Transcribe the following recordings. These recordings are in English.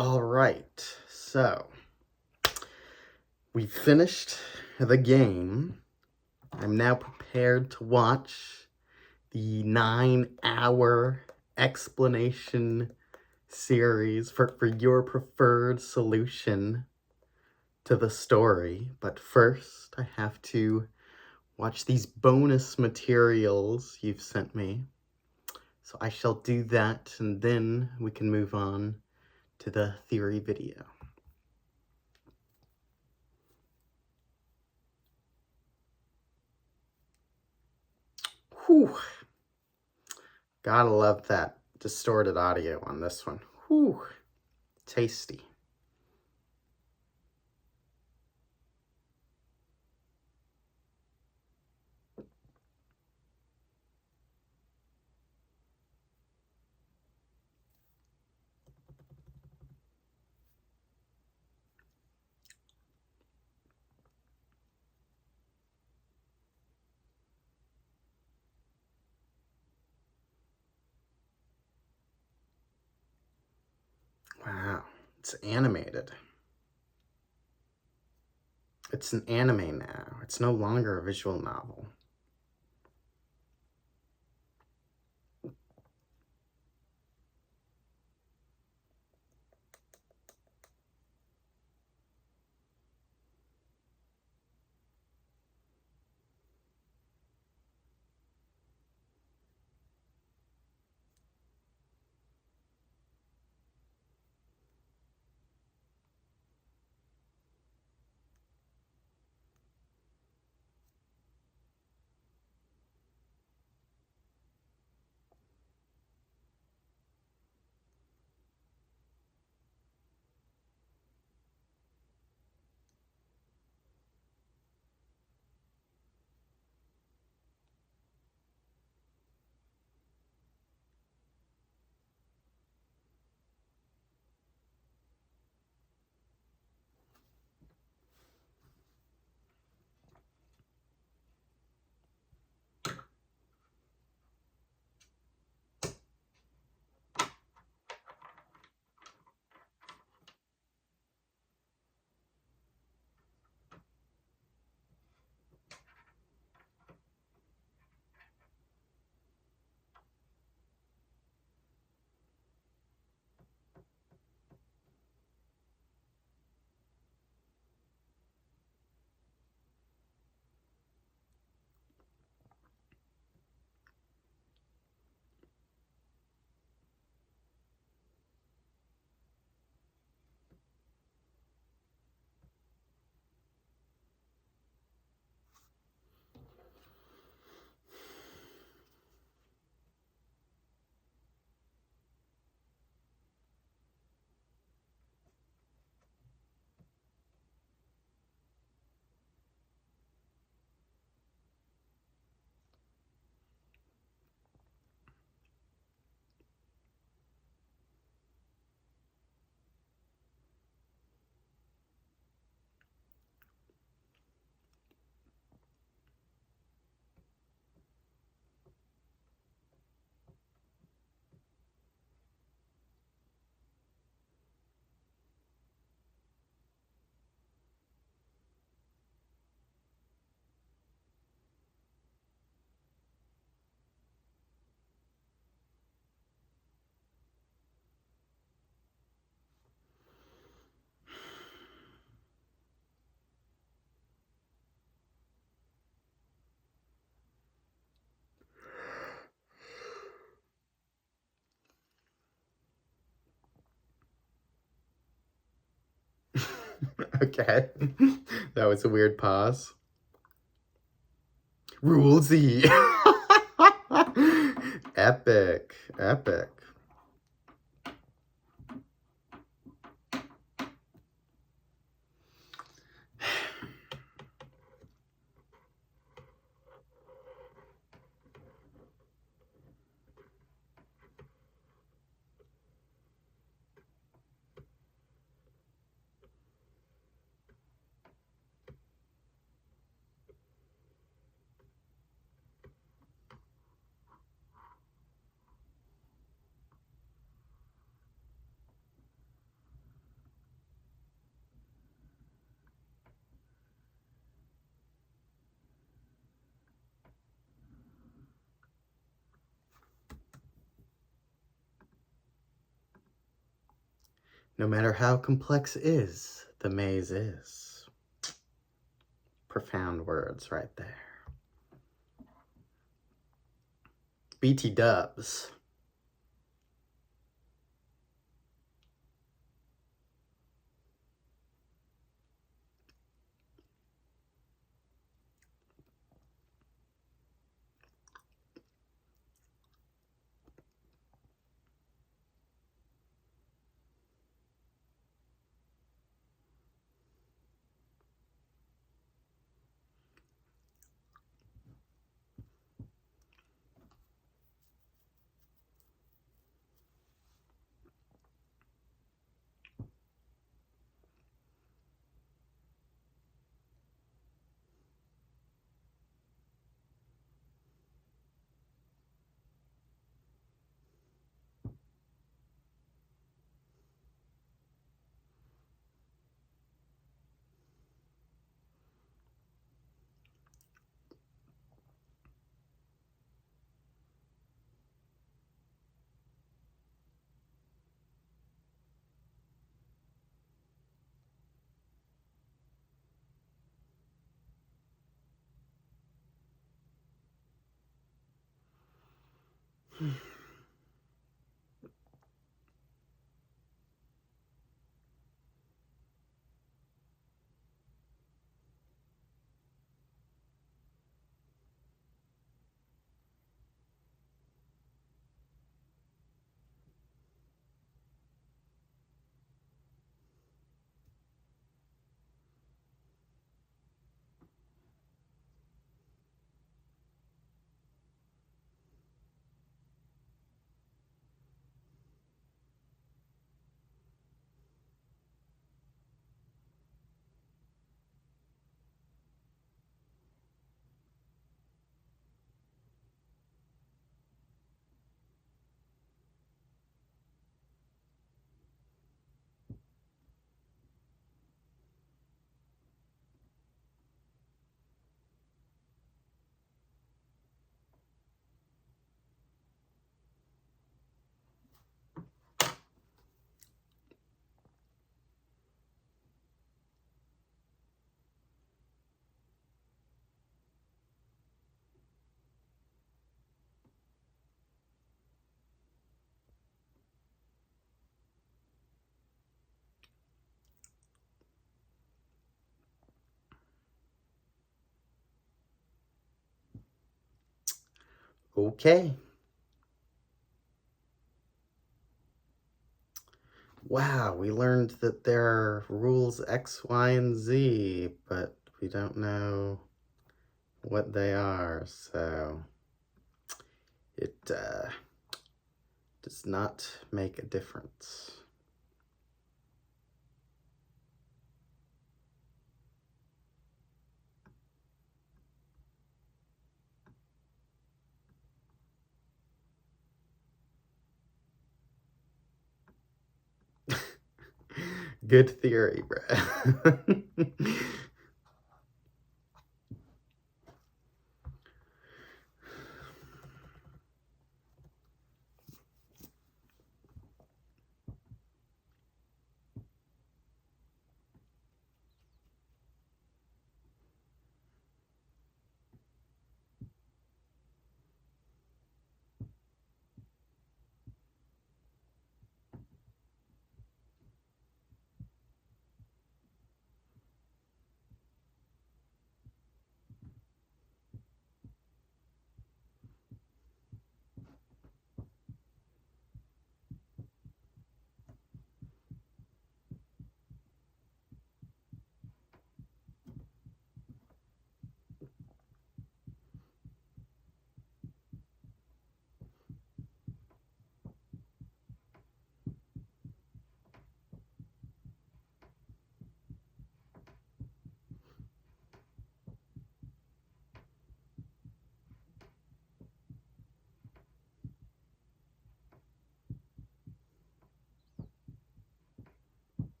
All right, so we finished the game. I'm now prepared to watch the 9-hour explanation series for your preferred solution to the story. But first, I have to watch these bonus materials you've sent me. So I shall do that, and then we can move on to the theory video. Whew. Gotta love that distorted audio on this one. Whew. Tasty. Wow, it's animated. It's an anime now. It's no longer a visual novel. Okay, that was a weird pause. Rule Z. Epic, epic. No matter how complex is, the maze is. Profound words right there. BT dubs. Okay. Wow, we learned that there are rules X, Y, and Z, but we don't know what they are, so it does not make a difference. Good theory, bruh.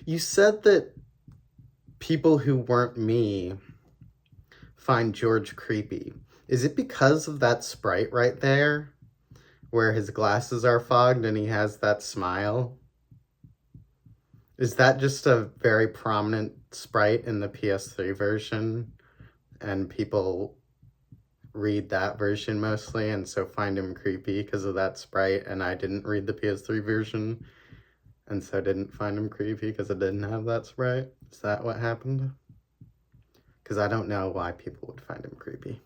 You said that people who weren't me find George creepy. Is it because of that sprite right there? Where his glasses are fogged and he has that smile? Is that just a very prominent sprite in the PS3 version? And people read that version mostly and so find him creepy because of that sprite, and I didn't read the PS3 version and so didn't find him creepy because it didn't have that sprite? Is that what happened? Because I don't know why people would find him creepy.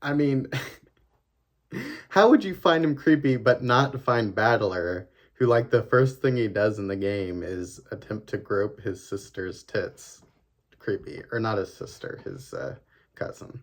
I mean, how would you find him creepy but not find Battler, who, like, the first thing he does in the game is attempt to grope his sister's tits, creepy? Or not his sister, his cousin.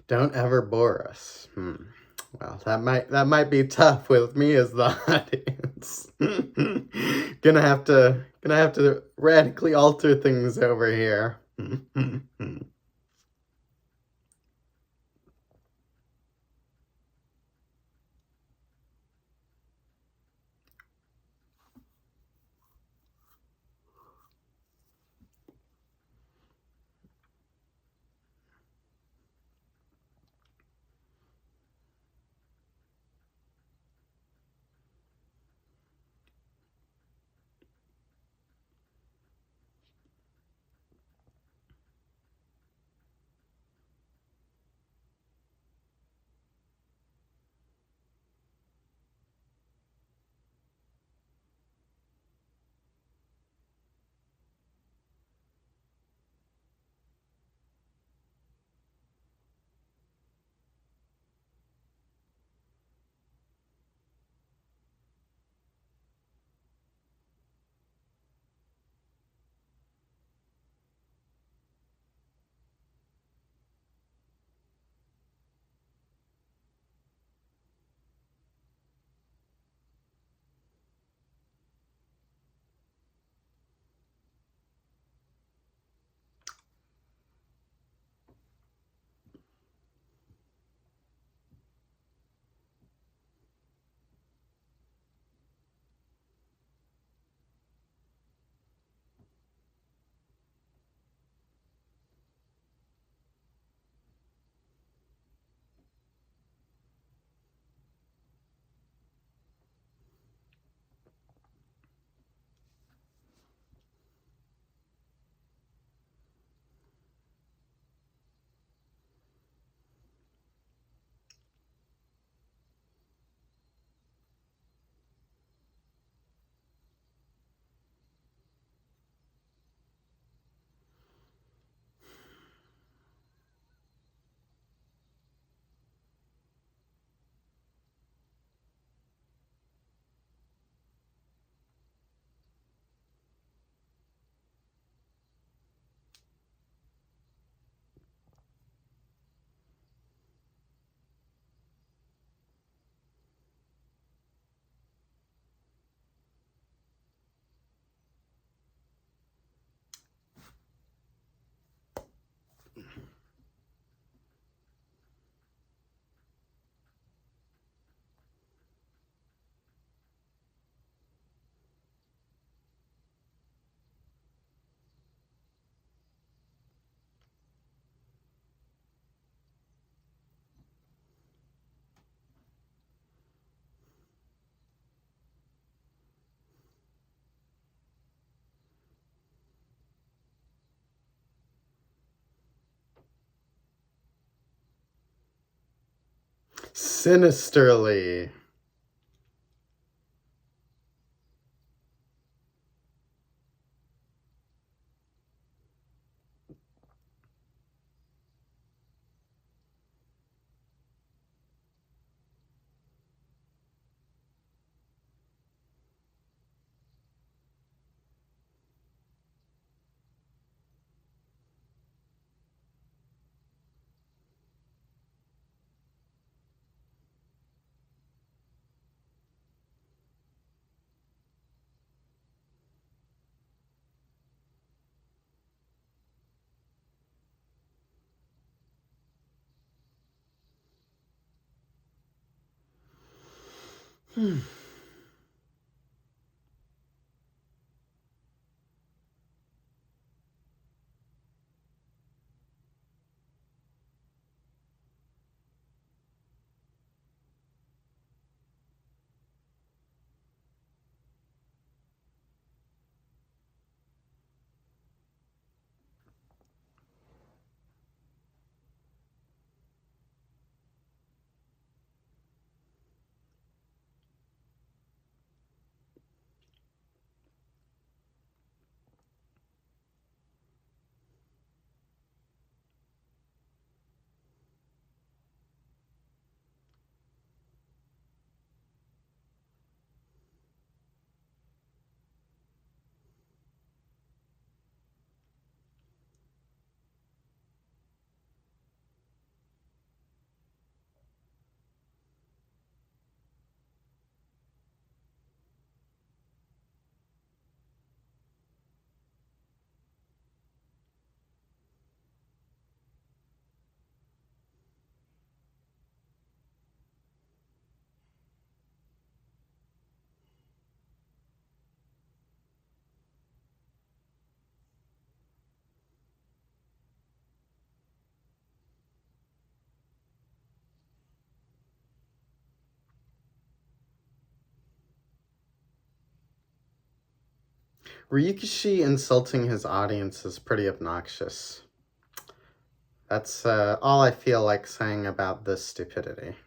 Don't ever bore us. Well, that might be tough with me as the audience. Gonna have to radically alter things over here. Sinisterly. Ryukishi insulting his audience is pretty obnoxious. That's all I feel like saying about this stupidity.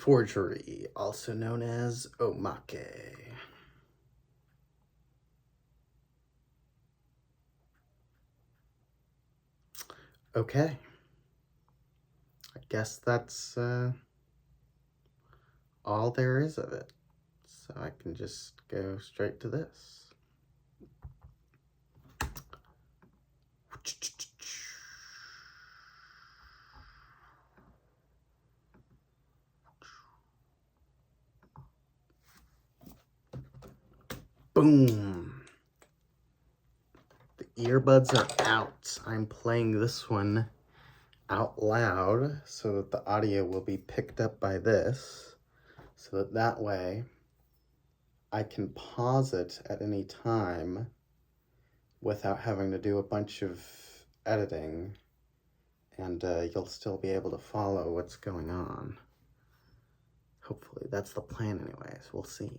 forgery, also known as omake. Okay. I guess that's all there is of it. So I can just go straight to this. Boom. The earbuds are out. I'm playing this one out loud so that the audio will be picked up by this, so that way I can pause it at any time without having to do a bunch of editing, and you'll still be able to follow what's going on. Hopefully, that's the plan anyways. We'll see.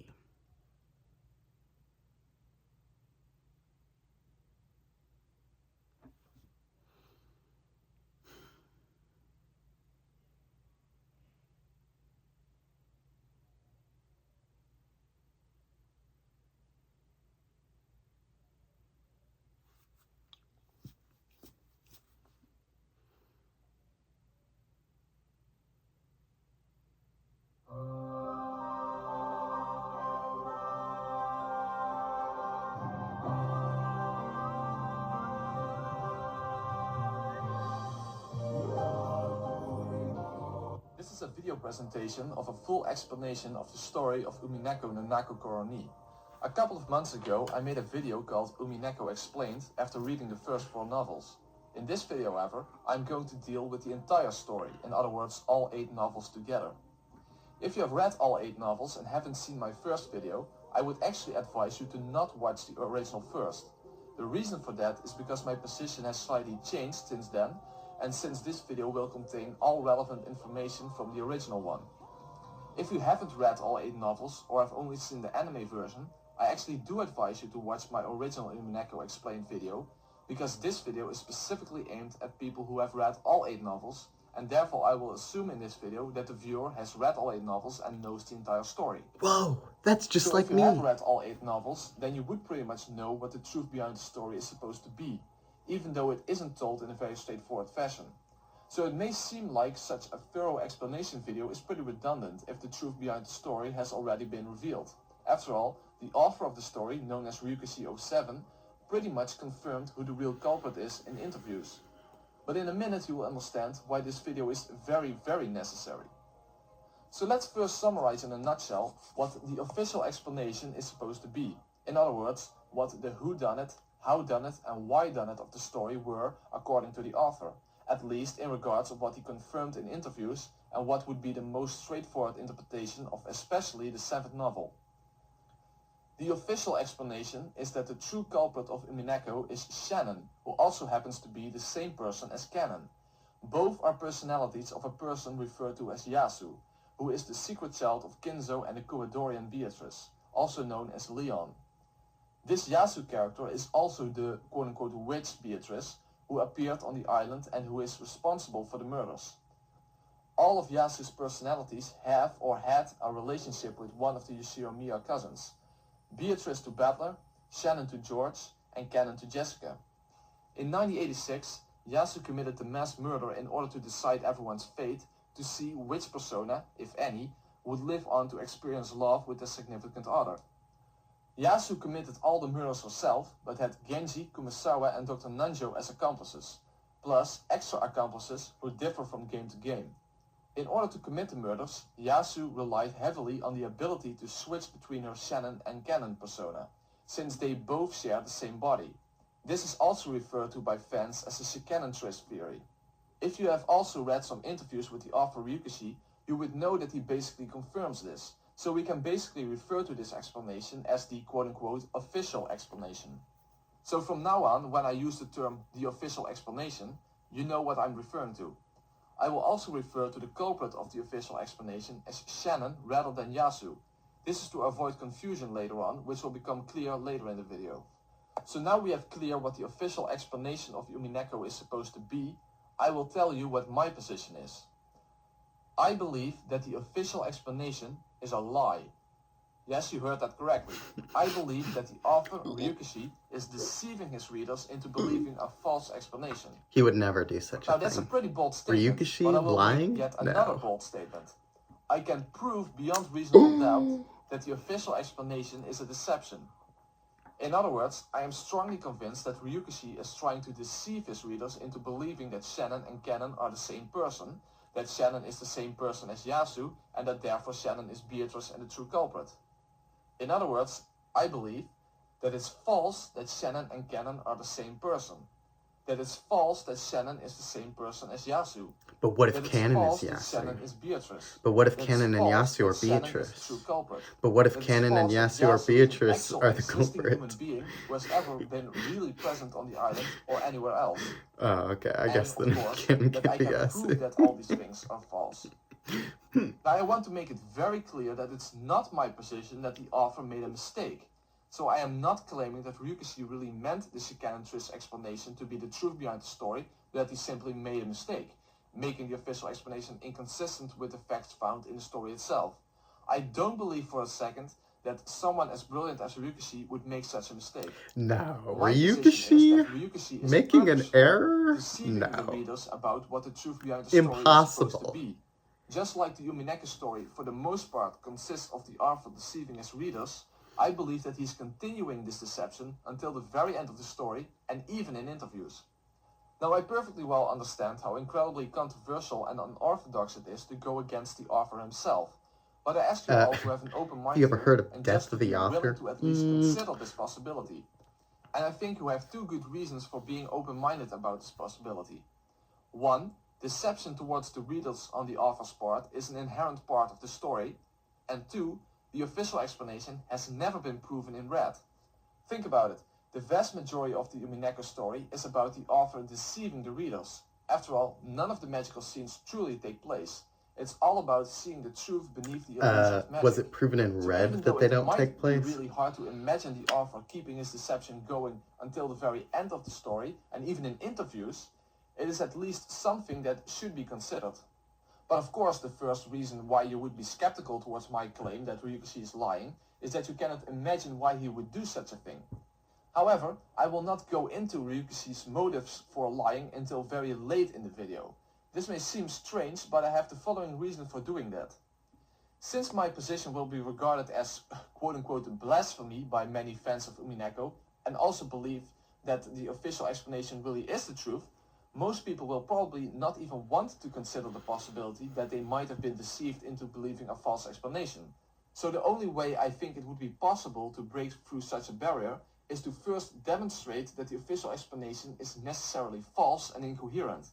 This is a video presentation of a full explanation of the story of Umineko no Nakokoro ni. A couple of months ago, I made a video called Umineko Explained after reading the first 4 novels. In this video, however, I'm going to deal with the entire story, in other words, all 8 novels together. If you have read all 8 novels and haven't seen my first video, I would actually advise you to not watch the original first. The reason for that is because my position has slightly changed since then, and since this video will contain all relevant information from the original one. If you haven't read all 8 novels or have only seen the anime version, I actually do advise you to watch my original Umineko Explained video, because this video is specifically aimed at people who have read all 8 novels, and therefore I will assume in this video that the viewer has read all 8 novels and knows the entire story. Whoa, that's just like me. So if you have read all 8 novels, then you would pretty much know what the truth behind the story is supposed to be, even though it isn't told in a very straightforward fashion. So it may seem like such a thorough explanation video is pretty redundant if the truth behind the story has already been revealed. After all, the author of the story, known as Ryukishi07, pretty much confirmed who the real culprit is in interviews. But in a minute you will understand why this video is very, very necessary. So let's first summarize in a nutshell what the official explanation is supposed to be. In other words, what the whodunit, howdunit and whydunit of the story were according to the author, at least in regards of what he confirmed in interviews and what would be the most straightforward interpretation of especially the 7th novel. The official explanation is that the true culprit of Umineko is Shannon, who also happens to be the same person as Canon. Both are personalities of a person referred to as Yasu, who is the secret child of Kinzo and the Kuwadorian Beatrice, also known as Leon. This Yasu character is also the quote-unquote witch Beatrice, who appeared on the island and who is responsible for the murders. All of Yasu's personalities have or had a relationship with one of the Yoshiromiya cousins. Beatrice to Butler, Shannon to George, and Canon to Jessica. In 1986, Yasu committed the mass murder in order to decide everyone's fate, to see which persona, if any, would live on to experience love with their significant other. Yasu committed all the murders herself, but had Genji, Kumasawa and Dr. Nanjo as accomplices, plus extra accomplices who differ from game to game. In order to commit the murders, Yasu relied heavily on the ability to switch between her Shannon and Canon persona, since they both share the same body. This is also referred to by fans as the Shikanon-Triss theory. If you have also read some interviews with the author Ryukishi, you would know that he basically confirms this, so we can basically refer to this explanation as the quote-unquote official explanation. So from now on, when I use the term the official explanation, you know what I'm referring to. I will also refer to the culprit of the official explanation as Shannon rather than Yasu. This is to avoid confusion later on, which will become clear later in the video. So now we have clear what the official explanation of Umineko is supposed to be, I will tell you what my position is. I believe that the official explanation is a lie. Yes, you heard that correctly. I believe that the author, Ryukishi, is deceiving his readers into believing a false explanation. He would never do such a Now, thing. that's a pretty bold statement, Ryukishi but I will lying? make yet another No. bold statement. I can prove beyond reasonable doubt that the official explanation is a deception. In other words, I am strongly convinced that Ryukishi is trying to deceive his readers into believing that Shannon and Canon are the same person, that Shannon is the same person as Yasu, and that therefore Shannon is Beatrice and the true culprit. In other words, I believe that it's false that Shannon and Canon are the same person. That it's false that Shannon is the same person as Yasu. But what if That it's Canon false is that Yasu? Shannon is Beatrice. But what if That it's Canon and false Yasu are that Shannon is Beatrice? the true culprit. But what if That it's Canon and false that Yasu or Yasu is an Beatrice actual are the existing human culprit? being who has ever been really present on the island or anywhere else. Oh, okay. I guess And then of course, Canon that can I be can prove Yasu. that all these things are false. Now I want to make it very clear that it's not my position that the author made a mistake. So I am not claiming that Ryukishi really meant the psychiatrist's explanation to be the truth behind the story, but that he simply made a mistake, making the official explanation inconsistent with the facts found in the story itself. I don't believe for a second that someone as brilliant as Ryukishi would make such a mistake. No. My position is that Ryukishi Ryukishi is making an purposefully error? deceiving the No. readers about what the truth behind the story is supposed to Impossible. be. Just like the Umineko story, for the most part, consists of the author deceiving his readers, I believe that he's continuing this deception until the very end of the story, and even in interviews. Now, I perfectly well understand how incredibly controversial and unorthodox it is to go against the author himself. But I ask you all to have an open mind you ever here heard of and Death just to of the be Author? willing to at least consider this possibility. And I think you have two good reasons for being open-minded about this possibility. One, deception towards the readers on the author's part is an inherent part of the story. And two, the official explanation has never been proven in red. Think about it. The vast majority of the Umineko story is about the author deceiving the readers. After all, none of the magical scenes truly take place. It's all about seeing the truth beneath the illusion of magic. Was it proven in So red even that though they it don't might take place? be really hard to imagine the author keeping his deception going until the very end of the story, and even in interviews, it is at least something that should be considered. But of course, the first reason why you would be skeptical towards my claim that Ryukishi is lying is that you cannot imagine why he would do such a thing. However, I will not go into Ryukishi's motives for lying until very late in the video. This may seem strange, but I have the following reason for doing that. Since my position will be regarded as quote-unquote blasphemy by many fans of Umineko, and also believe that the official explanation really is the truth, most people will probably not even want to consider the possibility that they might have been deceived into believing a false explanation. So the only way I think it would be possible to break through such a barrier is to first demonstrate that the official explanation is necessarily false and incoherent.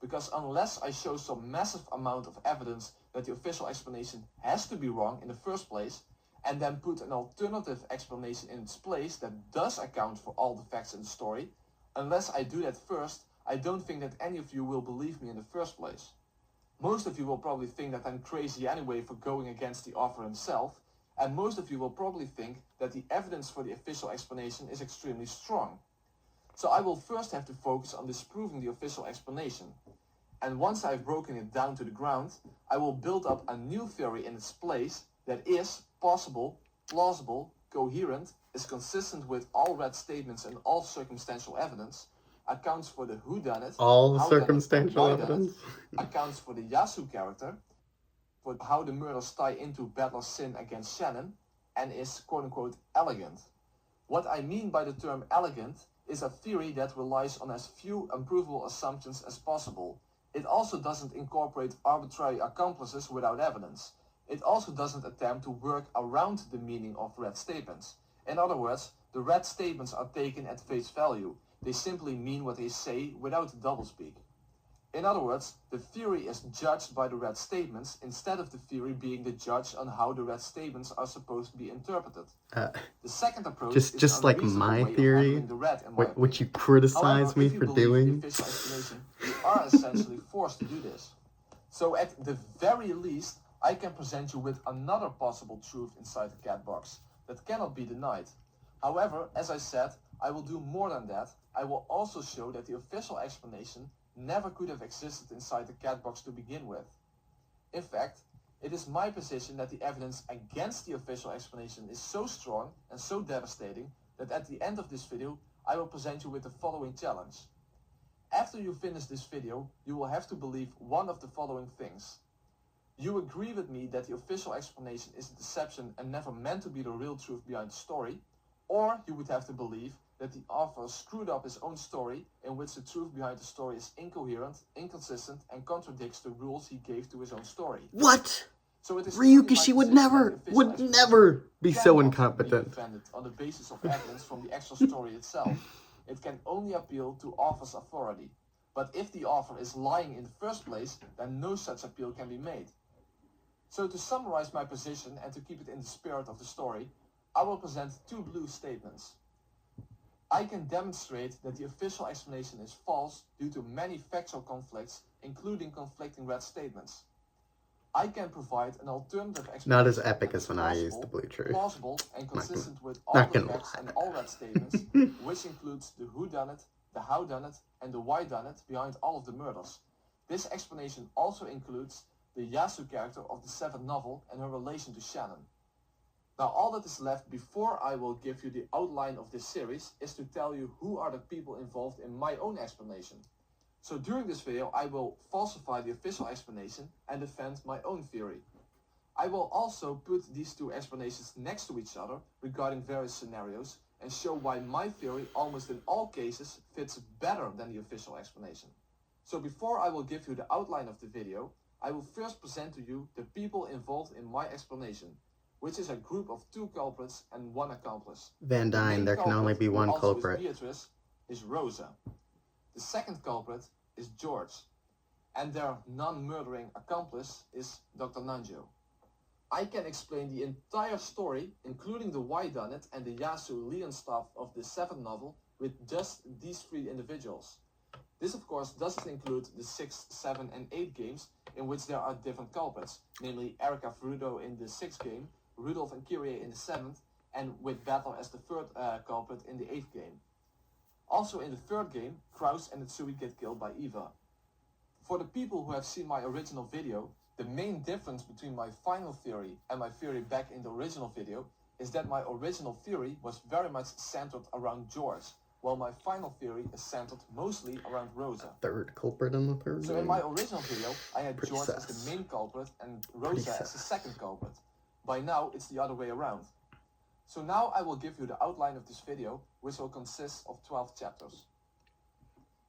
Because unless I show some massive amount of evidence that the official explanation has to be wrong in the first place, and then put an alternative explanation in its place that does account for all the facts in the story, unless I do that first, I don't think that any of you will believe me in the first place. Most of you will probably think that I'm crazy anyway for going against the author himself, and most of you will probably think that the evidence for the official explanation is extremely strong. So I will first have to focus on disproving the official explanation. And once I've broken it down to the ground, I will build up a new theory in its place that is possible, plausible, coherent, is consistent with all red statements and all circumstantial evidence, accounts for the whodunit, All howdunit, circumstantial whydunit, evidence? accounts for the Yasu character, for how the murders tie into Battler's sin against Shannon, and is quote-unquote elegant. What I mean by the term elegant is a theory that relies on as few unprovable assumptions as possible. It also doesn't incorporate arbitrary accomplices without evidence. It also doesn't attempt to work around the meaning of red statements. In other words, the red statements are taken at face value. They simply mean what they say without doublespeak. In other words, the theory is judged by the red statements instead of the theory being the judge on how the red statements are supposed to be interpreted. The second approach is just an like unreasonable my way theory, of handling the red, in my which you opinion. criticize However, me if you for believe doing. the official explanation, you are essentially forced to do this. So at the very least, I can present you with another possible truth inside the cat box that cannot be denied. However, as I said, I will do more than that. I will also show that the official explanation never could have existed inside the cat box to begin with. In fact, it is my position that the evidence against the official explanation is so strong and so devastating that at the end of this video, I will present you with the following challenge. After you finish this video, you will have to believe one of the following things. You agree with me that the official explanation is a deception and never meant to be the real truth behind the story, or you would have to believe that the author screwed up his own story in which the truth behind the story is incoherent, inconsistent, and contradicts the rules he gave to his own story. What? So it is Ryukishi would never be so incompetent. Be defended on the basis of evidence from the actual story itself. It can only appeal to author's authority. But if the author is lying in the first place, then no such appeal can be made. So to summarize my position and to keep it in the spirit of the story, I will present two blue statements. I can demonstrate that the official explanation is false due to many factual conflicts, including conflicting red statements. I can provide an alternative explanation. Not as epic as when I used the blue truth. Plausible and consistent with all the facts and all red statements, which includes the who done it, the how done it, and the why done it behind all of the murders. This explanation also includes the Yasu character of the 7th novel and her relation to Shannon. Now all that is left before I will give you the outline of this series is to tell you who are the people involved in my own explanation. So during this video I will falsify the official explanation and defend my own theory. I will also put these two explanations next to each other regarding various scenarios and show why my theory almost in all cases fits better than the official explanation. So before I will give you the outline of the video, I will first present to you the people involved in my explanation, which is a group of 2 culprits and 1 accomplice. Van Dyne, there can only be one culprit. Beatrice is Rosa. The second culprit is George. And their non-murdering accomplice is Dr. Nanjo. I can explain the entire story, including the why done it and the Yasu Leon stuff of the 7th novel, with just these 3 individuals. This of course doesn't include the 6, 7 and 8 games in which there are different culprits, namely Erika Frudo in the 6th game, Rudolph and Kyrie in the 7th, and with Battle as the 3rd culprit in the 8th game. Also in the 3rd game, Kraus and Itsui get killed by Eva. For the people who have seen my original video, the main difference between my final theory and my theory back in the original video is that my original theory was very much centered around George, while my final theory is centered mostly around Rosa. 3rd culprit in the 3rd So in my original video, I had George as the main culprit and Rosa as the 2nd culprit. By now, it's the other way around. So now I will give you the outline of this video, which will consist of 12 chapters.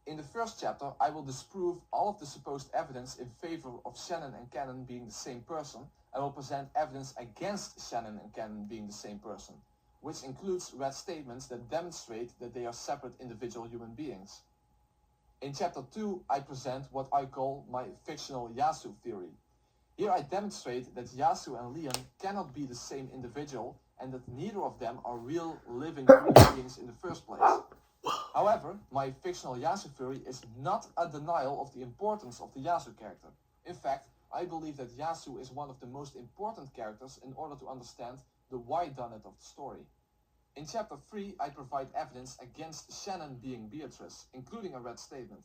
In the first chapter, I will disprove all of the supposed evidence in favor of Shannon and Cannon being the same person, and will present evidence against Shannon and Cannon being the same person, which includes red statements that demonstrate that they are separate individual human beings. In chapter 2, I present what I call my fictional Yasu theory. Here I demonstrate that Yasu and Leon cannot be the same individual and that neither of them are real living human beings in the first place. However, my fictional Yasu theory is not a denial of the importance of the Yasu character. In fact, I believe that Yasu is one of the most important characters in order to understand the why done it of the story. In chapter 3, I provide evidence against Shannon being Beatrice, including a red statement.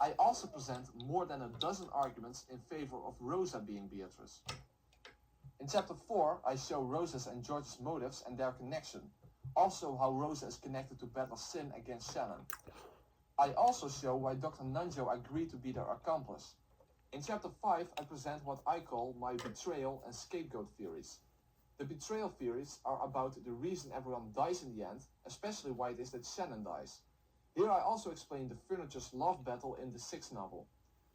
I also present more than a dozen arguments in favor of Rosa being Beatrice. In chapter 4, I show Rosa's and George's motives and their connection. Also how Rosa is connected to battle sin against Shannon. I also show why Dr. Nanjo agreed to be their accomplice. In chapter 5, I present what I call my betrayal and scapegoat theories. The betrayal theories are about the reason everyone dies in the end, especially why it is that Shannon dies. Here I also explain the furniture's love battle in the 6th novel.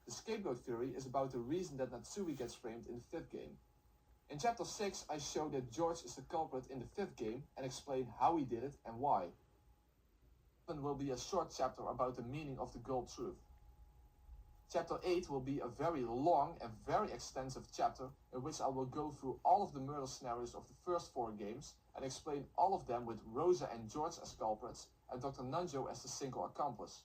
The scapegoat theory is about the reason that Natsui gets framed in the 5th game. In chapter 6, I show that George is the culprit in the 5th game and explain how he did it and why. Then will be a short chapter about the meaning of the gold truth. Chapter 8 will be a very long and very extensive chapter in which I will go through all of the murder scenarios of the first 4 games and explain all of them with Rosa and George as culprits and Dr. Nanjo as the single accomplice.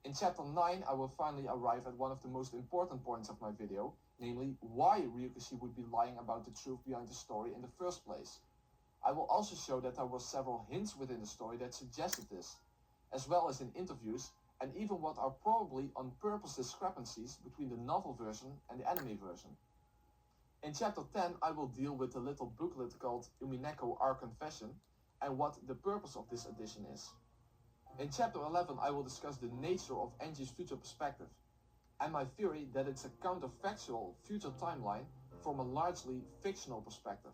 In chapter 9 I will finally arrive at one of the most important points of my video, namely why Ryukishi would be lying about the truth behind the story in the first place. I will also show that there were several hints within the story that suggested this, as well as in interviews and even what are probably on purpose discrepancies between the novel version and the anime version. In chapter 10, I will deal with the little booklet called Umineko Our Confession and what the purpose of this edition is. In chapter 11, I will discuss the nature of Enji's future perspective and my theory that it's a counterfactual future timeline from a largely fictional perspective.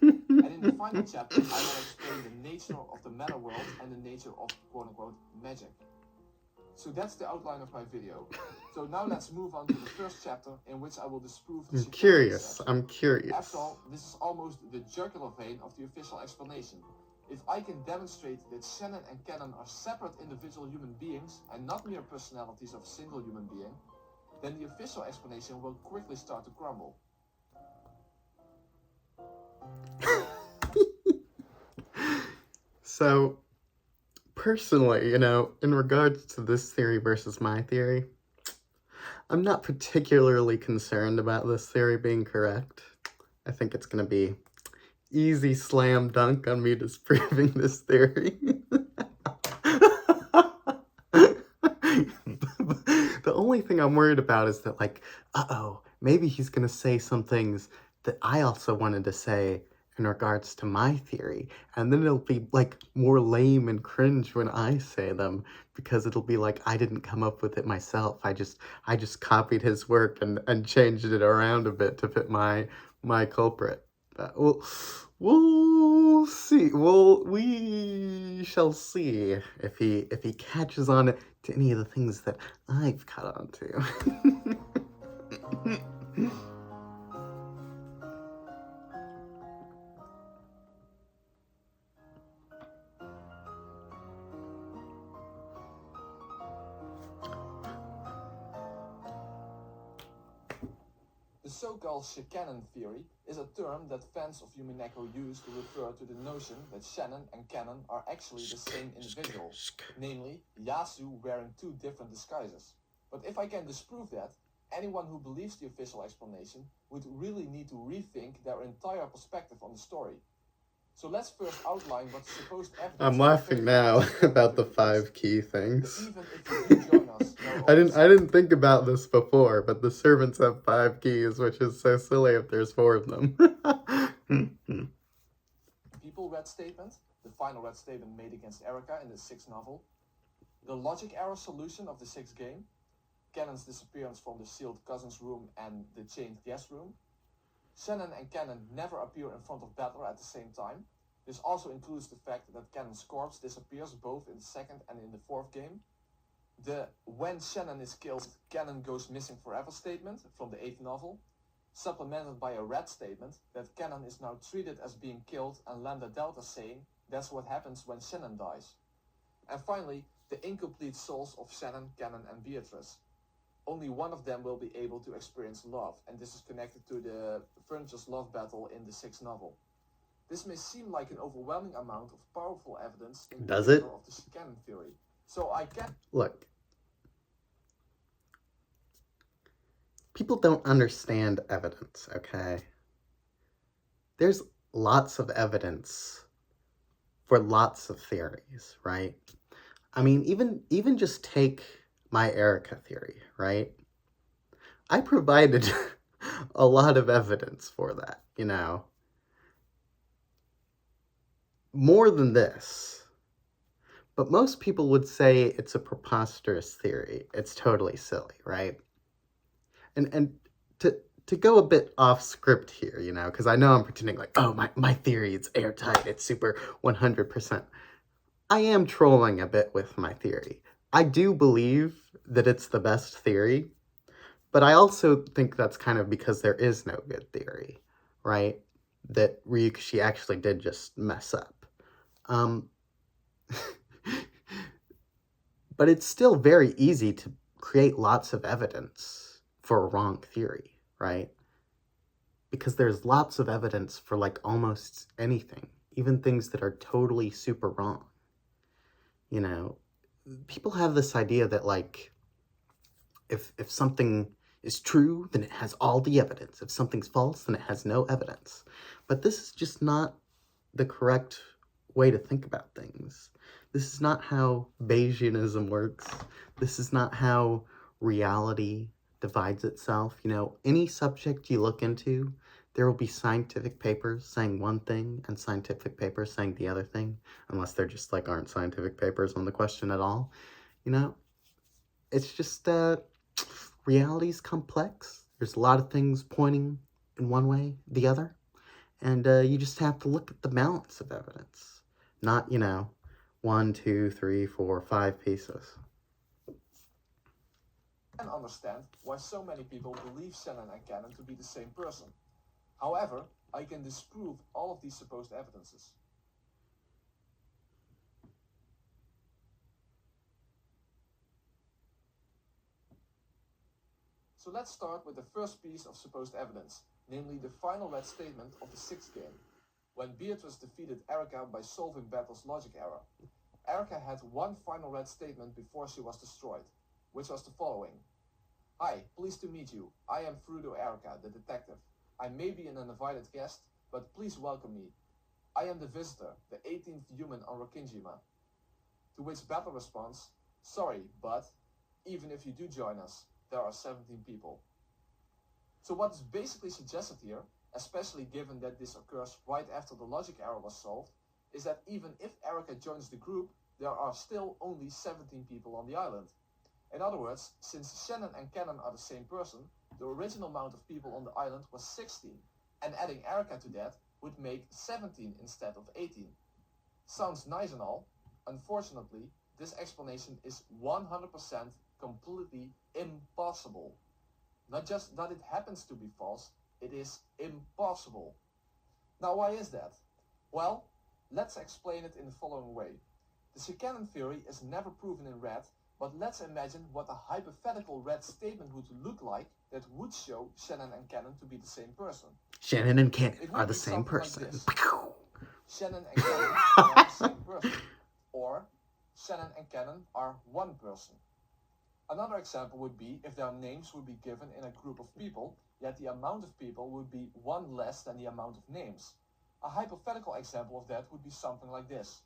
And in the final chapter, I will explain the nature of the meta world and the nature of quote-unquote magic. So that's the outline of my video. So now let's move on to the first chapter in which I will disprove the I'm curious. After all, this is almost the jugular vein of the official explanation. If I can demonstrate that Shannon and Canon are separate individual human beings and not mere personalities of a single human being, then the official explanation will quickly start to crumble. So, personally, in regards to this theory versus my theory, I'm not particularly concerned about this theory being correct. I think it's going to be easy slam dunk on me disproving this theory. The only thing I'm worried about is that, maybe he's going to say some things that I also wanted to say in regards to my theory, and then it'll be more lame and cringe when I say them, because it'll be like I didn't come up with it myself. I just copied his work and changed it around a bit to fit my culprit. We'll see. We shall see if he catches on to any of the things that I've caught on to. The so-called Shikanon theory is a term that fans of Umineko use to refer to the notion that Shannon and Canon are actually the same individual, namely Yasu wearing two different disguises. But if I can disprove that, anyone who believes the official explanation would really need to rethink their entire perspective on the story. So let's first outline what supposed evidence... I'm laughing now about the 5 key things. Even if you do join us... I didn't think about this before, but the servants have 5 keys, which is so silly if there's 4 of them. People red statement, the final red statement made against Erica in the 6th novel. The logic error solution of the 6th game. Canon's disappearance from the sealed cousins room and the chained guest room. Shannon and Canon never appear in front of Battler at the same time. This also includes the fact that Canon's corpse disappears both in the 2nd and in the 4th game. The when Shannon is killed, Canon goes missing forever statement from the 8th novel, supplemented by a red statement that Canon is now treated as being killed and Lambda Delta saying that's what happens when Shannon dies. And finally, the incomplete souls of Shannon, Canon and Beatrice. Only one of them will be able to experience love, and this is connected to the Furniture's love battle in the 6th novel. This may seem like an overwhelming amount of powerful evidence in favor of the Shikanon theory. So I can... Look. People don't understand evidence, okay? There's lots of evidence for lots of theories, right? I mean, even just take my Erica theory, right? I provided a lot of evidence for that, More than this. But most people would say it's a preposterous theory. It's totally silly, right? And to go a bit off script here, because I know I'm pretending like, oh, my theory, it's airtight, it's super 100%. I am trolling a bit with my theory. I do believe that it's the best theory, but I also think that's kind of because there is no good theory, right? That Ryukishi actually did just mess up. But it's still very easy to create lots of evidence for a wrong theory, right? Because there's lots of evidence for almost anything, even things that are totally super wrong. People have this idea that if something is true, then it has all the evidence. If something's false, then it has no evidence. But this is just not the correct way to think about things. This is not how Bayesianism works. This is not how reality divides itself. You know, any subject you look into, there will be scientific papers saying one thing and scientific papers saying the other thing, unless they're just like aren't scientific papers on the question at all. You know, it's just reality's complex. There's a lot of things pointing in one way, the other, and you just have to look at the balance of evidence, not, you know, 1, 2, 3, 4, 5 pieces. I can understand why so many people believe Shannon and Cannon to be the same person. However, I can disprove all of these supposed evidences. So let's start with the first piece of supposed evidence, namely the final red statement of the sixth game, when Beatrice defeated Erica by solving Battle's logic error. Erica had one final red statement before she was destroyed, which was the following. Hi, pleased to meet you. I am Frudo Erica, the detective. I may be an uninvited guest, but please welcome me. I am the visitor, the 18th human on Rokkinjima. To which Battle responds, sorry, but even if you do join us, there are 17 people. So what is basically suggested here, especially given that this occurs right after the logic error was solved, is that even if Erica joins the group, there are still only 17 people on the island. In other words, since Shannon and Cannon are the same person, the original amount of people on the island was 16, and adding Erica to that would make 17 instead of 18. Sounds nice and all. Unfortunately, this explanation is 100% completely impossible. Not just that it happens to be false, it is impossible. Now, why is that? Well, let's explain it in the following way. The Shannon theory is never proven in red, but let's imagine what a hypothetical red statement would look like that would show Shannon and Cannon to be the same person. Shannon and Cannon are the same person. Like Shannon and Cannon are the same person. Or Shannon and Cannon are one person. Another example would be if their names would be given in a group of people, yet the amount of people would be one less than the amount of names. A hypothetical example of that would be something like this.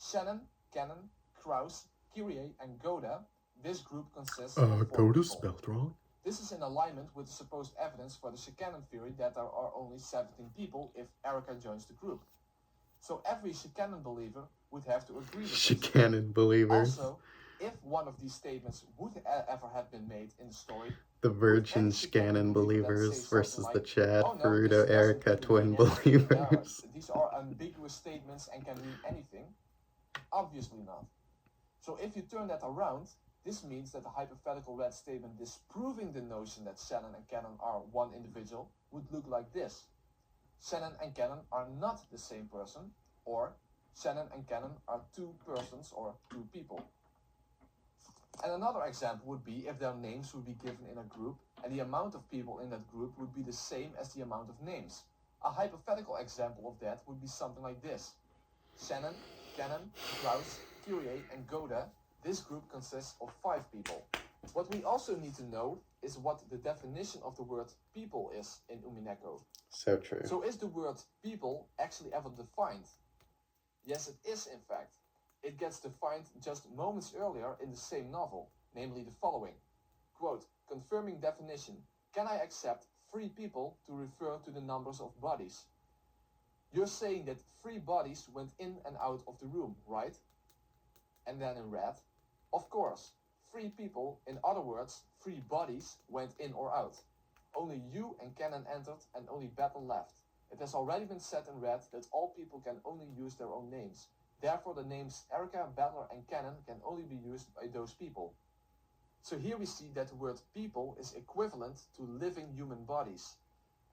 Shannon, Cannon, Kraus, Kyrie, and Goda. This group consists of 4 Goda people. spelled wrong. This is in alignment with the supposed evidence for the Shannon theory that there are only 17 people if Erica joins the group. So every Shannon believer would have to agree with this. Shannon believers. Also, if one of these statements would ever have been made in the story, the virgin Shannon believers versus like, the Chad, Frudo, Erica twin believers. These are ambiguous statements and can mean anything. Obviously not. So if you turn that around, this means that the hypothetical red statement disproving the notion that Shannon and Cannon are one individual would look like this. Shannon and Cannon are not the same person, or Shannon and Cannon are 2 persons or 2 people. And another example would be if their names would be given in a group and the amount of people in that group would be the same as the amount of names. A hypothetical example of that would be something like this. Shannon, Cannon, Kraus, Kyrie, and Goda. This group consists of 5 people. What we also need to know is what the definition of the word people is in Umineko. So true. So is the word people actually ever defined? Yes, it is in fact. It gets defined just moments earlier in the same novel, namely the following. Quote, confirming definition. Can I accept 3 people to refer to the numbers of bodies? You're saying that 3 bodies went in and out of the room, right? And then in red, of course, 3 people, in other words, 3 bodies went in or out. Only you and Cannon entered and only Battle left. It has already been said in red that all people can only use their own names. Therefore, the names Erica, Battler, and Cannon can only be used by those people. So here we see that the word people is equivalent to living human bodies.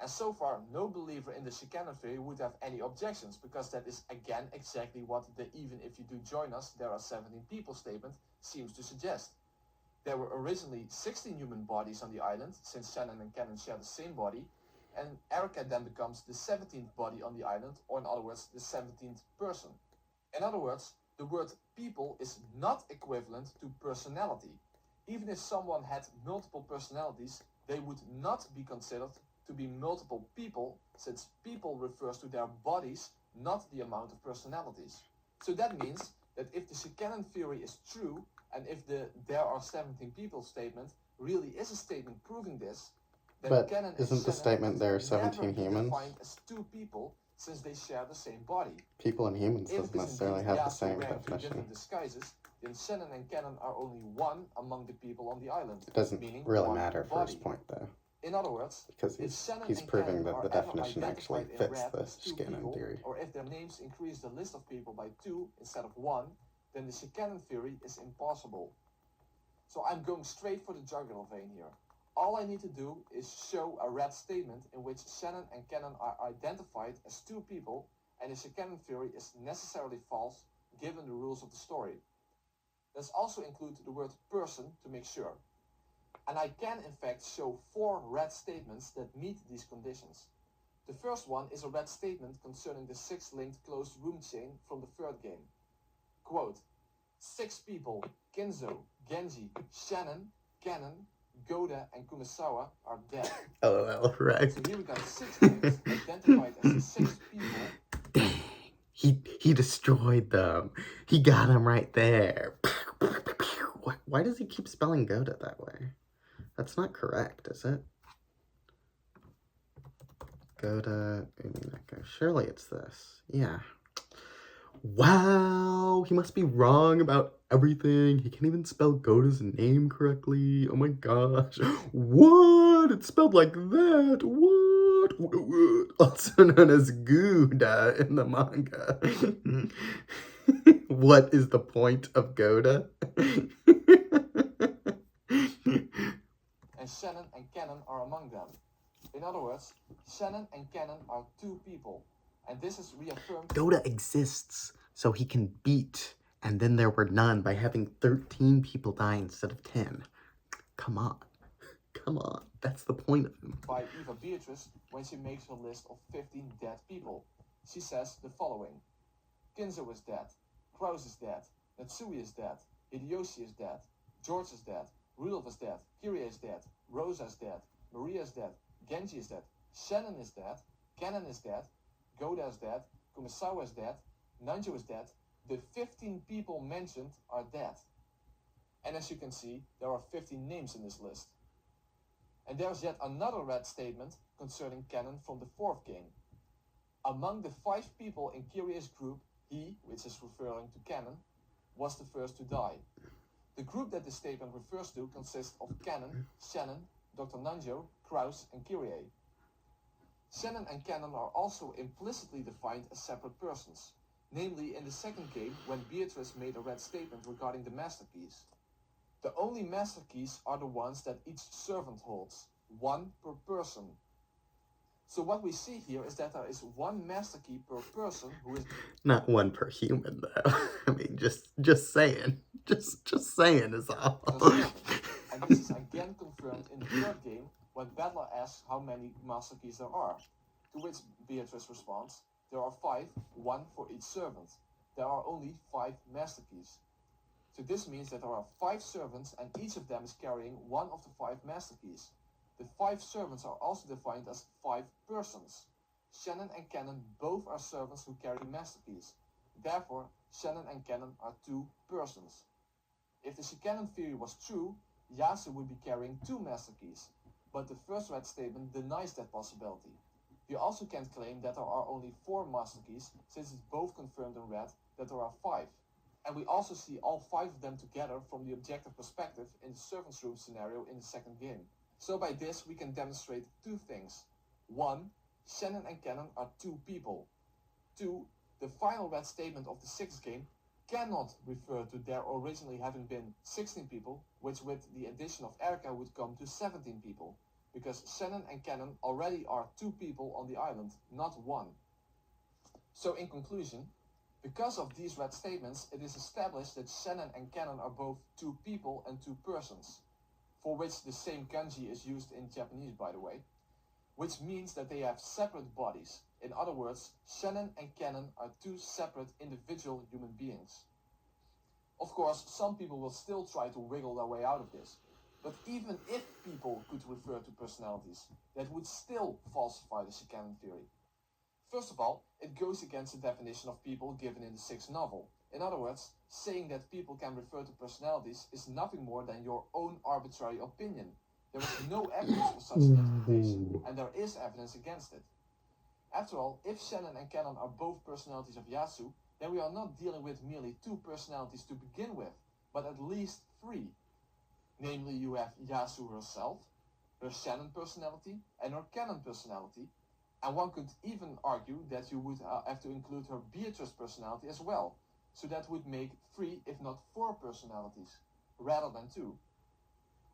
And so far, no believer in the Shannon theory would have any objections, because that is again exactly what the even if you do join us, there are 17 people statement seems to suggest. There were originally 16 human bodies on the island, since Shannon and Cannon share the same body, and Erica then becomes the 17th body on the island, or in other words, the 17th person. In other words, the word people is not equivalent to personality. Even if someone had multiple personalities, they would not be considered to be multiple people, since people refers to their bodies, not the amount of personalities. So that means that if the Shannon theory is true, and if the "there are 17 people" statement really is a statement proving this, then But Cannon and isn't the Shannon statement there are could 17 never be humans? defined as two people, since they share the same body. People and humans If doesn't it is necessarily indeed have the Yasuo same wearing two definition. different disguises, then Shannon and Cannon are only one among the people on the island. It doesn't meaning really one matter for his body. point, though, In other words, because if Shannon he's and proving Cannon that are the ever definition actually identified in fits red the as two Shannon people, theory. or if their names increase the list of people by 2 instead of 1, then the Shannon theory is impossible. So I'm going straight for the jugular vein here. All I need to do is show a red statement in which Shannon and Cannon are identified as two people, and the Shannon theory is necessarily false given the rules of the story. Let's also include the word person to make sure. And I can in fact show 4 red statements that meet these conditions. The first one is a red statement concerning the 6-linked closed room chain from the third game. Quote, 6 people, Kinzo, Genji, Shannon, Cannon, Goda, and Kumasawa are dead. LOL, right? So here we got 6 names identified as 6 people. Dang, he destroyed them. He got him right there. Why does he keep spelling Goda that way? That's not correct, is it? Goda, Umineko. Surely it's this. Yeah. Wow, he must be wrong about everything. He can't even spell Goda's name correctly. Oh my gosh. What? It's spelled like that. What? Also known as Gouda in the manga. What is the point of Goda? And Shannon and Cannon are among them. In other words, Shannon and Cannon are 2 people. And this is reaffirmed. Goda exists so he can beat, and then there were none by having 13 people die instead of 10. Come on. Come on. That's the point of him. By Eva Beatrice when she makes her list of 15 dead people. She says the following. Kinzo is dead. Kraus is dead. Natsui is dead. Hideyoshi is dead. George is dead. Rudolph is dead. Kyrie is dead. Rosa is dead. Maria is dead. Genji is dead. Shannon is dead. Cannon is dead. Goda is dead. Kumasawa is dead. Nanjo is dead. The 15 people mentioned are dead. And as you can see, there are 15 names in this list. And there's yet another red statement concerning Cannon from the 4th game. Among the 5 people in Kyrie's group, he, which is referring to Cannon, was the first to die. The group that this statement refers to consists of Cannon, Shannon, Dr. Nanjo, Kraus, and Kyrie. Shannon and Cannon are also implicitly defined as separate persons, namely in the 2nd game when Beatrice made a red statement regarding the master keys. The only master keys are the ones that each servant holds, 1 per person. So what we see here is that there is 1 master key per person who is... Not 1 per human, though. I mean, just saying. Just saying is all. And this is again confirmed in the 3rd game when Battler asks how many master keys there are. To which Beatrice responds, there are 5, 1 for each servant. There are only 5 master keys. So this means that there are 5 servants and each of them is carrying 1 of the 5 master keys. The 5 servants are also defined as 5 persons. Shannon and Cannon both are servants who carry master keys. Therefore, Shannon and Cannon are 2 persons. If the Shannon theory was true, Yasuo would be carrying 2 master keys, but the first red statement denies that possibility. You also can't claim that there are only 4 master keys, since it's both confirmed in red that there are 5. And we also see all 5 of them together from the objective perspective in the servants' room scenario in the 2nd game. So by this we can demonstrate 2 things. 1. Shannon and Cannon are 2 people. 2. The final red statement of the 6th game cannot refer to there originally having been 16 people, which with the addition of Erica would come to 17 people, because Shannon and Cannon already are 2 people on the island, not 1. So in conclusion, because of these red statements, it is established that Shannon and Cannon are both 2 people and 2 persons, for which the same kanji is used in Japanese, by the way, which means that they have separate bodies. In other words, Shannon and Cannon are 2 separate individual human beings. Of course, some people will still try to wiggle their way out of this, but even if people could refer to personalities, that would still falsify the Shannon theory. First of all, it goes against the definition of people given in the 6th novel, In other words, saying that people can refer to personalities is nothing more than your own arbitrary opinion. There is no evidence for such an interpretation, and there is evidence against it. After all, if Shannon and Cannon are both personalities of Yasu, then we are not dealing with merely two personalities to begin with, but at least three. Namely, you have Yasu herself, her Shannon personality, and her Cannon personality, and one could even argue that you would have to include her Beatrice personality as well, so that would make 3, if not 4 personalities, rather than 2.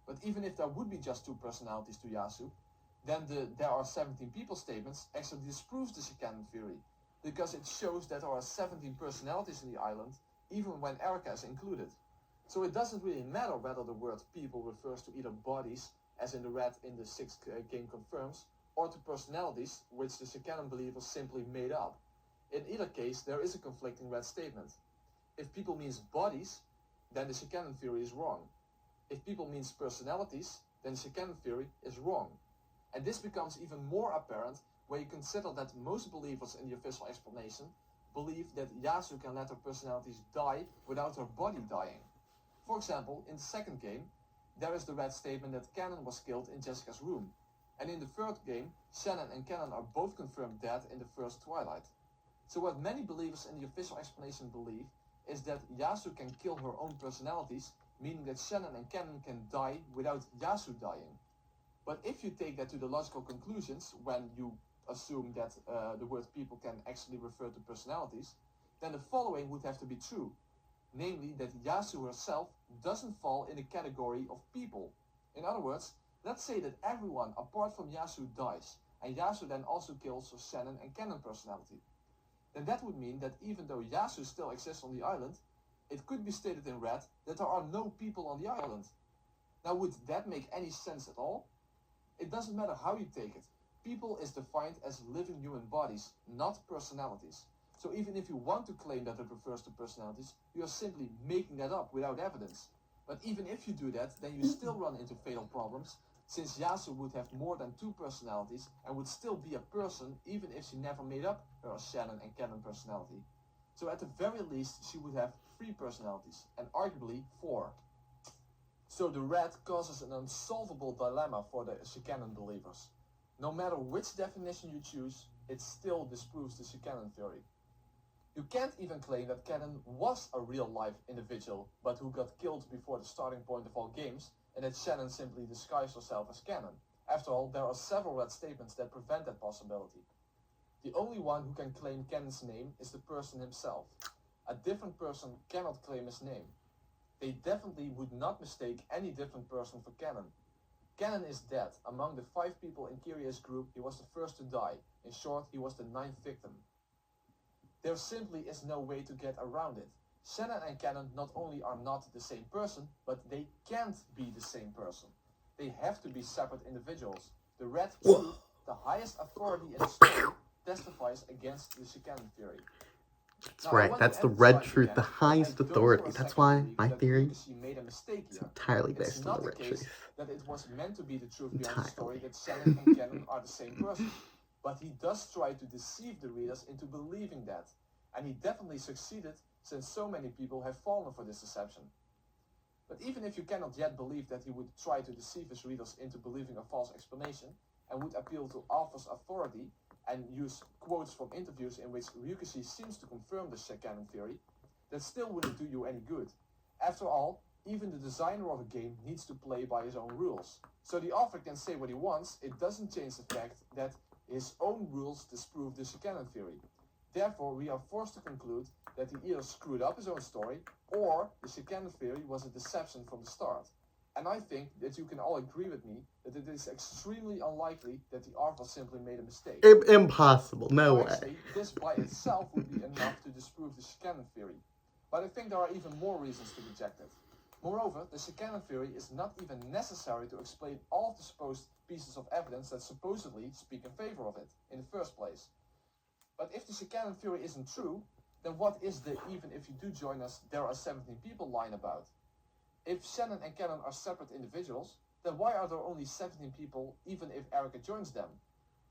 But even if there would be just 2 personalities to Yasu, then the "there are 17 people" statements actually disproves the Canon theory, because it shows that there are 17 personalities in the island, even when Erica is included. So it doesn't really matter whether the word people refers to either bodies, as in the red in the 6th game confirms, or to personalities, which the Canon believers simply made up. In either case, there is a conflicting red statement. If people means bodies, then the Canon theory is wrong. If people means personalities, then the Canon theory is wrong. And this becomes even more apparent when you consider that most believers in the official explanation believe that Yasu can let her personalities die without her body dying. For example, in the 2nd game, there is the red statement that Cannon was killed in Jessica's room. And in the 3rd game, Shannon and Cannon are both confirmed dead in the first Twilight. So what many believers in the official explanation believe is that Yasu can kill her own personalities, meaning that Shannon and Cannon can die without Yasu dying. But if you take that to the logical conclusions, when you assume that the word people can actually refer to personalities, then the following would have to be true. Namely, that Yasu herself doesn't fall in the category of people. In other words, let's say that everyone apart from Yasu dies, and Yasu then also kills her Shannon and Cannon personality. Then that would mean that even though Yasu still exists on the island, it could be stated in red that there are no people on the island. Now, would that make any sense at all? It doesn't matter how you take it. People is defined as living human bodies, not personalities. So even if you want to claim that it refers to personalities, you are simply making that up without evidence. But even if you do that, then you still run into fatal problems, since Yasu would have more than 2 personalities and would still be a person even if she never made up her Shannon and Cannon personality. So at the very least, she would have 3 personalities, and arguably 4. So the red causes an unsolvable dilemma for the Canon believers. No matter which definition you choose, it still disproves the Canon theory. You can't even claim that Cannon was a real-life individual, but who got killed before the starting point of all games, and that Shannon simply disguised herself as Cannon. After all, there are several red statements that prevent that possibility. The only one who can claim Cannon's name is the person himself. A different person cannot claim his name. They definitely would not mistake any different person for Cannon. Cannon is dead. Among the 5 people in Kyrie's group, he was the first to die. In short, he was the 9th victim. There simply is no way to get around it. Shannon and Cannon not only are not the same person, but they can't be the same person. They have to be separate individuals. The red truth, the highest authority in the story, testifies against the Canon theory. That's right, that's the red truth, the highest authority. That's why my theory is entirely based on the red truth. That it was meant to be the truth behind the story that Shannon and Cannon are the same person. But he does try to deceive the readers into believing that. And he definitely succeeded, since so many people have fallen for this deception. But even if you cannot yet believe that he would try to deceive his readers into believing a false explanation, and would appeal to author's authority, and use quotes from interviews in which Ryukishi seems to confirm the Canon theory, that still wouldn't do you any good. After all, even the designer of a game needs to play by his own rules. So the author can say what he wants, it doesn't change the fact that his own rules disprove the Canon theory. Therefore, we are forced to conclude that he either screwed up his own story, or the Canon theory was a deception from the start. And I think that you can all agree with me that it is extremely unlikely that the author simply made a mistake. Impossible, no way. Actually, this by itself would be enough to disprove the Canon theory. But I think there are even more reasons to reject it. Moreover, the Canon theory is not even necessary to explain all of the supposed pieces of evidence that supposedly speak in favor of it in the first place. But if the Canon theory isn't true, then what is the "even if you do join us, there are 17 people" line about? If Shannon and Cannon are separate individuals, then why are there only 17 people even if Erica joins them?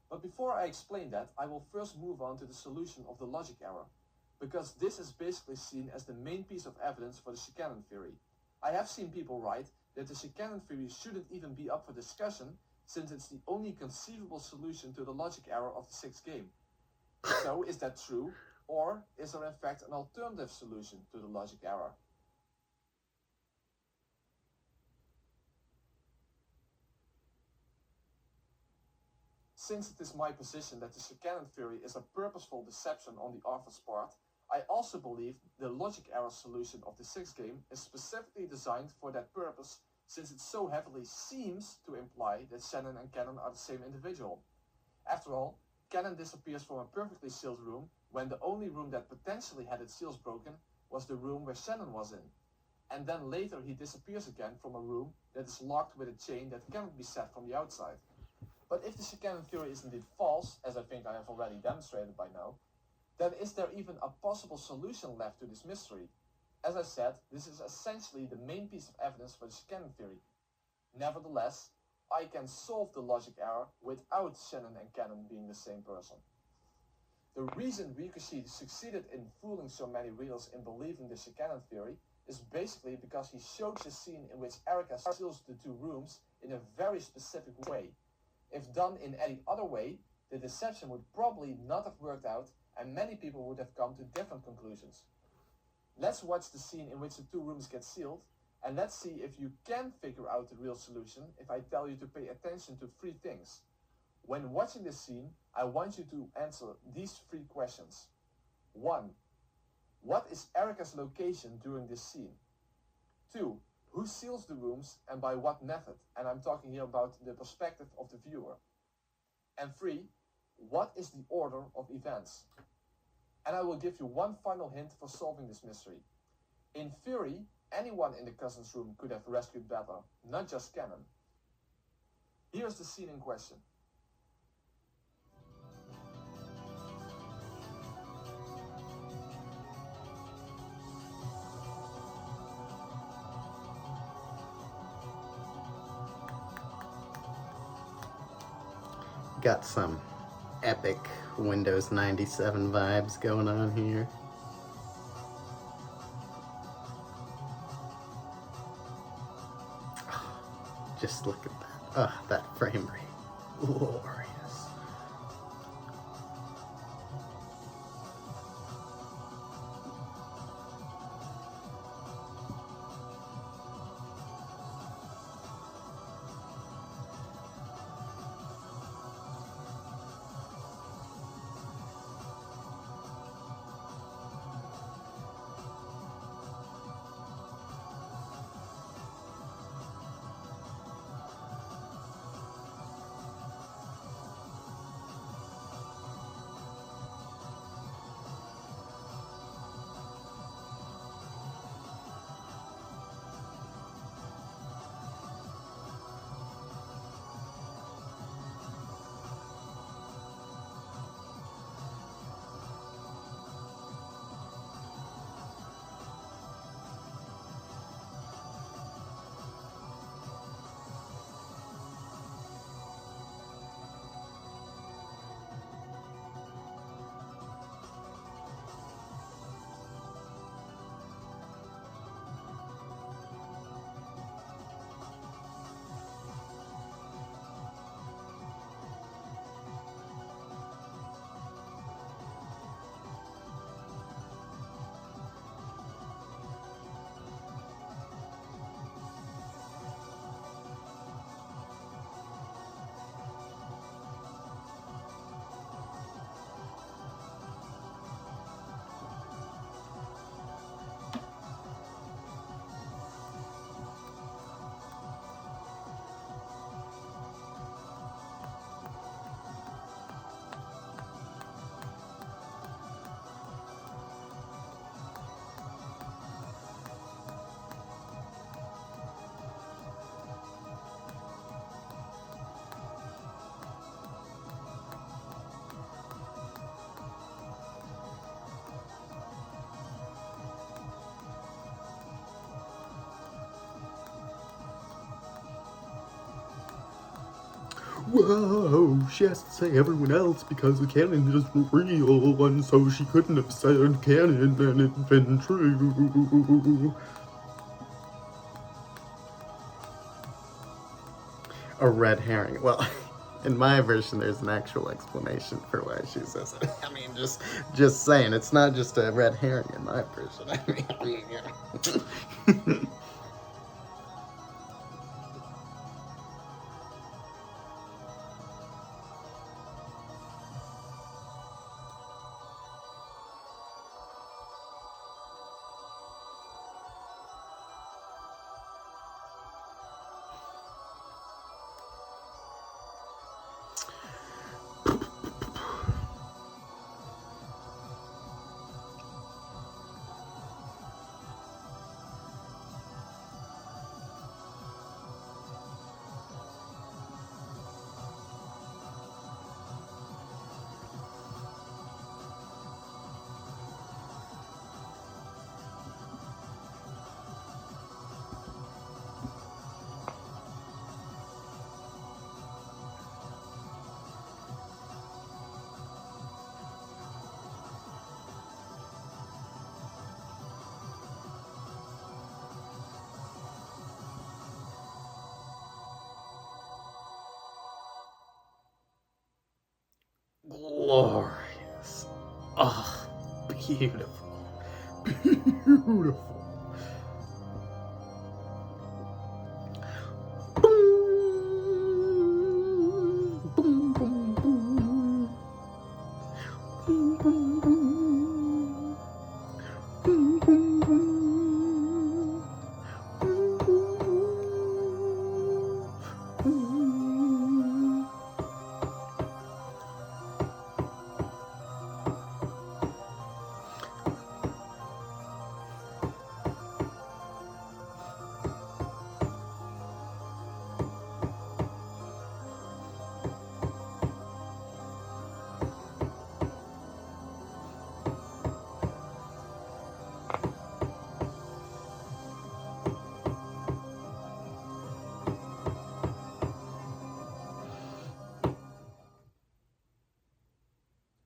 But before I explain that, I will first move on to the solution of the logic error. because this is basically seen as the main piece of evidence for the Shannon theory. I have seen people write that the Shannon theory shouldn't even be up for discussion, since it's the only conceivable solution to the logic error of the sixth game. So, is that true, or is there in fact an alternative solution to the logic error? Since it is my position that the Shannon theory is a purposeful deception on the author's part, I also believe the logic error solution of the sixth game is specifically designed for that purpose, since it so heavily seems to imply that Shannon and Cannon are the same individual. After all, Cannon disappears from a perfectly sealed room when the only room that potentially had its seals broken was the room where Shannon was in. And then later he disappears again from a room that is locked with a chain that cannot be set from the outside. But if the Shannon theory is indeed false, as I think I have already demonstrated by now, then is there even a possible solution left to this mystery? As I said, this is essentially the main piece of evidence for the Shannon theory. Nevertheless, I can solve the logic error without Shannon and Cannon being the same person. The reason Rikushi succeeded in fooling so many readers in believing the Shannon theory is basically because he showed the scene in which Erika seals the two rooms in a very specific way. If done in any other way, the deception would probably not have worked out and many people would have come to different conclusions. Let's watch the scene in which the two rooms get sealed, and let's see if you can figure out the real solution if I tell you to pay attention to three things. When watching this scene, I want you to answer these three questions. 1. What is Erika's location during this scene? 2. Who seals the rooms and by what method? And I'm talking here about the perspective of the viewer. And 3. What is the order of events? And I will give you one final hint for solving this mystery. In theory, anyone in the cousin's room could have rescued Bella, not just Cannon. Here's the scene in question. Got some epic Windows 97 vibes going on here. Just look at that. That frame rate. Glorious. whoa, she has to say everyone else because the canon is real, and so she couldn't have said canon and it's been true. A red herring. Well, in my version, there's an actual explanation for why she says it. I mean, just saying, it's not just a red herring in my version. I mean, yeah. Glorious. Oh, beautiful. Beautiful. Boom, boom, boom, boom. Boom, boom, boom. Boom, boom, boom. Boom, boom, boom.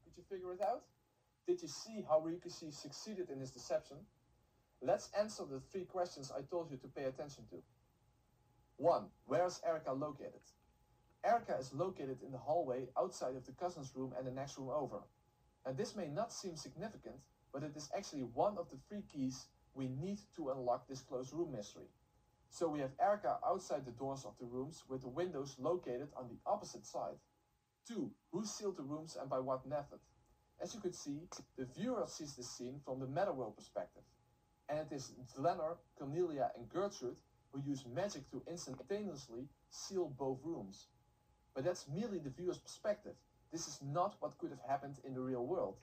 Could you figure it out? Did you see how Ryukishi succeeded in his deception? Let's answer the 3 questions I told you to pay attention to. 1. Where is Erika located? Erika is located in the hallway outside of the cousin's room and the next room over. And this may not seem significant, but it is actually one of the 3 keys we need to unlock this closed room mystery. So we have Erika outside the doors of the rooms with the windows located on the opposite side. 2. Who sealed the rooms and by what method? As you could see, the viewer sees the scene from the meta-world perspective. And it is Glenor, Cornelia and Gertrude who use magic to instantaneously seal both rooms. But that's merely the viewer's perspective. This is not what could have happened in the real world.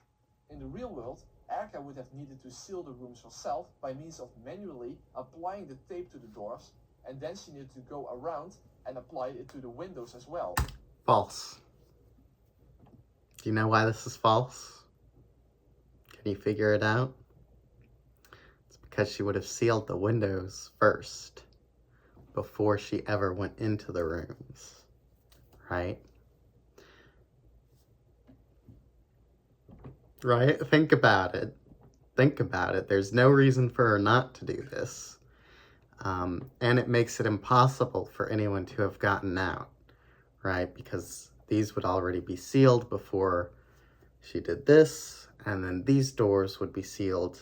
In the real world, Erika would have needed to seal the rooms herself by means of manually applying the tape to the doors, and then she needed to go around and apply it to the windows as well. False. Do you know why this is false? Can you figure it out? It's because she would have sealed the windows first before she ever went into the rooms, right? Right? Think about it. Think about it. There's no reason for her not to do this. And it makes it impossible for anyone to have gotten out, right? Because these would already be sealed before she did this, and then these doors would be sealed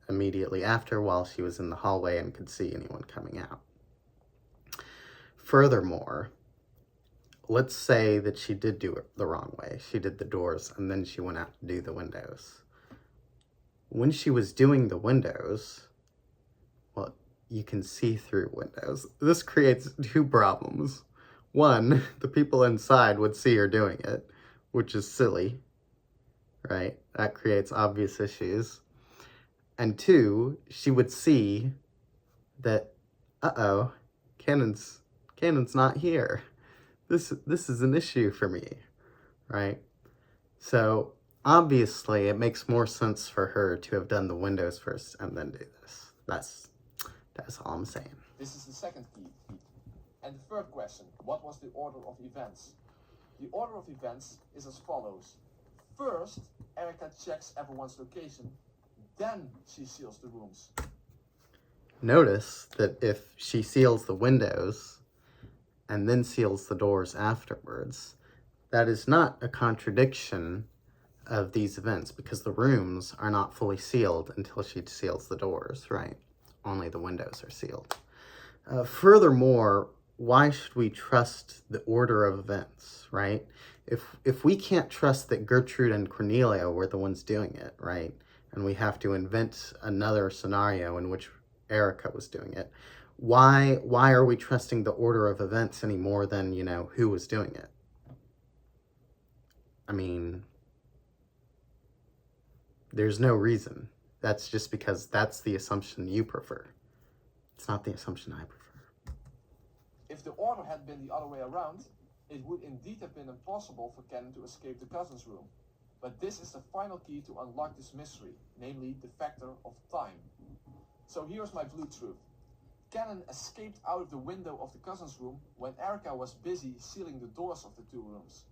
immediately after while she was in the hallway and could see anyone coming out. Furthermore, let's say that she did do it the wrong way. She did the doors and then she went out to do the windows. When she was doing the windows, well, you can see through windows. This creates 2 problems. 1, the people inside would see her doing it, which is silly, right? That creates obvious issues. And 2, she would see that, uh-oh, Canon's not here. This is an issue for me, right? So obviously it makes more sense for her to have done the windows first and then do this. That's all I'm saying. This is the second key. And the third question, what was the order of events? The order of events is as follows. First, Erica checks everyone's location, then she seals the rooms. Notice that if she seals the windows and then seals the doors afterwards, that is not a contradiction of these events, because the rooms are not fully sealed until she seals the doors, right? Only the windows are sealed. Furthermore, why should we trust the order of events, right? If we can't trust that Gertrude and Cornelia were the ones doing it, right? And we have to invent another scenario in which Erica was doing it, why are we trusting the order of events any more than, you know, who was doing it? I mean, there's no reason. That's just because that's the assumption you prefer. It's not the assumption I prefer. If the order had been the other way around, it would indeed have been impossible for Cannon to escape the cousin's room. But this is the final key to unlock this mystery, namely the factor of time. So here's my blue truth. Cannon escaped out of the window of the cousin's room when Erica was busy sealing the doors of the two rooms.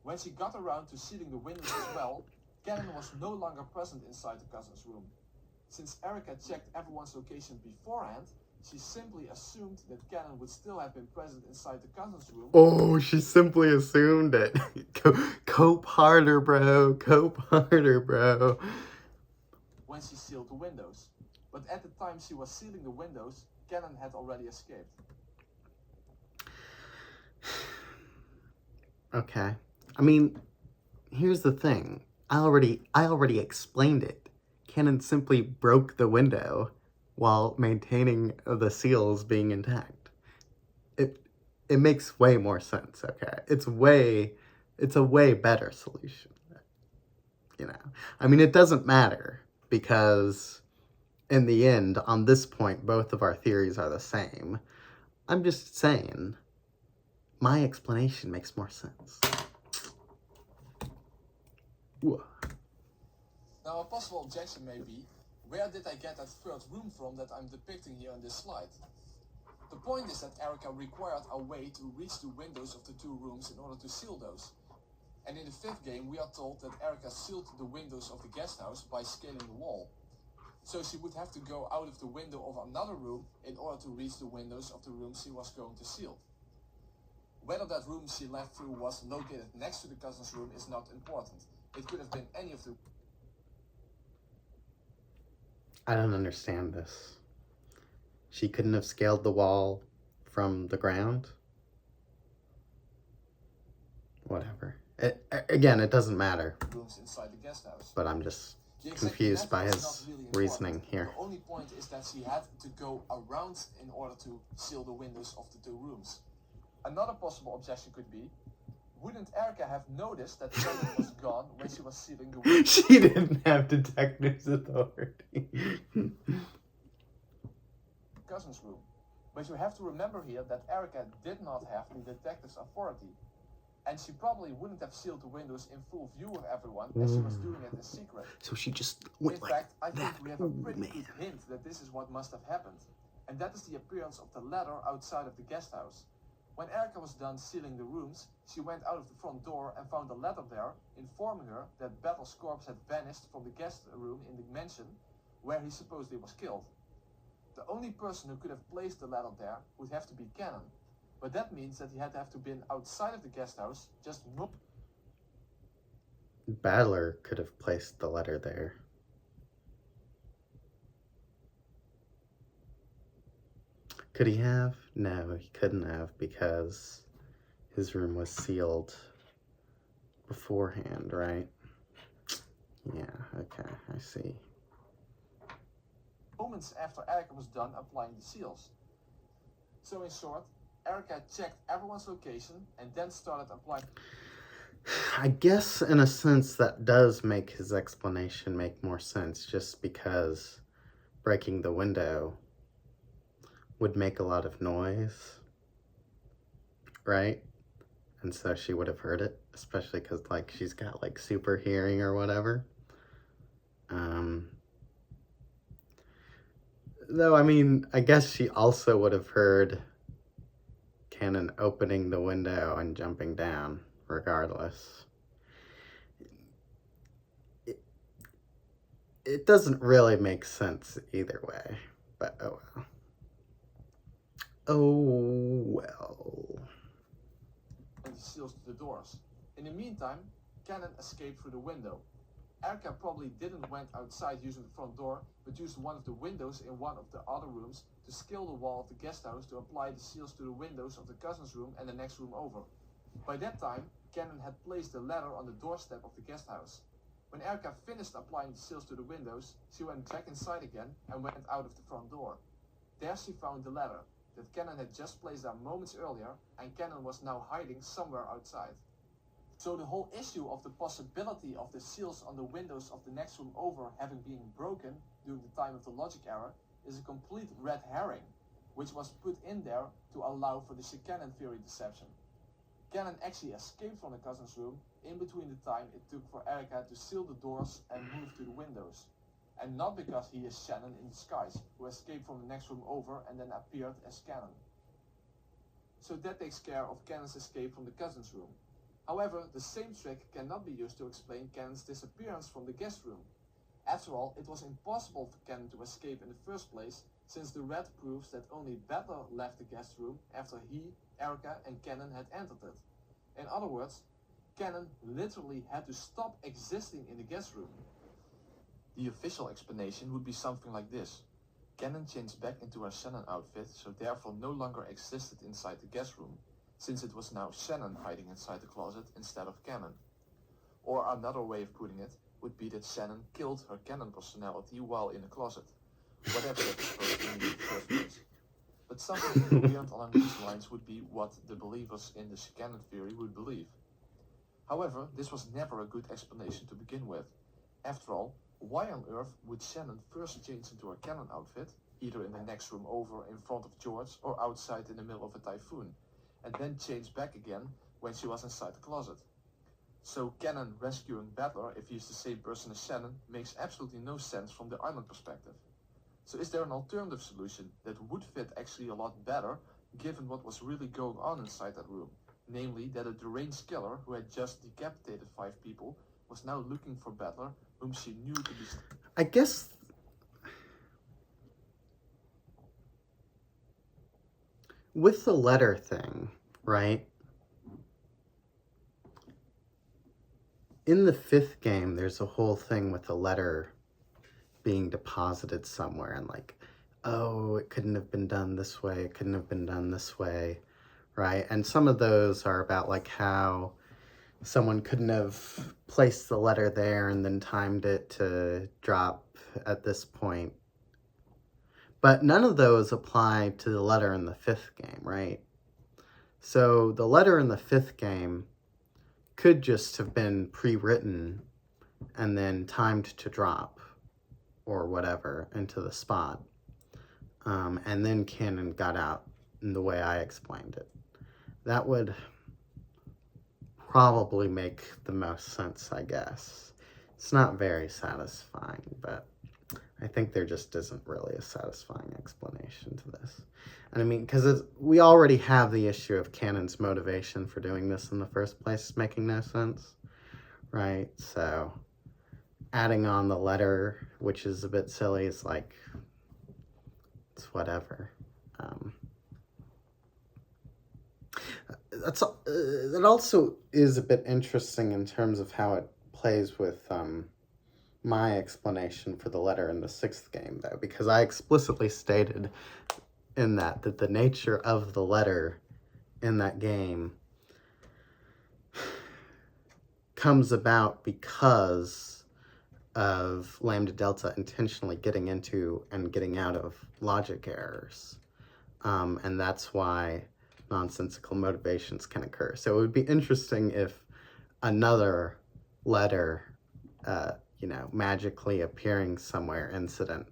When she got around to sealing the windows as well, Cannon was no longer present inside the cousin's room. Since Erica checked everyone's location beforehand, she simply assumed that Cannon would still have been present inside the cousin's room. Oh, she simply assumed it. Cope harder, bro. Cope harder, bro. When she sealed the windows. But at the time she was sealing the windows, Cannon had already escaped. Okay. I mean, here's the thing. I already explained it. Cannon simply broke the window while maintaining the seals being intact. It makes way more sense, okay? It's a way better solution. You know. I mean, it doesn't matter, because in the end, on this point, both of our theories are the same. I'm just saying, my explanation makes more sense. Ooh. Now a possible objection may be, where did I get that third room from that I'm depicting here in this slide? The point is that Erica required a way to reach the windows of the two rooms in order to seal those. And in the fifth game we are told that Erica sealed the windows of the guest house by scaling the wall. So she would have to go out of the window of another room in order to reach the windows of the room she was going to seal. Whether that room she left through was located next to the cousin's room is not important. It could have been any of the... I don't understand this. She couldn't have scaled the wall from the ground? Whatever. Again, it doesn't matter. Rooms inside the guest house. But I'm just confused by his reasoning here. The only point is that she had to go around in order to seal the windows of the two rooms. Another possible objection could be, wouldn't Erica have noticed that Cannon was gone when she was sealing the windows? She didn't have detective's authority. Cousin's room. But you have to remember here that Erica did not have the detective's authority. And she probably wouldn't have sealed the windows in full view of everyone as she was doing it in secret. So she just went in like fact, I think that. we have a pretty good hint that this is what must have happened. And that is the appearance of the ladder outside of the guest house. When Erica was done sealing the rooms, she went out of the front door and found a letter there, informing her that Battle's corpse had vanished from the guest room in the mansion where he supposedly was killed. The only person who could have placed the letter there would have to be Cannon. But that means that he had to have been outside of the guest house, just no... Battler could have placed the letter there. Could he have? No, he couldn't have, because his room was sealed beforehand, right? Yeah, okay, I see. Moments after Erica was done applying the seals. So in short, Erica checked everyone's location and then started applying... I guess in a sense that does make his explanation make more sense, just because breaking the window would make a lot of noise, right? And so she would have heard it, especially because, like, she's got, like, super hearing or whatever. Though, I mean, I guess she also would have heard Cannon opening the window and jumping down, regardless. It doesn't really make sense either way, but oh well. Oh well. And the seals to the doors. In the meantime, Cannon escaped through the window. Erica probably didn't went outside using the front door, but used one of the windows in one of the other rooms to scale the wall of the guest house to apply the seals to the windows of the cousin's room and the next room over. By that time, Cannon had placed the ladder on the doorstep of the guest house. When Erica finished applying the seals to the windows, she went back inside again and went out of the front door. There she found the ladder that Cannon had just placed there moments earlier, and Cannon was now hiding somewhere outside. So the whole issue of the possibility of the seals on the windows of the next room over having been broken during the time of the logic error is a complete red herring, which was put in there to allow for the Cannon theory deception. Cannon actually escaped from the cousin's room in between the time it took for Erica to seal the doors and move to the windows. And not because he is Shannon in disguise, who escaped from the next room over and then appeared as Cannon. So that takes care of Cannon's escape from the cousin's room. However, the same trick cannot be used to explain Cannon's disappearance from the guest room. After all, it was impossible for Cannon to escape in the first place, since the red proves that only Butler left the guest room after he, Erica, and Cannon had entered it. In other words, Cannon literally had to stop existing in the guest room. The official explanation would be something like this. Cannon changed back into her Shannon outfit, so therefore no longer existed inside the guest room, since it was now Shannon hiding inside the closet instead of Cannon. Or another way of putting it would be that Shannon killed her Cannon personality while in the closet, whatever that is supposed to mean in the first place. But something coherent along these lines would be what the believers in the Cannon theory would believe. However, this was never a good explanation to begin with. After all, why on earth would Shannon first change into her Cannon outfit, either in the next room over in front of George or outside in the middle of a typhoon, and then change back again when she was inside the closet? So Cannon rescuing Butler, if he's the same person as Shannon, makes absolutely no sense from the island perspective. So is there an alternative solution that would fit actually a lot better, given what was really going on inside that room? Namely, that a deranged killer who had just decapitated 5 people was now looking for Butler, whom she knew to be... I guess... with the letter thing, right? In the 5th game, there's a whole thing with a letter being deposited somewhere and like, oh, it couldn't have been done this way, it couldn't have been done this way, right? And some of those are about like how someone couldn't have placed the letter there and then timed it to drop at this point. But none of those apply to the letter in the 5th game, right? So the letter in the 5th game could just have been pre-written and then timed to drop or whatever into the spot. And then Cannon got out in the way I explained it. That would probably make the most sense, I guess. It's not very satisfying, but I think there just isn't really a satisfying explanation to this. And I mean, because we already have the issue of Cannon's motivation for doing this in the first place making no sense, right? So adding on the letter, which is a bit silly, is like, it's whatever. That also is a bit interesting in terms of how it plays with my explanation for the letter in the 6th game, though, because I explicitly stated in that the nature of the letter in that game comes about because of Lambda Delta intentionally getting into and getting out of logic errors. And that's why nonsensical motivations can occur. So it would be interesting if another letter, magically appearing somewhere incident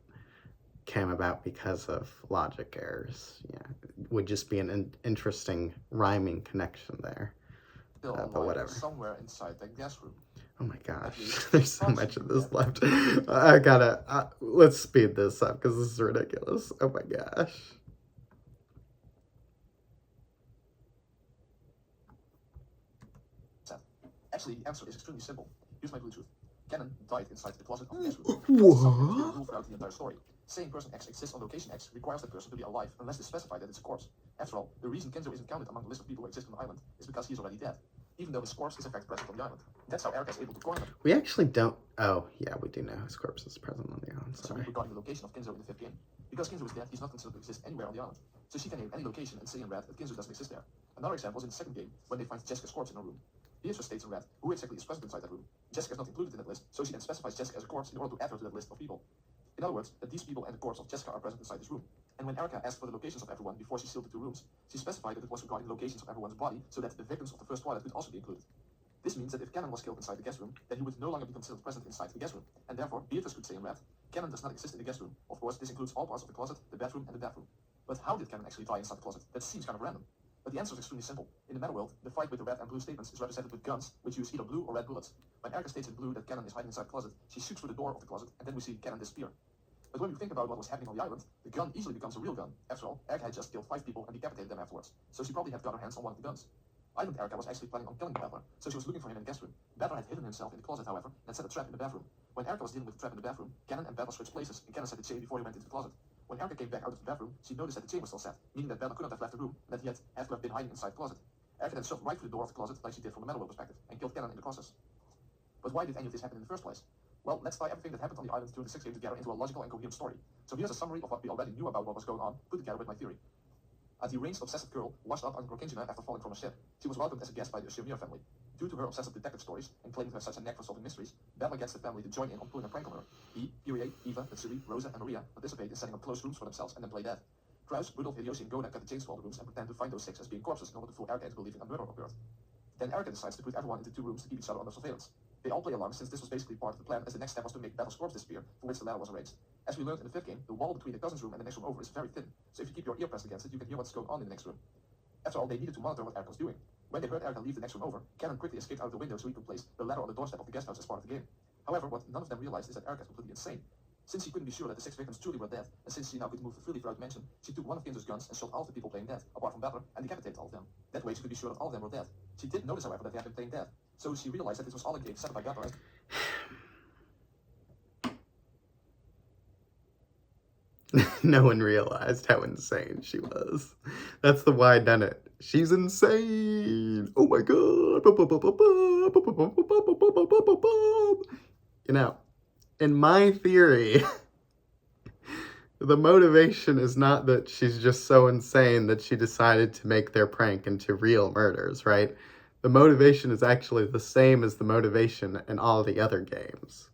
came about because of logic errors. Yeah, it would just be an interesting rhyming connection there. But whatever. Somewhere inside that guest room. Oh my gosh, there's so much of this left. Let's speed this up because this is ridiculous. Oh my gosh. Actually, the answer is extremely simple. Here's my blue truth. Cannon died inside the closet of the guest room. Something that's been a rule throughout the entire story. Saying person X exists on location X requires that person to be alive unless they specify that it's a corpse. After all, the reason Kenzo isn't counted among the list of people who exist on the island is because he's already dead, even though his corpse is in fact present on the island. That's how Erica is able to coin him. We actually don't... Oh, yeah, we do know his corpse is present on the island, sorry. Regarding the location of Kenzo in the fifth game. Because Kenzo is dead, he's not considered to exist anywhere on the island. So she can name any location and say in red that Kenzo doesn't exist there. Another example is in the second game, when they find Jessica's corpse in her room. The answer states in red who exactly is present inside that room. Jessica is not included in that list, so she then specifies Jessica as a corpse in order to add her to that list of people. In other words, that these people and the corpse of Jessica are present inside this room. And when Erica asked for the locations of everyone before she sealed the 2 rooms, she specified that it was regarding the locations of everyone's body, so that the victims of the first twilight could also be included. This means that if Cannon was killed inside the guest room, then he would no longer be considered present inside the guest room, and therefore Beatrice could say in red, Cannon does not exist in the guest room. Of course, this includes all parts of the closet, the bedroom, and the bathroom. But how did Cannon actually die inside the closet? That seems kind of random. But the answer is extremely simple. In the meta world, the fight with the red and blue statements is represented with guns, which use either blue or red bullets. When Erica states in blue that Cannon is hiding inside the closet, she shoots through the door of the closet, and then we see Cannon disappear. But when we think about what was happening on the island, the gun easily becomes a real gun. After all, Erica had just killed 5 people and decapitated them afterwards, so she probably had got her hands on one of the guns. Island Erica was actually planning on killing Battler, so she was looking for him in the guest room. Battler had hidden himself in the closet, however, and set a trap in the bathroom. When Erica was dealing with the trap in the bathroom, Cannon and Battler switched places, and Cannon set the chain before he went into the closet. When Erica came back out of the bathroom, she noticed that the chain was still set, meaning that Battler could not have left the room, and that he had to have been hiding inside the closet. Erica then shoved right through the door of the closet, like she did from a metal perspective, and killed Cannon in the process. But why did any of this happen in the first place? Well, let's tie everything that happened on the island during the 6th game together into a logical and coherent story. So here's a summary of what we already knew about what was going on, put together with my theory. A deranged, obsessive girl washed up on Gorkinjina after falling from a ship. She was welcomed as a guest by the Ushimir family. Due to her obsessive detective stories and claiming to have such a knack for solving mysteries, Battler gets the family to join in on pulling a prank on her. He, Kyrie, Eva, Natsui, Rosa, and Maria participate in setting up closed rooms for themselves and then play dead. Kraus, Rudolph, Hideyoshi, and Goda cut the chains for all the rooms and pretend to find those 6 as being corpses in order to fool Erica into believing a murder occurred. Then Erica decides to put everyone into 2 rooms to keep each other under surveillance. They all play along since this was basically part of the plan, as the next step was to make Battle's corpse disappear, for which the ladder was arranged. As we learned in the 5th game, the wall between the cousin's room and the next room over is very thin, so if you keep your ear pressed against it, you can hear what's going on in the next room. After all, they needed to monitor what Erica was doing. When they heard Erica leave the next room over, Cannon quickly escaped out of the window so he could place the ladder on the doorstep of the guest house as part of the game. However, what none of them realized is that Erica is completely insane. Since she couldn't be sure that the 6 victims truly were dead, and since she now could move freely throughout the mansion, she took one of Kinzo's guns and shot all of the people playing dead, apart from Battler, and decapitated all of them. That way she could be sure that all of them were dead. She did notice, however, that they had been playing dead, so she realized that this was all a game set up by Battler. No one realized how insane she was. That's the why I done it. She's insane. Oh my god. You know, in my theory, the motivation is not that she's just so insane that she decided to make their prank into real murders, right? The motivation is actually the same as the motivation in all the other games.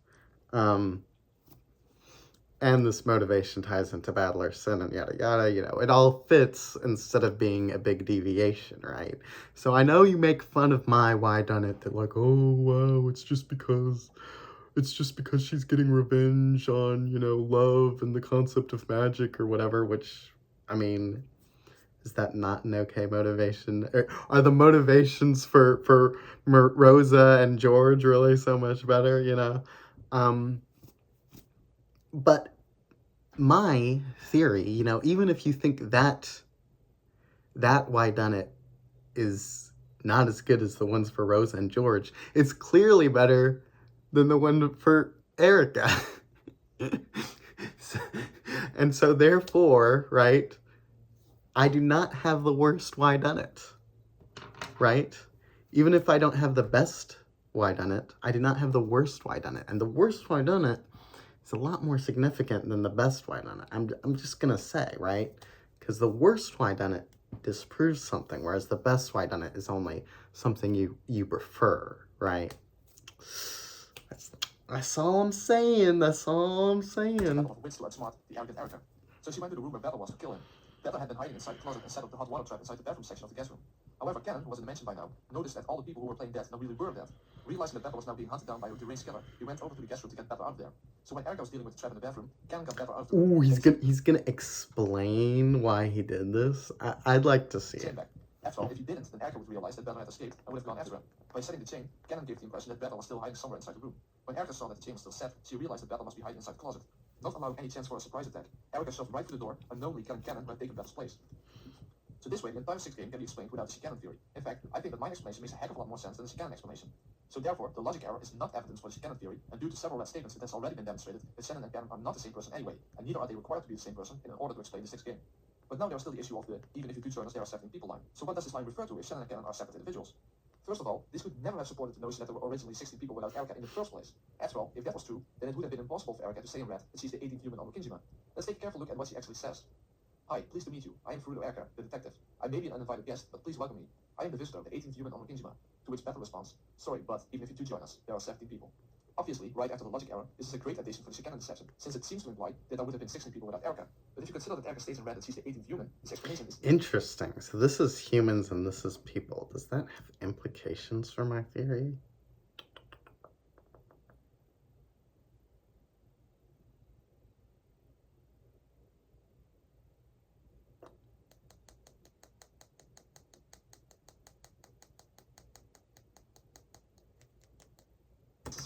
And this motivation ties into Battler's sin and yada yada, you know, it all fits instead of being a big deviation, right? So I know you make fun of my why done it, that like, oh wow, it's just because she's getting revenge on, you know, love and the concept of magic or whatever, which, I mean, is that not an okay motivation? Are the motivations for Rosa and George really so much better, you know? But my theory, you know, even if you think that why done it is not as good as the ones for Rosa and George, it's clearly better than the one for Erica. And so therefore, right, I do not have the worst why done it, right? Even if I don't have the best why done it, I do not have the worst why done it. And the worst why done it is a lot more significant than the best why done it. I'm just gonna say, right? Because the worst why done it disproves something, whereas the best why done it is only something you prefer, right? That's all I'm saying. That's all I'm saying. So she went to the room where Battler was to kill him. Battler had been hiding inside the closet and set up the hot water trap inside the bathroom section of the guest room. However, Cannon, who was in the mansion by now, noticed that all the people who were playing dead now really were dead. Realizing that Battler was now being hunted down by a deranged killer, he went over to the guest room to get Battler out of there. So when Erica was dealing with the trap in the bathroom, Cannon got Battler out of the room. Ooh, he's gonna explain why he did this. I'd like to see it. Back. After all, if he didn't, then Erica would realize that Battler had escaped and would have gone after him. By setting the chain, Cannon gave the impression that Battler was still hiding somewhere inside the room. When Erica saw that the chain was still set, she realized that Battler must be hiding inside the closet. Not allowing any chance for a surprise attack, Erica shoved right through the door, unknowingly killing Cannon who had taken Battler's place. So this way, the entire 6th game can be explained without the Cannon theory. In fact, I think that my explanation makes a heck of a lot more sense than the Cannon explanation. So therefore, the logic error is not evidence for the Shannon theory, and due to several red statements, it has already been demonstrated that Shannon and Cannon are not the same person anyway, and neither are they required to be the same person in order to explain the sixth game. But now there's still the issue of the even if you do join us, there are 17 people line. So what does this line refer to if Shannon and Cannon are separate individuals? First of all, this could never have supported the notion that there were originally 16 people without Erica in the first place. After all, if that was true, then it would have been impossible for Erica to say in red that she's the 18th human on Rokkinjima. Let's take a careful look at what she actually says. Hi, pleased to meet you. I am Furudo Erica, the detective. I may be an uninvited guest, but please welcome me. I am the visitor, the 18th human on Rokkinjima. To which Battle responds, sorry, but even if you do join us, there are 17 people. Obviously, right after the logic error, this is a great addition for the Shannon deception, since it seems to imply that there would have been 16 people without Erica. But if you consider that Erica states in red that she's the 18th human, this explanation is Interesting. So this is humans and this is people. Does that have implications for my theory?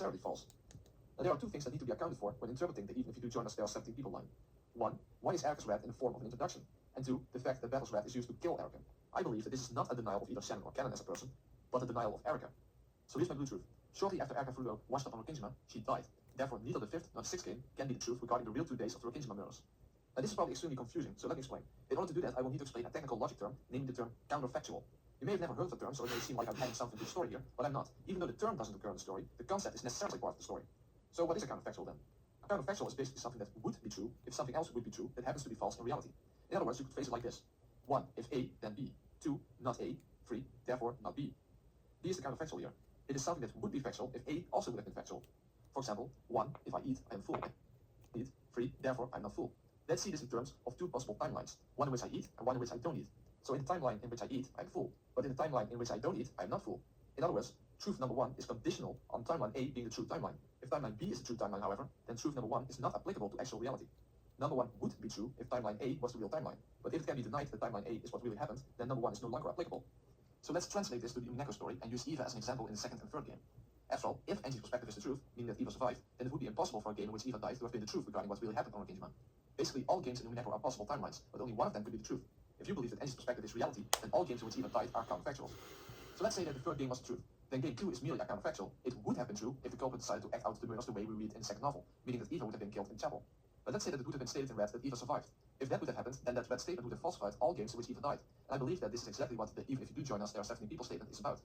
necessarily false. Now, there are two things that need to be accounted for when interpreting the even if you do join us, there are 17 people line. One, why is Erica's red in the form of an introduction? And two, the fact that Battle's red is used to kill Erica. I believe that this is not a denial of either Shannon or Cannon as a person, but a denial of Erica. So here's my blue truth. Shortly after Erica Furudo washed up on Rokkinjima, she died. Therefore, neither the fifth nor the sixth game can be the truth regarding the real 2 days of the Rokkinjima murders. Now, this is probably extremely confusing, so let me explain. In order to do that, I will need to explain a technical logic term, namely the term counterfactual. You may have never heard of the term, so it may seem like I'm adding something to the story here, but I'm not. Even though the term doesn't occur in the story, the concept is necessarily part of the story. So what is a counterfactual then? A counterfactual is basically something that would be true if something else would be true that happens to be false in reality. In other words, you could phrase it like this. 1, if A, then B. 2, not A. 3, therefore not B. B is the counterfactual here. It is something that would be factual if A also would have been factual. For example, 1, if I eat, I am full. Eat. 3, therefore I'm not full. Let's see this in terms of 2 possible timelines. One in which I eat and one in which I don't eat. So in the timeline in which I eat, I'm full. But in the timeline in which I don't eat, I'm not full. In other words, truth number 1 is conditional on timeline A being the true timeline. If timeline B is the true timeline, however, then truth number 1 is not applicable to actual reality. Number 1 would be true if timeline A was the real timeline. But if it can be denied that timeline A is what really happened, then number 1 is no longer applicable. So let's translate this to the Umineko story and use Eva as an example in the second and third game. After all, if Angie's perspective is the truth, meaning that Eva survived, then it would be impossible for a game in which Eva died to have been the truth regarding what really happened on Rokkinjima. Basically, all games in Umineko are possible timelines, but only one of them could be the truth. If you believe that Angie's perspective is reality, then all games in which Eva died are counterfactuals. So let's say that the third game was the truth. Then game 2 is merely a counterfactual. It would have been true if the culprit decided to act out the murders the way we read in the second novel, meaning that Eva would have been killed in the chapel. But let's say that it would have been stated in red that Eva survived. If that would have happened, then that red statement would have falsified all games in which Eva died. And I believe that this is exactly what the even if you do join us, there are 17 people statement is about.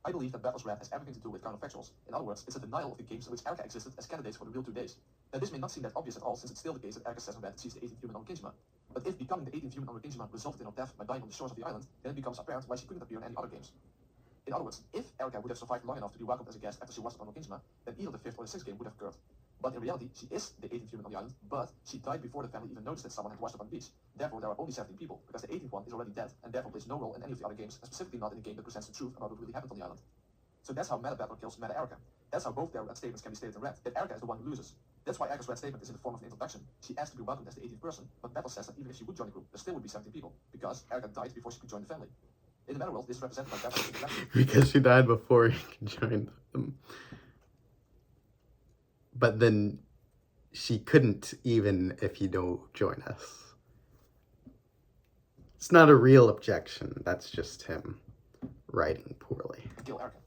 I believe that Battle's red has everything to do with counterfactuals. In other words, it's a denial of the games in which Erica existed as candidates for the real 2 days. Now this may not seem that obvious at all, since it's still the case that Erica says in red that she's the 18th human on Rokkinjima. But if becoming the 18th human on Rokkinjima resulted in her death by dying on the shores of the island, then it becomes apparent why she couldn't appear in any other games. In other words, if Erica would have survived long enough to be welcomed as a guest after she washed up on Rokkinjima, then either the 5th or the 6th game would have occurred. But in reality, she is the 18th human on the island, but she died before the family even noticed that someone had washed up on the beach. Therefore, there are only 17 people, because the 18th one is already dead, and therefore plays no role in any of the other games, and specifically not in the game that presents the truth about what really happened on the island. So that's how Meta Battler kills Meta Erica. That's how both their red statements can be stated in red, that Erica is the one who loses. That's why Erica's red statement is in the form of an introduction. She asked to be welcomed as the 18th person, but Battle says that even if she would join the group, there still would be 17 people, because Erica died before she could join the family. In the meta world, this is represented by Battle's introduction. Because she died before he could join them. But then she couldn't even if you don't join us. It's not a real objection. That's just him writing poorly. Kill Erica.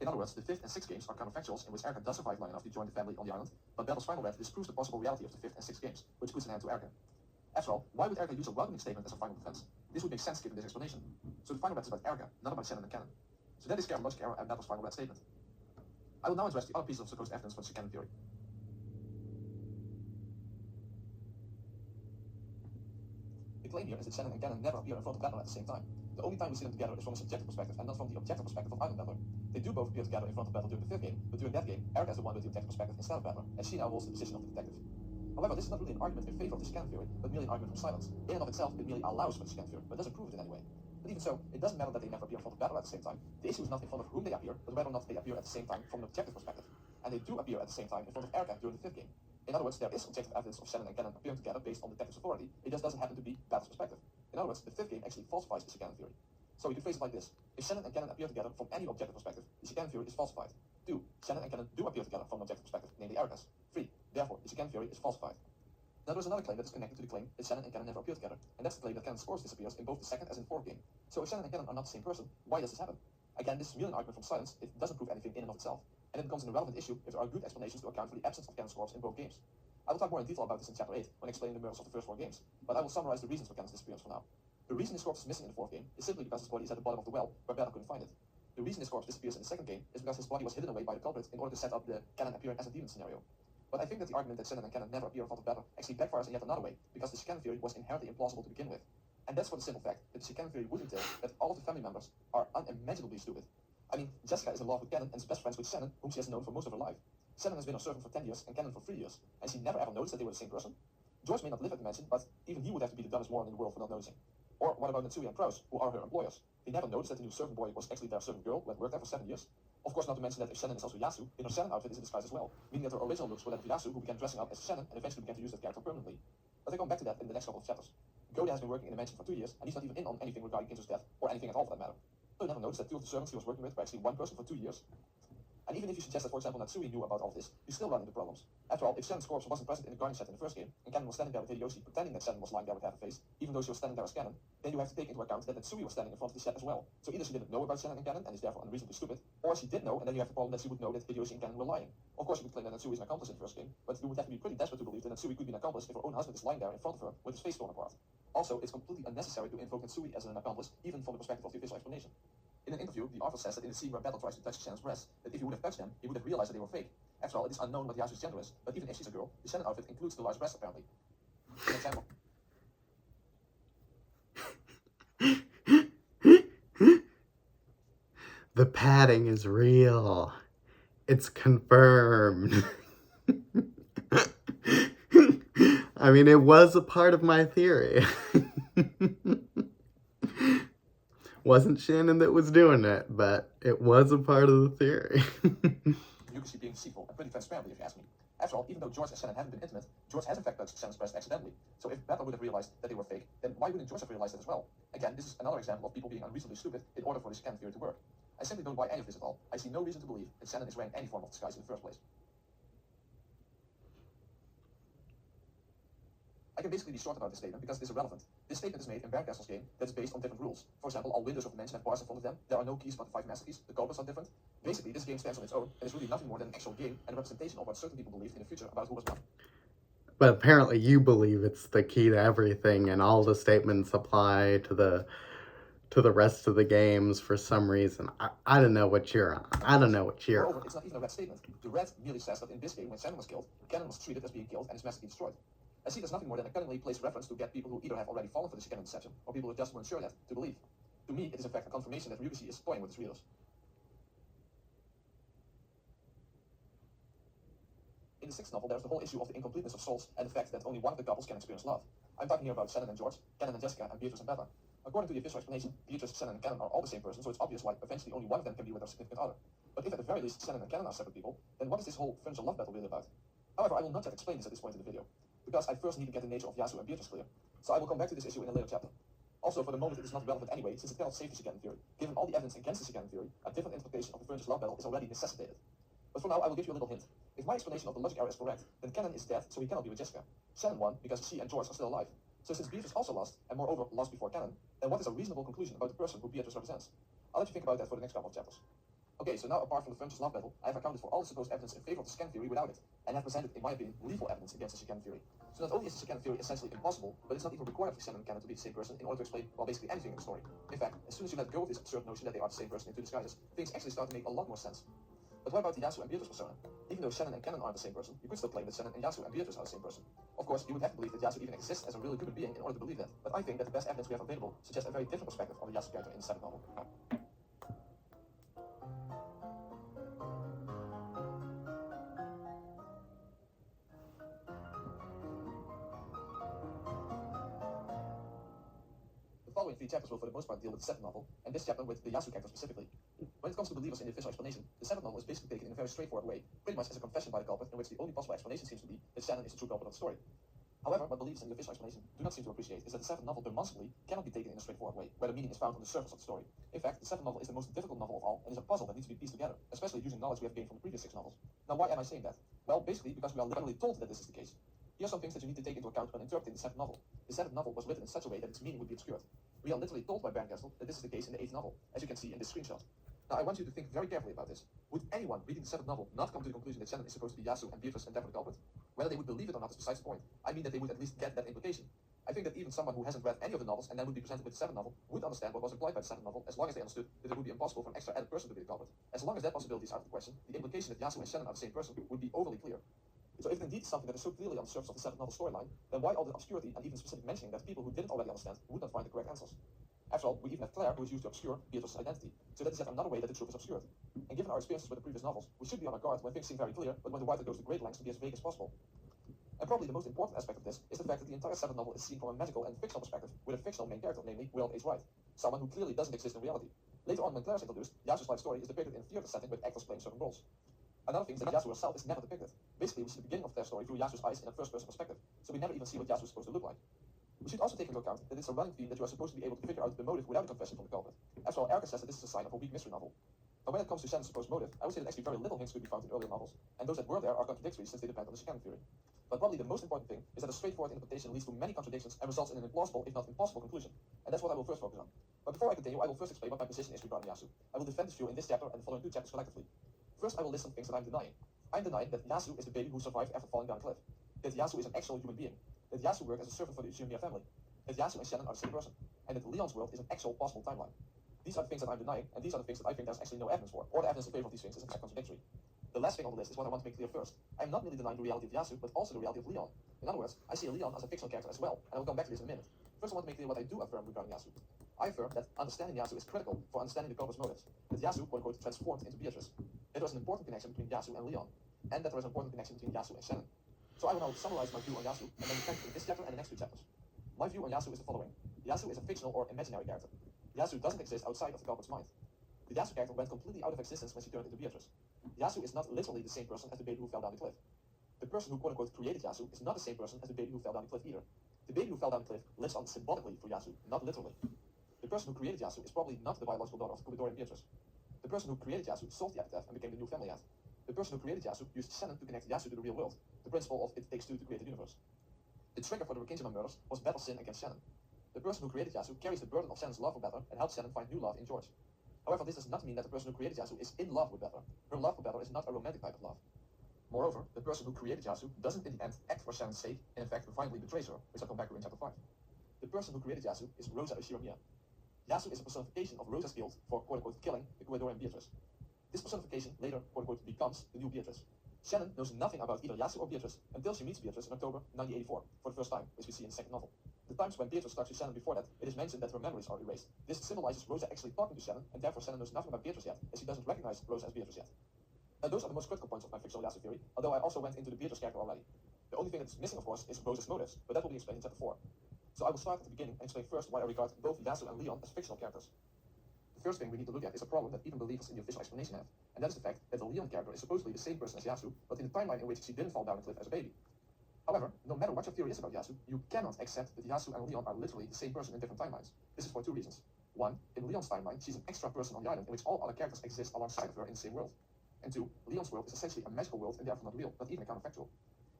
In other words, the 5th and 6th games are counterfactuals in which Erica does survive long enough to join the family on the island, but Battle's final red disproves the possible reality of the 5th and 6th games, which puts an end to Erica. After all, why would Erica use a welcoming statement as her final defense? This would make sense given this explanation. So the final red is about Erica, not about Shannon and Cannon. So that is Karen logic error and Battle's final red statement. I will now address the other pieces of supposed evidence for the Shannon theory. The claim here is that Shannon and Cannon never appear in front of Battler at the same time. The only time we see them together is from a subjective perspective and not from the objective perspective of Island Battler. They do both appear together in front of Battler during the 5th game, but during that game, Erica is the one with the objective perspective instead of Battler, and she now holds the position of the detective. However, this is not really an argument in favor of the Shannon theory, but merely an argument from silence. In and of itself, it merely allows for the Shannon theory, but doesn't prove it in any way. But even so, it doesn't matter that they never appear in front of Battler at the same time. The issue is not in front of whom they appear, but whether or not they appear at the same time from an objective perspective. And they do appear at the same time in front of Erica during the 5th game. In other words, there is objective evidence of Shannon and Cannon appearing together based on detective's authority. It just doesn't happen to be Battler's perspective. In other words, the 5th game actually falsifies the Shannon theory. So you can phrase it like this. If Shannon and Cannon appear together from any objective perspective, the Shannon theory is falsified. 2. Shannon and Cannon do appear together from an objective perspective, namely Erica's. 3. Therefore, the Shannon theory is falsified. Now there's another claim that is connected to the claim that Shannon and Cannon never appear together, and that's the claim that Cannon's scores disappears in both the 2nd as in 4th game. So if Shannon and Cannon are not the same person, why does this happen? Again, this is merely an argument from silence. It doesn't prove anything in and of itself, and it becomes an irrelevant issue if there are good explanations to account for the absence of canon scores in both games. I will talk more in detail about this in Chapter 8 when explaining the murders of the first 4 games, but I will summarize the reasons for Canon's disappearance for now. The reason his corpse is missing in the 4th game is simply because his body is at the bottom of the well, where Bella couldn't find it. The reason his corpse disappears in the 2nd game is because his body was hidden away by the culprit in order to set up the Canon appearing as a demon scenario. But I think that the argument that Shannon and Canon never appear in fault of Bella actually backfires in yet another way, because the Canon theory was inherently implausible to begin with. And that's for the simple fact that the Canon theory would entail that all of the family members are unimaginably stupid. I mean, Jessica is in love with Canon and is best friends with Shannon, whom she has known for most of her life. Shannon has been her servant for 10 years and Canon for 3 years, and she never ever noticed that they were the same person. George may not live at the mansion, but even he would have to be the dumbest moron in the world for not noticing. Or what about Natsui and Kraus, who are her employers? They never noticed that the new servant boy was actually their servant girl who had worked there for 7 years. Of course, not to mention that if Shannon is also Yasu, then her Shannon outfit is in disguise as well, meaning that her original looks were that of Yasu, who began dressing up as Shannon and eventually began to use that character permanently. But I come back to that in the next couple of chapters. Goda has been working in the mansion for 2 years, and he's not even in on anything regarding Inzo's death, or anything at all for that matter. So he never noticed that 2 of the servants he was working with were actually one person for 2 years. And even if you suggest that, for example, Natsui knew about all of this, you still run into problems. After all, if Shannon's corpse wasn't present in the garden set in the 1st game, and Canon was standing there with Hideyoshi pretending that Shannon was lying there with half a face, even though she was standing there as Canon, then you have to take into account that Natsui was standing in front of the set as well. So either she didn't know about Shannon and Canon, and is therefore unreasonably stupid, or she did know, and then you have the problem that she would know that Hideyoshi and Canon were lying. Of course, you could claim that Natsui is an accomplice in the 1st game, but you would have to be pretty desperate to believe that Natsui could be an accomplice if her own husband is lying there in front of her with his face torn apart. Also, it's completely unnecessary to invoke Natsui as an accomplice, even from the perspective of the official explanation. In an interview, the author says that in the scene where Battle tries to touch Shannon's breasts, that if he would have touched them, he would have realized that they were fake. After all, it is unknown what Yasu's gender is, but even if she's a girl, the Shannon outfit includes the large breasts apparently. For example. The padding is real. It's confirmed. I mean, it was a part of my theory. Wasn't Shannon that was doing it, but it was a part of the theory. Yukishi being deceitful and pretty transparently, if you ask me. After all, even though George and Shannon haven't been intimate, George has in fact touched Shannon's breast accidentally. So if Bella would have realized that they were fake, then why wouldn't George have realized it as well? Again, this is another example of people being unreasonably stupid in order for this Canon theory to work. I simply don't buy any of this at all. I see no reason to believe that Shannon is wearing any form of disguise in the first place. I can basically be short about this statement because it is irrelevant. This statement is made in Baron Castle's game that is based on different rules. For example, all windows of the mansion have bars in front of them, there are no keys but the 5 master keys, the culprits are different. Basically, this game stands on its own and is really nothing more than an actual game and a representation of what certain people believed in the future about who was what. But apparently you believe it's the key to everything and all the statements apply to the rest of the games for some reason. I don't know what you're on. I don't know what you're Moreover, on. it's not even a red statement. The red merely says that in this game, when Shannon was killed, Canon was treated as being killed and his masterpiece destroyed. I see it as nothing more than a cunningly placed reference to get people who either have already fallen for this Canon deception, or people who just weren't sure yet, to believe. To me, it is in fact a confirmation that Ryukishi is toying with his readers. In the 6th novel, there's the whole issue of the incompleteness of souls and the fact that only one of the couples can experience love. I'm talking here about Shannon and George, Canon and Jessica, and Beatrice and Bella. According to the official explanation, Beatrice, Shannon, and Canon are all the same person, so it's obvious why eventually only one of them can be with their significant other. But if at the very least Shannon and Canon are separate people, then what is this whole frontal love battle really about? However, I will not yet explain this at this point in the video, because I first need to get the nature of Yasu and Beatrice clear. So I will come back to this issue in a later chapter. Also, for the moment, it is not relevant anyway, since it cannot save the Canon theory. Given all the evidence against the Canon theory, a different interpretation of the frontal love battle is already necessitated. But for now, I will give you a little hint. If my explanation of the logic error is correct, then Canon is dead, so he cannot be with Jessica. Shannon won because she and George are still alive. So since Beatrice also lost, and moreover lost before Canon, then what is a reasonable conclusion about the person who Beatrice represents? I'll let you think about that for the next couple of chapters. Okay, so now apart from the French's love battle, I have accounted for all the supposed evidence in favor of the Canon theory without it, and have presented, in my opinion, lethal evidence against the Canon theory. So not only is the Canon theory essentially impossible, but it's not even required for Shannon and Canon to be the same person in order to explain, well, basically anything in the story. In fact, as soon as you let go of this absurd notion that they are the same person in 2 disguises, things actually start to make a lot more sense. But what about the Yasu and Beatrice persona? Even though Shannon and Canon aren't the same person, you could still claim that Shannon and Yasu and Beatrice are the same person. Of course, you would have to believe that Yasu even exists as a real human being in order to believe that. But I think that the best evidence we have available suggests a very different perspective on the Yasu character in the 7th novel. The following 3 chapters will for the most part deal with the 7th novel, and this chapter with the Yasu character specifically. When it comes to believers in the official explanation, the 7th novel is basically taken in a very straightforward way, pretty much as a confession by the culprit, in which the only possible explanation seems to be that Shannon is the true culprit of the story. However, what believers in the official explanation do not seem to appreciate is that the 7th novel demonstrably cannot be taken in a straightforward way, where the meaning is found on the surface of the story. In fact, the 7th novel is the most difficult novel of all, and is a puzzle that needs to be pieced together, especially using knowledge we have gained from the previous 6 novels. Now, why am I saying that? Well, basically because we are literally told that this is the case. Here are some things that you need to take into account when interpreting the 7th novel. The 7th novel was written in such a way that its meaning would be obscured. We are literally told by Baron Castle that this is the case in the 8th novel, as you can see in this screenshot. Now, I want you to think very carefully about this. Would anyone reading the seventh novel not come to the conclusion that Shannon is supposed to be Yasu and Beatrice and therefore the culprit? Whether they would believe it or not is besides the point. I mean that they would at least get that implication. I think that even someone who hasn't read any of the novels and then would be presented with the seventh novel would understand what was implied by the seventh novel, as long as they understood that it would be impossible for an extra added person to be the culprit. As long as that possibility is out of the question, the implication that Yasu and Shannon are the same person would be overly clear. So if it indeed is something that is so clearly on the surface of the seventh novel storyline, then why all the obscurity and even specific mentioning that people who didn't already understand would not find the correct answers? After all, we even have Claire, who is used to obscure Beatrice's identity, so that is yet another way that the truth is obscured. And given our experiences with the previous novels, we should be on our guard when things seem very clear, but when the writer goes to great lengths to be as vague as possible. And probably the most important aspect of this is the fact that the entire seventh novel is seen from a magical and fictional perspective, with a fictional main character, namely Will H. Wright, someone who clearly doesn't exist in reality. Later on, when Claire is introduced, Yasu's life story is depicted in a theater setting with actors playing certain roles. Another thing is that Yasu herself is never depicted. Basically, we see the beginning of their story through Yasu's eyes in a first-person perspective, so we never even see what Yasu is supposed to look like. We should also take into account that it's a running theme that you are supposed to be able to figure out the motive without a confession from the culprit. After all, Erica says that this is a sign of a weak mystery novel. But when it comes to Shannon's supposed motive, I would say that actually very little hints could be found in earlier novels, and those that were there are contradictory since they depend on the chicane theory. But probably the most important thing is that a straightforward interpretation leads to many contradictions and results in an implausible, if not impossible, conclusion. And that's what I will first focus on. But before I continue, I will first explain what my position is regarding Yasu. I will defend this view in this chapter and the following two chapters collectively. First, I will list some things that I'm denying. I'm denying that Yasu is the baby who survived after falling down a cliff. That Yasu is an actual human being. That Yasu worked as a servant for the Uchiha family. That Yasu and Shannon are the same person. And that Leon's world is an actual possible timeline. These are the things that I'm denying, and these are the things that I think there's actually no evidence for, or the evidence in favor of these things is in fact contradictory. The last thing on the list is what I want to make clear first. I'm not merely denying the reality of Yasu, but also the reality of Leon. In other words, I see Leon as a fictional character as well, and I will come back to this in a minute. First, I want to make clear what I do affirm regarding Yasu. I affirm that understanding Yasu is critical for understanding the culprit's motives. That Yasu, quote-unquote, transformed into Beatrice. That there was an important connection between Yasu and Leon, and that there was an important connection between Yasu and Shannon. So I will now summarize my view on Yasu, and then defend it in this chapter and the next two chapters. My view on Yasu is the following. Yasu is a fictional or imaginary character. Yasu doesn't exist outside of the culprit's mind. The Yasu character went completely out of existence when she turned into Beatrice. Yasu is not literally the same person as the baby who fell down the cliff. The person who quote-unquote created Yasu is not the same person as the baby who fell down the cliff either. The baby who fell down the cliff lives on symbolically for Yasu, not literally. The person who created Yasu is probably not the biological daughter of Kubidori and Beatrice. The person who created Yasu solved the epitaph and became the new family head. The person who created Yasu used Shannon to connect Yasu to the real world, the principle of it takes two to create the universe. The trigger for the Rikinjima murders was Battle Sin against Shannon. The person who created Yasu carries the burden of Shannon's love for Better and helps Shannon find new love in George. However, this does not mean that the person who created Yasu is in love with Better. Her love for Better is not a romantic type of love. Moreover, the person who created Yasu doesn't in the end act for Shannon's sake, and in fact violently betrays her, which I'll come back to in chapter 5. The person who created Yasu is Rosa Ushiramiya. Yasu is a personification of Rosa's guilt for quote-unquote killing the Kubidori and Beatrice. This personification later quote-unquote becomes the new Beatrice. Shannon knows nothing about either Yasu or Beatrice until she meets Beatrice in October 1984 for the first time, which we see in the second novel. The times when Beatrice talks to Shannon before that, it is mentioned that her memories are erased. This symbolizes Rosa actually talking to Shannon, and therefore Shannon knows nothing about Beatrice yet, as she doesn't recognize Rosa as Beatrice yet. And those are the most critical points of my fictional Yasu theory, although I also went into the Beatrice character already. The only thing that's missing, of course, is Rosa's motives, but that will be explained in chapter 4. So I will start at the beginning and explain first why I regard both Yasu and Leon as fictional characters. The first thing we need to look at is a problem that even believers in the official explanation have, and that is the fact that the Leon character is supposedly the same person as Yasu, but in a timeline in which she didn't fall down a cliff as a baby. However, no matter what your theory is about Yasu, you cannot accept that Yasu and Leon are literally the same person in different timelines. This is for two reasons. One, in Leon's timeline, she's an extra person on the island in which all other characters exist alongside of her in the same world. And two, Leon's world is essentially a magical world and therefore not real, not even a counterfactual.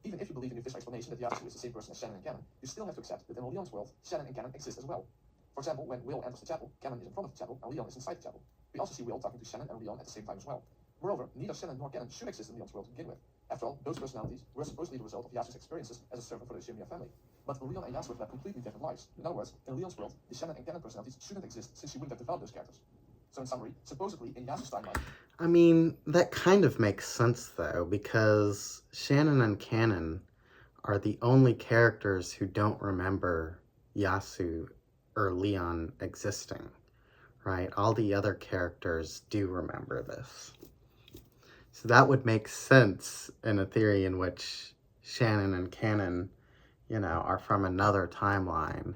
Even if you believe in the official explanation that Yasu is the same person as Shannon and Canon, you still have to accept that in Leon's world, Shannon and Canon exist as well. For example, when Will enters the chapel, Canon is in front of the chapel and Leon is inside the chapel. We also see Will talking to Shannon and Leon at the same time as well. Moreover, neither Shannon nor Canon should exist in Leon's world to begin with. After all, those personalities were supposedly the result of Yasu's experiences as a servant for the Uchiha family. But Leon and Yasu have led completely different lives. In other words, in Leon's world, the Shannon and Canon personalities shouldn't exist since she wouldn't have developed those characters. So in summary, supposedly in Yasu's timeline... I mean, that kind of makes sense though, because Shannon and Canon are the only characters who don't remember Yasu or Leon existing, right? All the other characters do remember this. So that would make sense in a theory in which Shannon and Canon, you know, are from another timeline,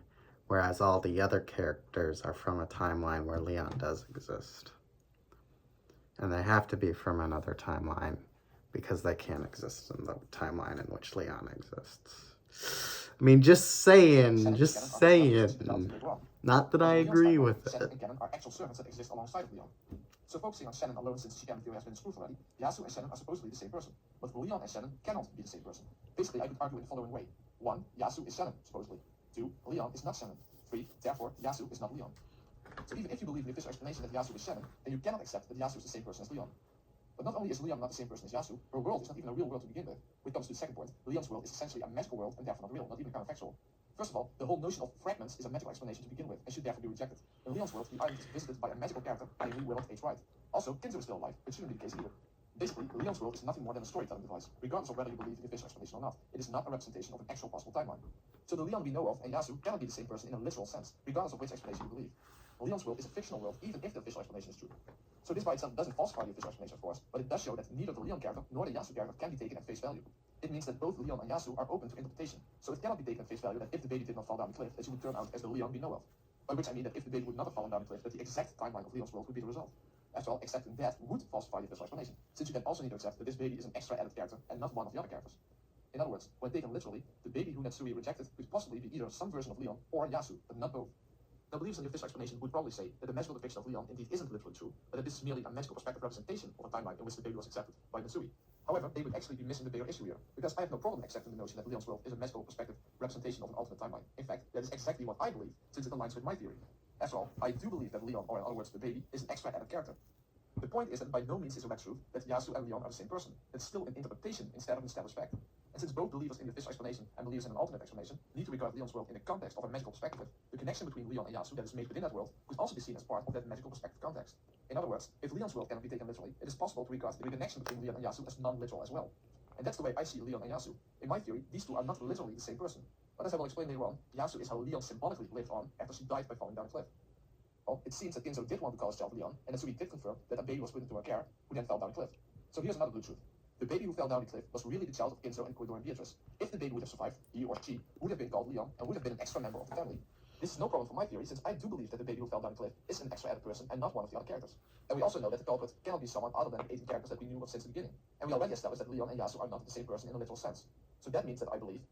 whereas all the other characters are from a timeline where Leon does exist. And they have to be from another timeline because they can't exist in the timeline in which Leon exists. I mean, just saying. Not that I agree with it. Shannon and Canon are actual servants that exist alongside of Leon. So focusing on Shannon alone, since the Chicane theory has been disproved already, Yasu and Shannon are supposedly the same person. But Leon and Shannon cannot be the same person. Basically, I could argue in the following way. 1. Yasu is Shannon, supposedly. 2. Leon is not Shannon. 3. Therefore, Yasu is not Leon. So even if you believe the official explanation that Yasu is Shannon, then you cannot accept that Yasu is the same person as Leon. But not only is Leon not the same person as Yasu, her world is not even a real world to begin with. When it comes to the second point, Leon's world is essentially a magical world and therefore not real, not even counterfactual. First of all, the whole notion of fragments is a magical explanation to begin with and should therefore be rejected. In Leon's world, the island is visited by a magical character, namely Willard H. Wright. Also, Kinzo is still alive, which shouldn't be the case either. Basically, Leon's world is nothing more than a storytelling device, regardless of whether you believe in the official explanation or not. It is not a representation of an actual possible timeline. So the Leon we know of and Yasu cannot be the same person in a literal sense, regardless of which explanation you believe. Leon's world is a fictional world, even if the official explanation is true. So this by itself doesn't falsify the official explanation, of course, but it does show that neither the Leon character nor the Yasu character can be taken at face value. It means that both Leon and Yasu are open to interpretation, so it cannot be taken at face value that if the baby did not fall down the cliff, that she would turn out as the Leon we know of. By which I mean that if the baby would not have fallen down the cliff, that the exact timeline of Leon's world would be the result. After all, accepting that would falsify the official explanation, since you then also need to accept that this baby is an extra added character and not one of the other characters. In other words, when taken literally, the baby who Natsui rejected could possibly be either some version of Leon or Yasu, but not both. Now, believers in the official explanation would probably say that the magical depiction of Leon indeed isn't literally true, but that this is merely a magical perspective representation of a timeline in which the baby was accepted by Natsui. However, they would actually be missing the bigger issue here, because I have no problem accepting the notion that Leon's world is a magical perspective representation of an alternate timeline. In fact, that is exactly what I believe, since it aligns with my theory. After all, I do believe that Leon, or in other words, the baby, is an extra added character. The point is that by no means is it truth that Yasu and Leon are the same person. It's still an interpretation instead of an established fact. And since both believers in the official explanation and believers in an alternate explanation need to regard Leon's world in the context of a magical perspective, the connection between Leon and Yasu that is made within that world could also be seen as part of that magical perspective context. In other words, if Leon's world cannot be taken literally, it is possible to regard the connection between Leon and Yasu as non-literal as well. And that's the way I see Leon and Yasu. In my theory, these two are not literally the same person. But as I will explain later on, Yasu is how Leon symbolically lived on after she died by falling down a cliff. Well, it seems that Kinzo did want to call his child Leon, and Natsui did confirm that a baby was put into her care, who then fell down a cliff. So here's another blue truth. The baby who fell down the cliff was really the child of Kinzo and Koidor and Beatrice. If the baby would have survived, he or she would have been called Leon and would have been an extra member of the family. This is no problem for my theory, since I do believe that the baby who fell down the cliff is an extra added person and not one of the other characters. And we also know that the culprit cannot be someone other than the 18 characters that we knew of since the beginning. And we already established that Leon and Yasu are not the same person in a literal sense. So that means that I believe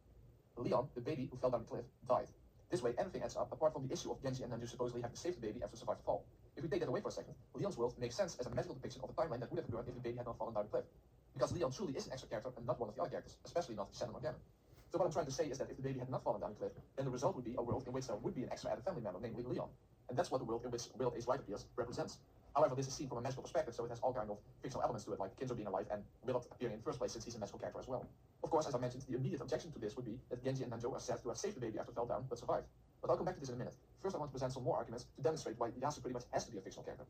Leon, the baby who fell down the cliff, died. This way everything adds up, apart from the issue of Genji and Nanju supposedly having saved the baby after surviving the fall. If we take that away for a second, Leon's world makes sense as a magical depiction of a timeline that would have occurred if the baby had not fallen down the cliff. Because Leon truly is an extra character and not one of the other characters, especially not Shannon or Ganon. So what I'm trying to say is that if the baby had not fallen down the cliff, then the result would be a world in which there would be an extra added family member, namely Leon. And that's what the world in which Willard H. Wright appears represents. However, this is seen from a magical perspective, so it has all kind of fictional elements to it, like Kinzo being alive and Willard appearing in the first place since he's a magical character as well. Of course, as I mentioned, the immediate objection to this would be that Genji and Nanjo are said to have saved the baby after it fell down, but survived. But I'll come back to this in a minute. First, I want to present some more arguments to demonstrate why Yasu pretty much has to be a fictional character.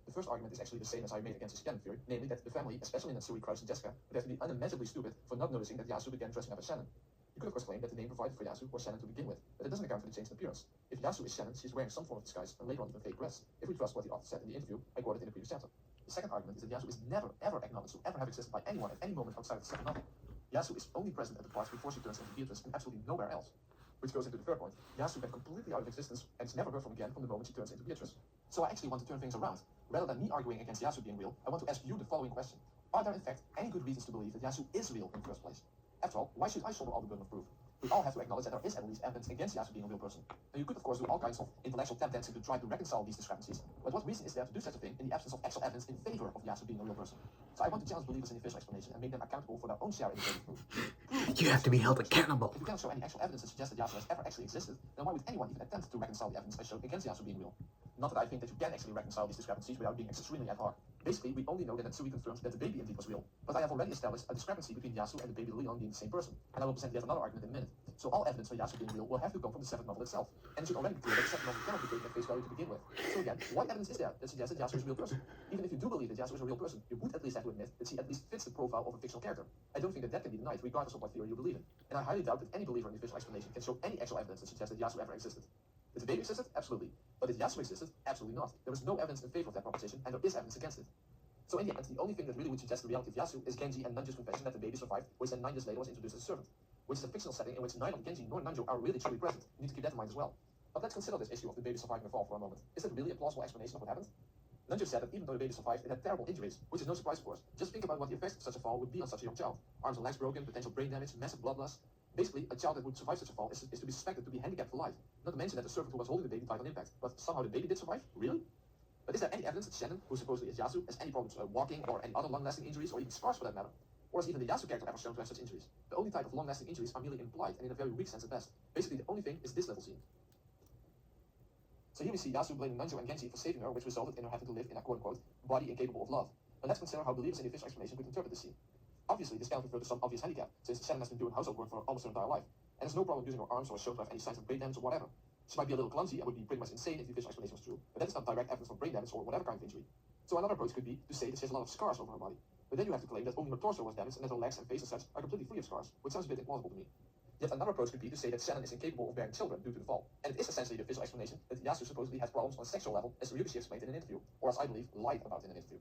The first argument is actually the same as I made against his canon theory, namely that the family, especially Natsui, Christ, and Jessica, would have to be unimaginably stupid for not noticing that Yasu began dressing up as Shannon. You could of course claim that the name provided for Yasu was Shannon to begin with, but it doesn't account for the change in appearance. If Yasu is Shannon, she's wearing some form of disguise, and later on even fake dress, if we trust what the author said in the interview I quoted in the previous chapter. The second argument is that Yasu is never ever acknowledged to ever have existed by anyone at any moment outside of the second novel. Yasu is only present at the parts before she turns into Beatrice and absolutely nowhere else. Which goes into the third point. Yasu went completely out of existence and is never heard from again from the moment she turns into Beatrice. So I actually want to turn things around. Rather than me arguing against Yasu being real, I want to ask you the following question. Are there in fact any good reasons to believe that Yasu is real in the first place? After all, why should I shoulder all the burden of proof? We all have to acknowledge that there is at least evidence against Yasu being a real person. Now you could of course do all kinds of intellectual tap dancing to try to reconcile these discrepancies, but what reason is there to do such a thing in the absence of actual evidence in favor of Yasu being a real person? So I want to challenge believers in the official explanation and make them accountable for their own share in the burden of proof. You have to be held accountable. If you cannot show any actual evidence that suggests that Yasu has ever actually existed, then why would anyone even attempt to reconcile the evidence I showed against Yasu being real? Not that I think that you can actually reconcile these discrepancies without being extremely ad hoc. Basically, we only know that Natsui confirms that the baby indeed was real, but I have already established a discrepancy between Yasu and the baby Leon being the same person, and I will present yet another argument in a minute. So all evidence for Yasu being real will have to come from the seventh novel itself, and it should already be clear that the seventh novel cannot be taken at face value to begin with. So again, what evidence is there that suggests that Yasu is a real person? Even if you do believe that Yasu is a real person, you would at least have to admit that she at least fits the profile of a fictional character. I don't think that that can be denied, regardless of what theory you believe in, and I highly doubt that any believer in the official explanation can show any actual evidence that suggests that Yasu ever existed. Did the baby existed? Absolutely. But did Yasu existed? Absolutely not. There is no evidence in favor of that proposition, and there is evidence against it. So in the end, the only thing that really would suggest the reality of Yasu is Genji and Nanju's confession that the baby survived, which then 9 years later was introduced as a servant, which is a fictional setting in which neither Genji nor Nanju are really truly present. You need to keep that in mind as well. But let's consider this issue of the baby surviving the fall for a moment. Is it really a plausible explanation of what happened? Nanju said that even though the baby survived, it had terrible injuries, which is no surprise of course. Just think about what the effects of such a fall would be on such a young child. Arms and legs broken, potential brain damage, massive blood loss. Basically, a child that would survive such a fall is to be suspected to be handicapped for life. Not to mention that the servant who was holding the baby died on impact. But somehow the baby did survive? Really? But is there any evidence that Shannon, who supposedly is Yasu, has any problems walking or any other long-lasting injuries or even scars for that matter? Or is even the Yasu character ever shown to have such injuries? The only type of long-lasting injuries are merely implied and in a very weak sense at best. Basically, the only thing is this little scene. So here we see Yasu blaming Nanjo and Genji for saving her, which resulted in her having to live in a quote-unquote body incapable of love. Now let's consider how believers in the official explanation could interpret this scene. Obviously, this cannot refer to some obvious handicap, since Shannon has been doing household work for almost her entire life, and has no problem using her arms or shown to have any signs of brain damage or whatever. She might be a little clumsy and would be pretty much insane if the official explanation was true, but that is not direct evidence for brain damage or whatever kind of injury. So another approach could be to say that she has a lot of scars over her body. But then you have to claim that only her torso was damaged and that her legs and face and such are completely free of scars, which sounds a bit implausible to me. Yet another approach could be to say that Shannon is incapable of bearing children due to the fall. And it is essentially the official explanation that Yasu supposedly has problems on a sexual level, as Ryukishi explained in an interview, or as I believe, lied about in an interview.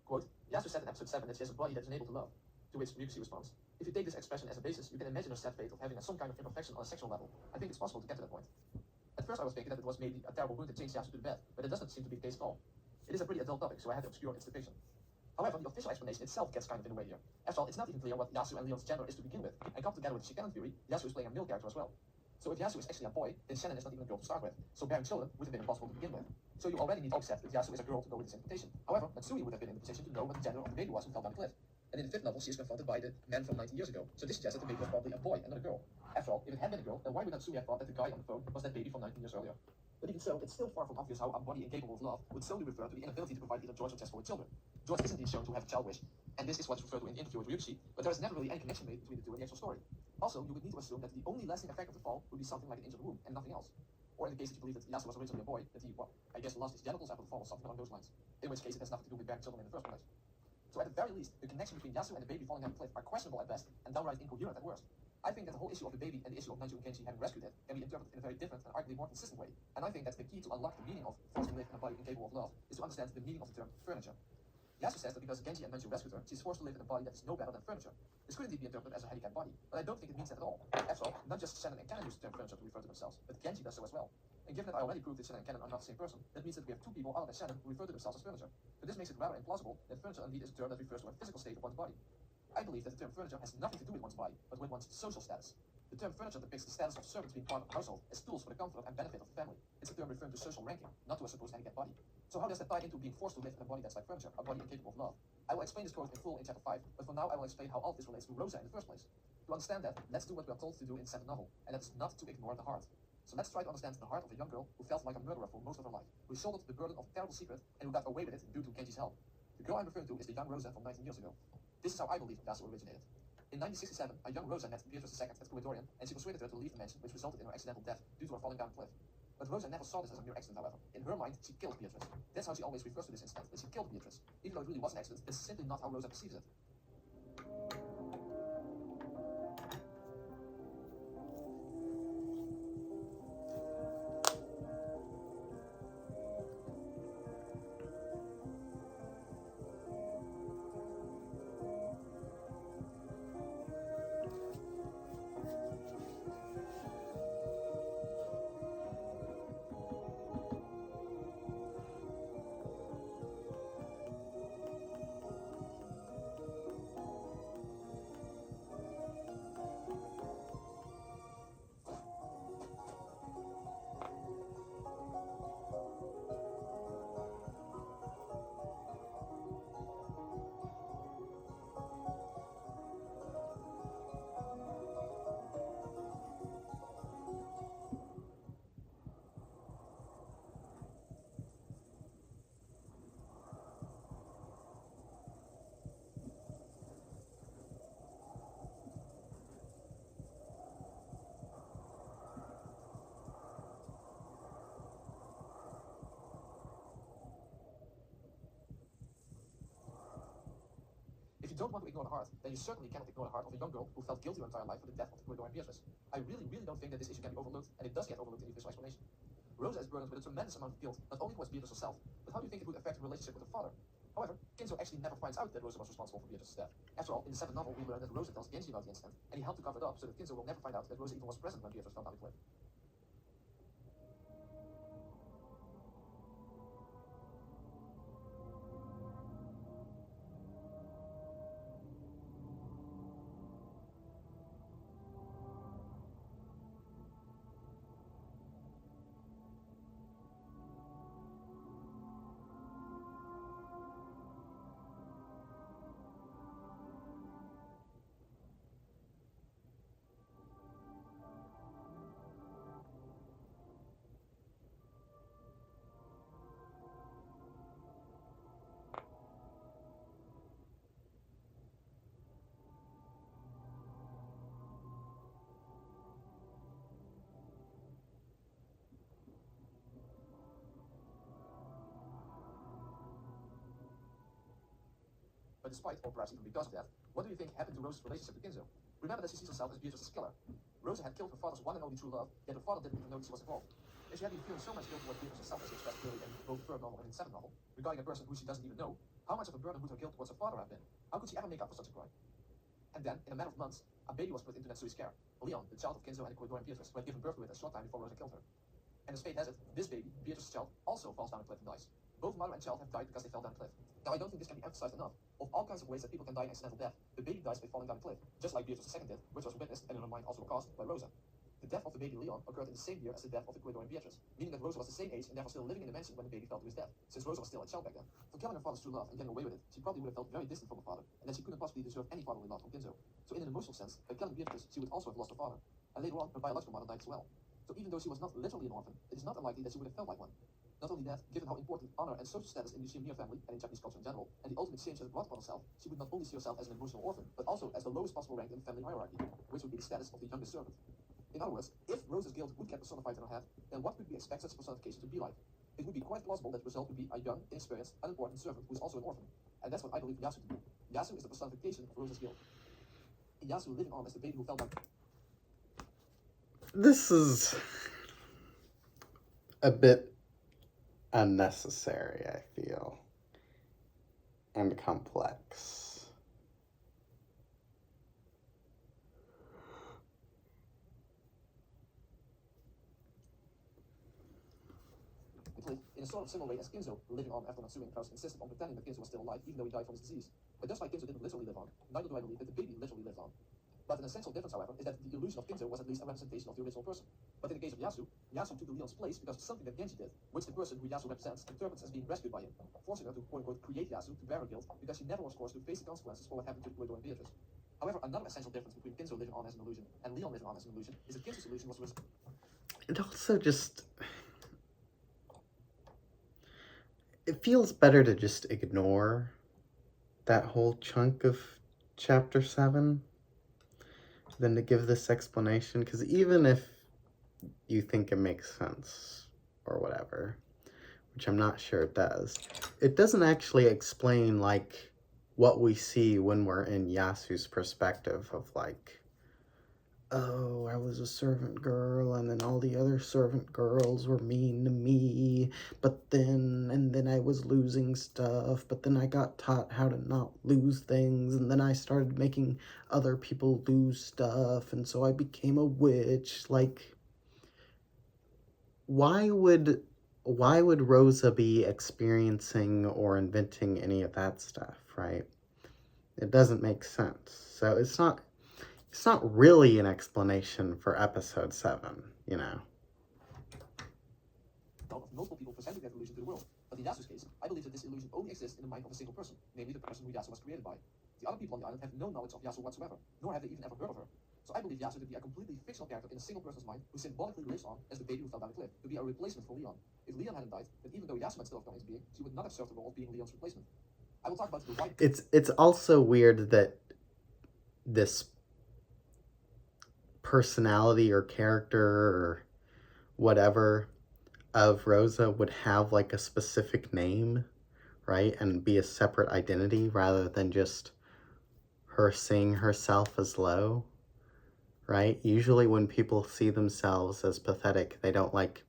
Quote, Yasu said in episode 7 that she has a body that is unable to love. To which Ryukishi responds, if you take this expression as a basis, you can imagine her sad fate of having some kind of imperfection on a sexual level. I think it's possible to get to that point. At first I was thinking that it was maybe a terrible wound that changed Yasu to the bed, but it doesn't seem to be the case at all. It is a pretty adult topic, so I had to obscure its depiction. However, the official explanation itself gets kind of in the way here. After all, it's not even clear what Yasu and Leon's gender is to begin with, and coupled together with the Shikanon theory, Yasu is playing a male character as well. So if Yasu is actually a boy, then Shannon is not even a girl to start with, so bearing children would have been impossible to begin with. So you already need to accept that Yasu is a girl to go with this interpretation. However, Matsui would have been in the position to know what the gender of the baby was who fell down the cliff. And in the 5th novel, she is confronted by the man from 19 years ago, so this suggests that the baby was probably a boy and not a girl. After all, if it had been a girl, then why would Matsui have thought that the guy on the phone was that baby from 19 years earlier? But even so, it's still far from obvious how a body incapable of love would solely refer to the inability to provide either George or Jess for with children. George is indeed shown to have a child wish, and this is what's referred to in the interview with Ryukishi, but there is never really any connection made between the two in the actual story. Also, you would need to assume that the only lasting effect of the fall would be something like an injured womb, and nothing else. Or in the case that you believe that Yasu was originally a boy, that he, well, I guess lost his genitals after the fall or something along those lines. In which case it has nothing to do with bearing children in the first place. So at the very least, the connection between Yasu and the baby falling down the cliff are questionable at best, and downright incoherent at worst. I think that the whole issue of the baby and the issue of Nanjo and Genji having rescued it can be interpreted in a very different and arguably more consistent way. And I think that the key to unlock the meaning of forced to live in a body incapable of love is to understand the meaning of the term furniture. Yasu says that because Genji and Nanjo rescued her, she is forced to live in a body that is no better than furniture. This could indeed be interpreted as a handicapped body, but I don't think it means that at all. After all, not just Shannon and Canon use the term furniture to refer to themselves, but Genji does so as well. And given that I already proved that Shannon and Canon are not the same person, that means that we have two people other than Shannon who refer to themselves as furniture. But this makes it rather implausible that furniture indeed is a term that refers to a physical state of one's body. I believe that the term furniture has nothing to do with one's body, but with one's social status. The term furniture depicts the status of servants being part of the household as tools for the comfort and benefit of the family. It's a term referring to social ranking, not to a supposed handicapped body. So how does that tie into being forced to live in a body that's like furniture, a body incapable of love? I will explain this quote in full in chapter 5, but for now I will explain how all of this relates to Rosa in the first place. To understand that, let's do what we are told to do in the 7th novel, and that is not to ignore the heart. So let's try to understand the heart of a young girl who felt like a murderer for most of her life, who shouldered the burden of a terrible secret, and who got away with it due to Genji's help. The girl I'm referring to is the young Rosa from 19 years ago. This is how I believe Yasu originated. In 1967, a young Rosa met Beatrice II at Coedorian, and she persuaded her to leave the mansion, which resulted in her accidental death due to her falling down a cliff. But Rosa never saw this as a mere accident, however. In her mind, she killed Beatrice. That's how she always refers to this incident, that she killed Beatrice. Even though it really was an accident, this is simply not how Rosa perceives it. If you don't want to ignore the heart, then you certainly cannot ignore the heart of a young girl who felt guilty her entire life for the death of the Coedorian Beatrice. I really don't think that this issue can be overlooked, and it does get overlooked in the official explanation. Rosa is burdened with a tremendous amount of guilt, not only towards Beatrice herself, but how do you think it would affect her relationship with her father? However, Kinzo actually never finds out that Rosa was responsible for Beatrice's death. After all, in the 7th novel, we learn that Rosa tells Genji about the incident, and he helped to cover it up so that Kinzo will never find out that Rosa even was present when Beatrice fell down the cliff. despite, or perhaps even because of that, what do you think happened to Rose's relationship with Ginzo? Remember that she sees herself as Beatrice's killer. Rosa had killed her father's one and only true love, yet her father didn't even notice she was involved. If she had been feeling so much guilt towards Beatrice herself as she expressed clearly in both the third novel and in the second novel, regarding a person who she doesn't even know, how much of a burden would her guilt towards her father have been? How could she ever make up for such a crime? And then, in a matter of months, a baby was put into Natsui's care, Leon, the child of Ginzo and Ecuadorian Beatrice, who had given birth to it a short time before Rosa killed her. And as fate has it, this baby, Beatrice's child, also falls down a cliff and dies. Both mother and child have died because they fell down a cliff. Now, I don't think this can be emphasized enough. Of all kinds of ways that people can die an accidental death, the baby dies by falling down a cliff, just like Beatrice's second did, which was witnessed and in her mind also caused by Rosa. The death of the baby Leon occurred in the same year as the death of the Ecuadorian Beatrice, meaning that Rosa was the same age and therefore still living in the mansion when the baby fell to his death, since Rosa was still a child back then. For killing her father's true love and getting away with it, she probably would have felt very distant from her father, and that she couldn't possibly deserve any fatherly love from Ginzo. So in an emotional sense, by killing Beatrice, she would also have lost her father. And later on, her biological mother died as well. So even though she was not literally an orphan, it is not unlikely that she would have felt like one. Not only that, given how important honor and social status in the Ushimura family and in Japanese culture in general, and the ultimate shame she has brought upon herself, she would not only see herself as an emotional orphan, but also as the lowest possible rank in the family hierarchy, which would be the status of the youngest servant. In other words, if Rosa's guilt would get personified in her head, then what could we expect such a personification to be like? It would be quite plausible that the result would be a young, inexperienced, unimportant servant who is also an orphan. And that's what I believe Yasu to be. Yasu is the personification of Rosa's guilt. And Yasu living on as the baby who fell down. This is a bit unnecessary, I feel, and complex. In a sort of similar way as Ginzo, living on after Natsui and Kraus insisted on pretending that Ginzo was still alive even though he died from his disease. But just like Ginzo didn't literally live on, neither do I believe that the baby literally lived on. But an essential difference, however, is that the illusion of Ginzo was at least a representation of the original person. But in the case of Yasu, Yasu took Leon's place because of something that Genji did, which the person who Yasu represents interprets as being rescued by him, forcing her to quote-unquote create Yasu to bear her guilt because she never was forced to face the consequences for what happened to Ecuador and Beatrice. However, another essential difference between Ginzo living on as an illusion and Leon living on as an illusion is that Ginzo's illusion was It also just... it feels better to just ignore that whole chunk of chapter 7 than to give this explanation, because even if you think it makes sense or whatever, which I'm not sure it does, it doesn't actually explain like what we see when we're in Yasu's perspective of like, oh, I was a servant girl, and then all the other servant girls were mean to me, and then I was losing stuff, but then I got taught how to not lose things, and then I started making other people lose stuff, and so I became a witch. Like, why would Rosa be experiencing or inventing any of that stuff, right? It doesn't make sense. So it's not really an explanation for episode 7, you know. Of multiple people presenting that illusion to the world. But in Yasu's case, I believe that this illusion only exists in the mind of a single person, namely the person who Yasu was created by. The other people on the island have no knowledge of Yasu whatsoever, nor have they even ever heard of her. So I believe Yasu to be a completely fictional character in a single person's mind who symbolically lives on as the baby who fell down a cliff, to be a replacement for Leon. If Leon hadn't died, then even though Yasu might still have come into being, she would not have served the role of being Leon's replacement. I will talk about the right... It's also weird that this personality or character or whatever of Rosa would have like a specific name, right? And be a separate identity rather than just her seeing herself as low, right? Usually when people see themselves as pathetic, they don't like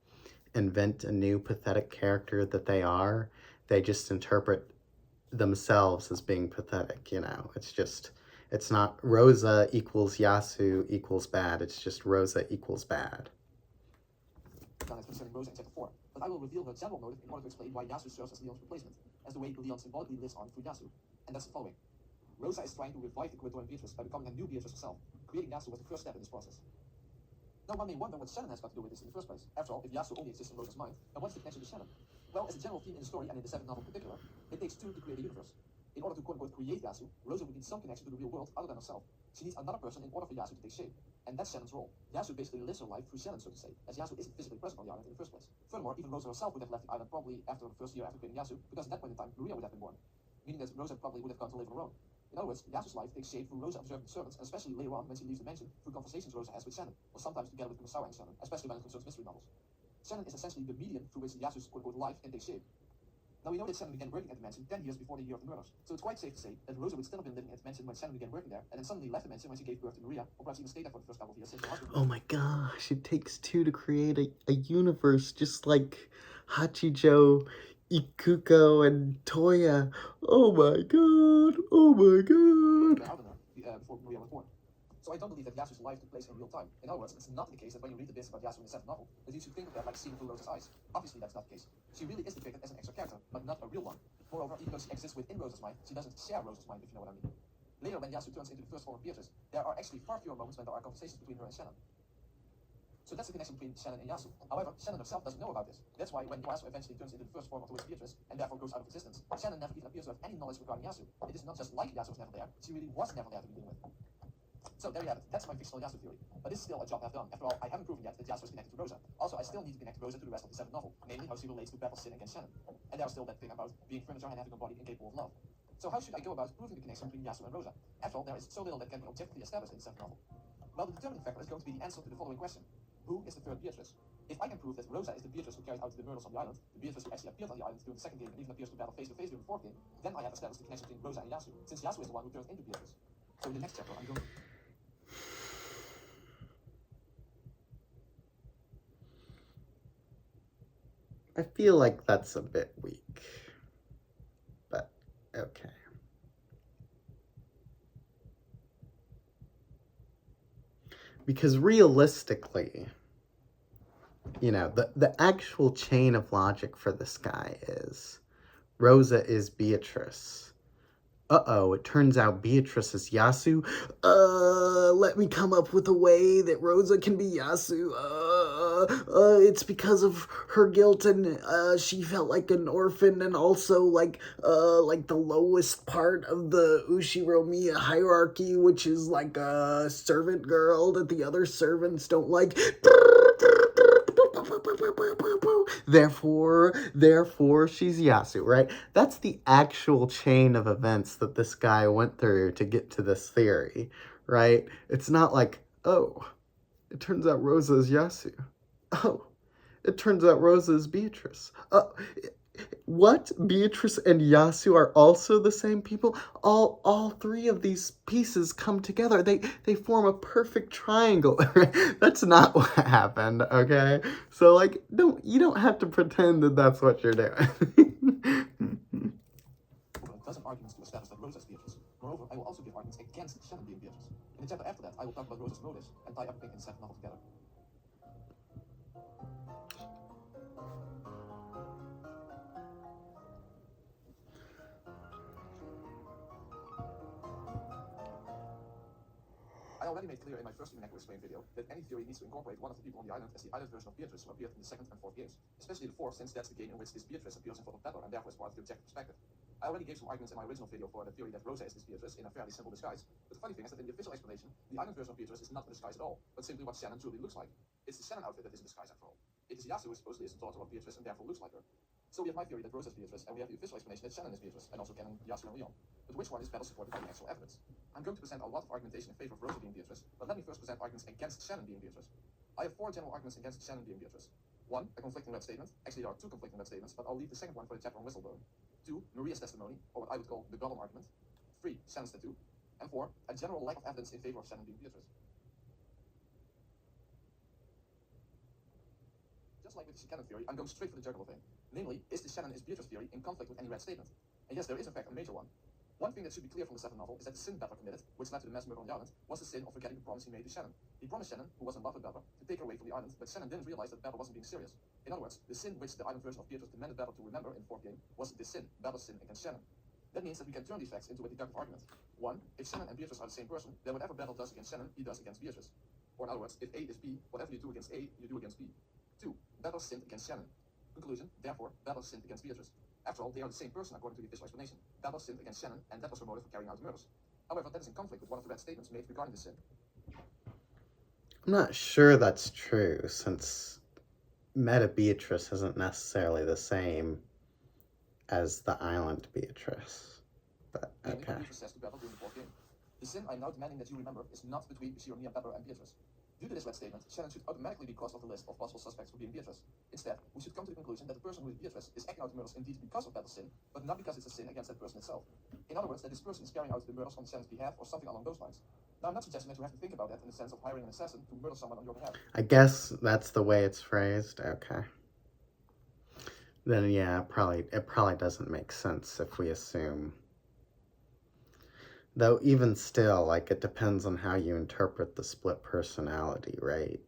invent a new pathetic character that they are. They just interpret themselves as being pathetic, you know? It's not Rosa equals Yasu equals bad. It's just Rosa equals bad. Concerning Rosa in chapter 4, but I will reveal her general motive in order to explain why Yasu serves as Leon's replacement, as the way Leon symbolically lives on through Yasu. And that's the following. Rosa is trying to revive the Ecuadorian Beatrice by becoming a new Beatrice herself. Creating Yasu was the first step in this process. Now one may wonder what Shannon has got to do with this in the first place. After all, if Yasu only exists in Rosa's mind, then what's the connection to Shannon? Well, as a general theme in the story and in the 7th novel in particular, it takes two to create a universe. In order to quote-unquote create Yasu, Rosa would need some connection to the real world other than herself. She needs another person in order for Yasu to take shape. And that's Shannon's role. Yasu basically lives her life through Shannon, so to say, as Yasu isn't physically present on the island in the first place. Furthermore, even Rosa herself would have left the island probably after the first year after creating Yasu, because at that point in time, Maria would have been born. Meaning that Rosa probably would have gone to live on her own. In other words, Yasu's life takes shape through Rosa observing the servants, and especially later on when she leaves the mansion, through conversations Rosa has with Shannon, or sometimes together with Kumasawa and Shannon, especially when it concerns mystery novels. Shannon is essentially the medium through which Yasu's quote-unquote life can take shape. Now we know that Shannon began working at the mansion 10 years before the year of the murders, so it's quite safe to say that Rosa would still have been living at the mansion when Shannon began working there, and then suddenly left the mansion when she gave birth to Maria, or perhaps even stayed there for the first couple of years since her husband. Oh my gosh, it takes two to create a universe, just like Hachijo, Ikuko, and Toya. Oh my god, oh my god. Before Maria was born. So I don't believe that Yasu's life took place in real time. In other words, it's not the case that when you read the bits about Yasu in the 7th novel, that you should think of that like seeing through Rosa's eyes. Obviously, that's not the case. She really is depicted as an extra character, but not a real one. Moreover, even though she exists within Rosa's mind, she doesn't share Rosa's mind, if you know what I mean. Later, when Yasu turns into the first form of Beatrice, there are actually far fewer moments when there are conversations between her and Shannon. So that's the connection between Shannon and Yasu. However, Shannon herself doesn't know about this. That's why when Yasu eventually turns into the first form of the witch Beatrice, and therefore goes out of existence, Shannon never even appears to have any knowledge regarding Yasu. It is not just like Yasu was never there, she really was never there to begin with. So there you have it. That's my fictional Yasu theory. But this is still a job I've done. After all, I haven't proven yet that Yasu is connected to Rosa. Also, I still need to connect Rosa to the rest of the 7th novel, namely how she relates to Battle's sin against Shannon. And there's still that thing about being furniture and having a body incapable of love. So how should I go about proving the connection between Yasu and Rosa? After all, there is so little that can be objectively established in the 7th novel. Well, the determining factor is going to be the answer to the following question. Who is the third Beatrice? If I can prove that Rosa is the Beatrice who carried out the murders on the island, the Beatrice who actually appeared on the island during the 2nd game and even appears to battle face to face during the 4th game, then I have established the connection between Rosa and Yasu, since Yasu is the one who turned into Beatrice. So in the next chapter, I'm going to... I feel like that's a bit weak, but okay. Because realistically, you know, the actual chain of logic for this guy is Rosa is Beatrice. Uh-oh, it turns out Beatrice is Yasu. Let me come up with a way that Rosa can be Yasu. It's because of her guilt and, she felt like an orphan and also like the lowest part of the Ushiromiya hierarchy, which is like a servant girl that the other servants don't like. Therefore, she's Yasu, right? That's the actual chain of events that this guy went through to get to this theory, right? It's not like, oh, it turns out Rosa is Yasu. Oh, it turns out Rosa is Beatrice. What? Beatrice and Yasu are also the same people? All three of these pieces come together. They form a perfect triangle. That's not what happened, okay? So like, you don't have to pretend that that's what you're doing. dozen arguments to establish that Rosa is Beatrice. Moreover, I will also give arguments against Shannon being Beatrice. In the chapter after that, I will talk about Rosa's motives and tie everything in the 7th novel together. I already made clear in my first Umineko Explained video that any theory needs to incorporate one of the people on the island as the island version of Beatrice who appeared in the 2nd and 4th games, especially the 4th since that's the game in which this Beatrice appears in front of battle and therefore is part of the objective perspective. I already gave some arguments in my original video for the theory that Rosa is this Beatrice in a fairly simple disguise, but the funny thing is that in the official explanation, the island version of Beatrice is not a disguise at all, but simply what Shannon truly looks like. It's the Shannon outfit that is a disguise after all. It is Yasu who supposedly is the daughter of Beatrice and therefore looks like her. So we have my theory that Rosa is Beatrice, and we have the official explanation that Shannon is Beatrice, and also canon Yasu and Leon. But which one is better supported by the actual evidence? I'm going to present a lot of argumentation in favor of Rosa being Beatrice, but let me first present arguments against Shannon being Beatrice. I have 4 general arguments against Shannon being Beatrice. 1, a conflicting red statement. Actually, there are 2 conflicting red statements, but I'll leave the second one for the chapter on whistleblowing. 2, Maria's testimony, or what I would call the Gollum argument. 3, Shannon's tattoo. And 4, a general lack of evidence in favor of Shannon being Beatrice. Just like with the canon theory, I'm going straight for the jugular vein. Namely, is the Shannon is Beatrice theory in conflict with any red statement? And yes, there is in fact a major one. One thing that should be clear from the 7th novel is that the sin Butler committed, which led to the mass murder on the island, was the sin of forgetting the promise he made to Shannon. He promised Shannon, who was in love with Butler, to take her away from the island, but Shannon didn't realize that Butler wasn't being serious. In other words, the sin which the island version of Beatrice demanded Butler to remember in the 4th game was this sin, Butler's sin against Shannon. That means that we can turn these facts into a deductive argument. 1, if Shannon and Beatrice are the same person, then whatever Butler does against Shannon, he does against Beatrice. Or in other words, if A is B, whatever you do against A, you do against B. 2, Butler sinned against Shannon. Conclusion, therefore, Butler sinned against Beatrice. After all, they are the same person according to the official explanation. Butler sinned against Shannon, and that was her motive for carrying out the murders. However, that is in conflict with one of the red statements made regarding the sin. I'm not sure that's true, since Meta Beatrice isn't necessarily the same as the island Beatrice. But, okay. Beatrice says to Butler during the 4th game, the sin I'm now demanding that you remember is not between Shiromiya, Butler, and Beatrice. Due to this red statement, Shannon should automatically be crossed off the list of possible suspects for being Beatrice. Instead, we should come to the conclusion that the person who is Beatrice is acting out the murders indeed because of Battle's sin, but not because it's a sin against that person itself. In other words, that this person is carrying out the murders on Shannon's behalf or something along those lines. Now, I'm not suggesting that you have to think about that in the sense of hiring an assassin to murder someone on your behalf. I guess that's the way it's phrased. Okay. Then yeah, it probably doesn't make sense if we assume. Though even still, like, it depends on how you interpret the split personality, right?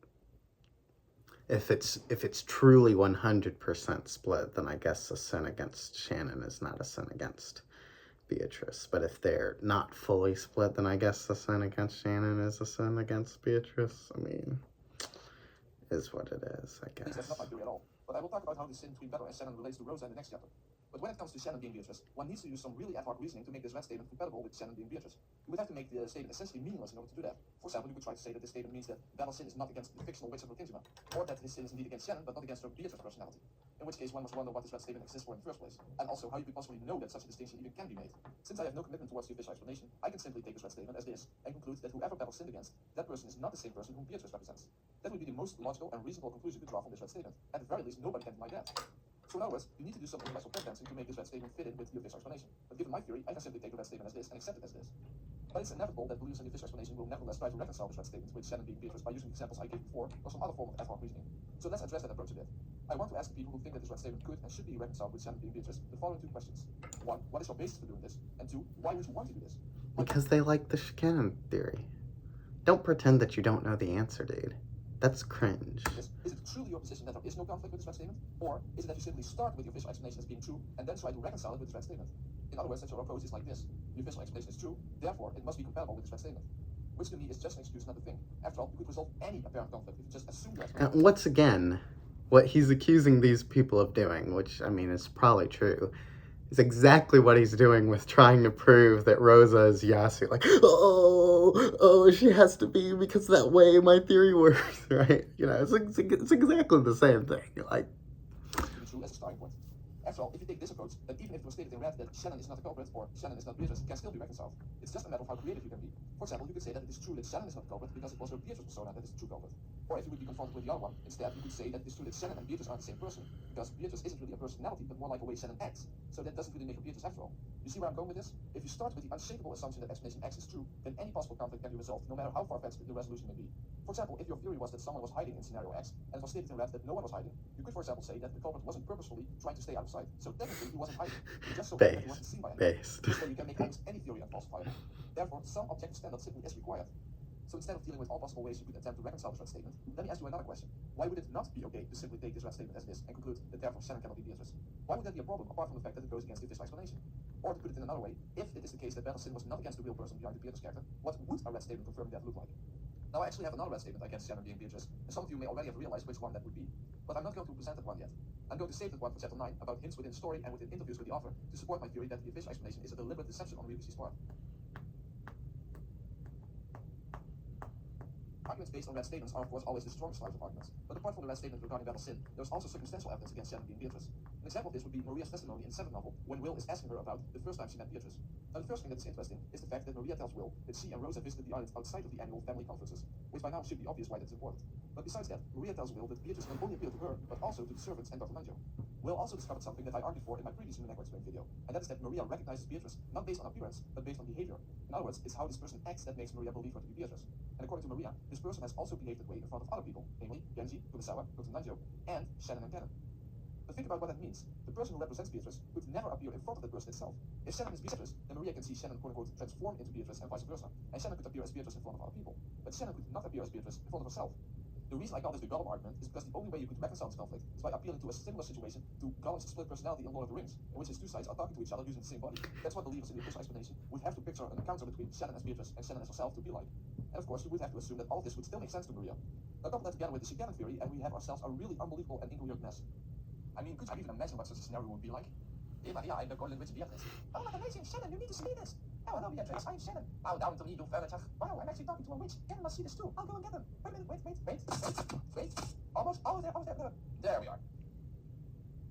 If it's truly 100% split, then I guess a sin against Shannon is not a sin against Beatrice. But if they're not fully split, then I guess the sin against Shannon is a sin against Beatrice. I mean, is what it is, I guess. That's not my theory at all. But I will talk about how the sin between Battle and Shannon relates to Rosa in the next chapter. But when it comes to Shannon being Beatrice, one needs to use some really ad hoc reasoning to make this red statement compatible with Shannon being Beatrice. You would have to make the statement essentially meaningless in order to do that. For example, you could try to say that this statement means that Battle's sin is not against the fictional witch of Kinsima, or that his sin is indeed against Shannon, but not against her Beatrice personality. In which case, one must wonder what this red statement exists for in the first place, and also how you could possibly know that such a distinction even can be made. Since I have no commitment towards the official explanation, I can simply take this red statement as this, and conclude that whoever Battle sinned against, that person is not the same person whom Beatrice represents. That would be the most logical and reasonable conclusion to draw from this red statement. At the very least, nobody can deny that. So in other words, you need to do some intellectual plot dancing to make this red statement fit in with the official explanation. But given my theory, I can simply take the red statement as this and accept it as this. But it's inevitable that believers in the official explanation will nevertheless try to reconcile this red statement with Shannon being Beatrice by using the examples I gave before or some other form of ad hoc reasoning. So let's address that approach a bit. I want to ask the people who think that this red statement could and should be reconciled with Shannon being Beatrice the following two questions. One, what is your basis for doing this? And two, why would you want to do this? Because they like the Shannon theory. Don't pretend that you don't know the answer, dude. That's cringe. Is it truly your position that there is no conflict with this red statement? Or is it that you simply start with the official explanation as being true and then try to reconcile it with this red statement? In other words, that your approach is like this. The official explanation is true, therefore it must be compatible with this red statement. Which to me is just an excuse not to think. After all, you could resolve any apparent conflict if you just assume that. And once again, what he's accusing these people of doing, which, I mean, is probably true, is exactly what he's doing with trying to prove that Rosa is Yasu. Like, oh, she has to be because that way my theory works, right? You know, it's exactly the same thing. Like, true as a starting point. After all, if you take this approach, then even if it was stated in red that Shannon is not a culprit or Shannon is not Beatrice, it can still be reconciled. It's just a matter of how creative you can be. For example, you could say that it is true that Shannon is not a culprit because it was her Beatrice persona that is the true culprit. Or if you would be confronted with the other one, instead you could say that it is true that Shannon and Beatrice aren't the same person, because Beatrice isn't really a personality, but more like a way Shannon acts. So that doesn't really make her Beatrice after all. You see where I'm going with this? If you start with the unshakable assumption that explanation X is true, then any possible conflict can be resolved, no matter how far-fetched the resolution may be. For example, if your theory was that someone was hiding in scenario X, and it was stated in red that no one was hiding, you could, for example, say that the culprit wasn't purposefully trying to stay out of sight. So technically, he wasn't hiding. He just so that he wasn't seen by anyone. This way, you can make almost any theory unfalsifiable. Therefore, some objective standard simply is required. So instead of dealing with all possible ways you could attempt to reconcile this red statement, let me ask you another question. Why would it not be okay to simply take this red statement as this and conclude that therefore Shannon cannot be Beatrice? Why would that be a problem, apart from the fact that it goes against the official explanation? Or to put it in another way, if it is the case that Battle's sin was not against the real person behind the Beatrice character, what would a red statement confirming that look like? Now I actually have another red statement against Shannon being Beatrice, and some of you may already have realized which one that would be. But I'm not going to present that one yet. I'm going to save that one for chapter 9 about hints within the story and within interviews with the author to support my theory that the official explanation is a deliberate deception on Reeves' part. Arguments based on red statements are of course always the strongest types of arguments, but apart from the red statement regarding Battle's sin, there's also circumstantial evidence against Shannon being Beatrice. An example of this would be Maria's testimony in the 7th novel, when Will is asking her about the first time she met Beatrice. Now the first thing that's interesting is the fact that Maria tells Will that she and Rosa visited the island outside of the annual family conferences, which by now should be obvious why that's important. But besides that, Maria tells Will that Beatrice not only appealed to her, but also to the servants and Dr. Manjo. Will also discovered something that I argued for in my previous Umineko Explained video, and that is that Maria recognizes Beatrice not based on appearance, but based on behavior. In other words, it's how this person acts that makes Maria believe her to be Beatrice. And according to Maria, this person has also behaved that way in front of other people, namely Genji, Kurosawa, Dr. Manjo, and Shannon and Cannon. But think about what that means. The person who represents Beatrice could never appear in front of the person itself. If Shannon is Beatrice, then Maria can see Shannon quote-unquote transform into Beatrice and vice versa. And Shannon could appear as Beatrice in front of other people. But Shannon could not appear as Beatrice in front of herself. The reason I call this the Gollum argument is because the only way you could reconcile this conflict is by appealing to a similar situation to Gollum's split personality in Lord of the Rings, in which his two sides are talking to each other using the same body. That's what believers in the official explanation would have to picture an encounter between Shannon as Beatrice and Shannon as herself to be like. And of course, you would have to assume that all this would still make sense to Maria. Now couple that together with the Shannon theory, and we have ourselves a really unbelievable and incoherent mess. I mean, could you even imagine what such a scenario would be like? Hey Maria, I'm the golden witch Beatrice. Oh, what amazing, Shannon, you need to see this. Oh, hello Beatrice, I'm Shannon. Bow down to me, you furniture. Wow, I'm actually talking to a witch. Cannon must see this too. I'll go and get them. Wait a minute, wait. Almost, there we are.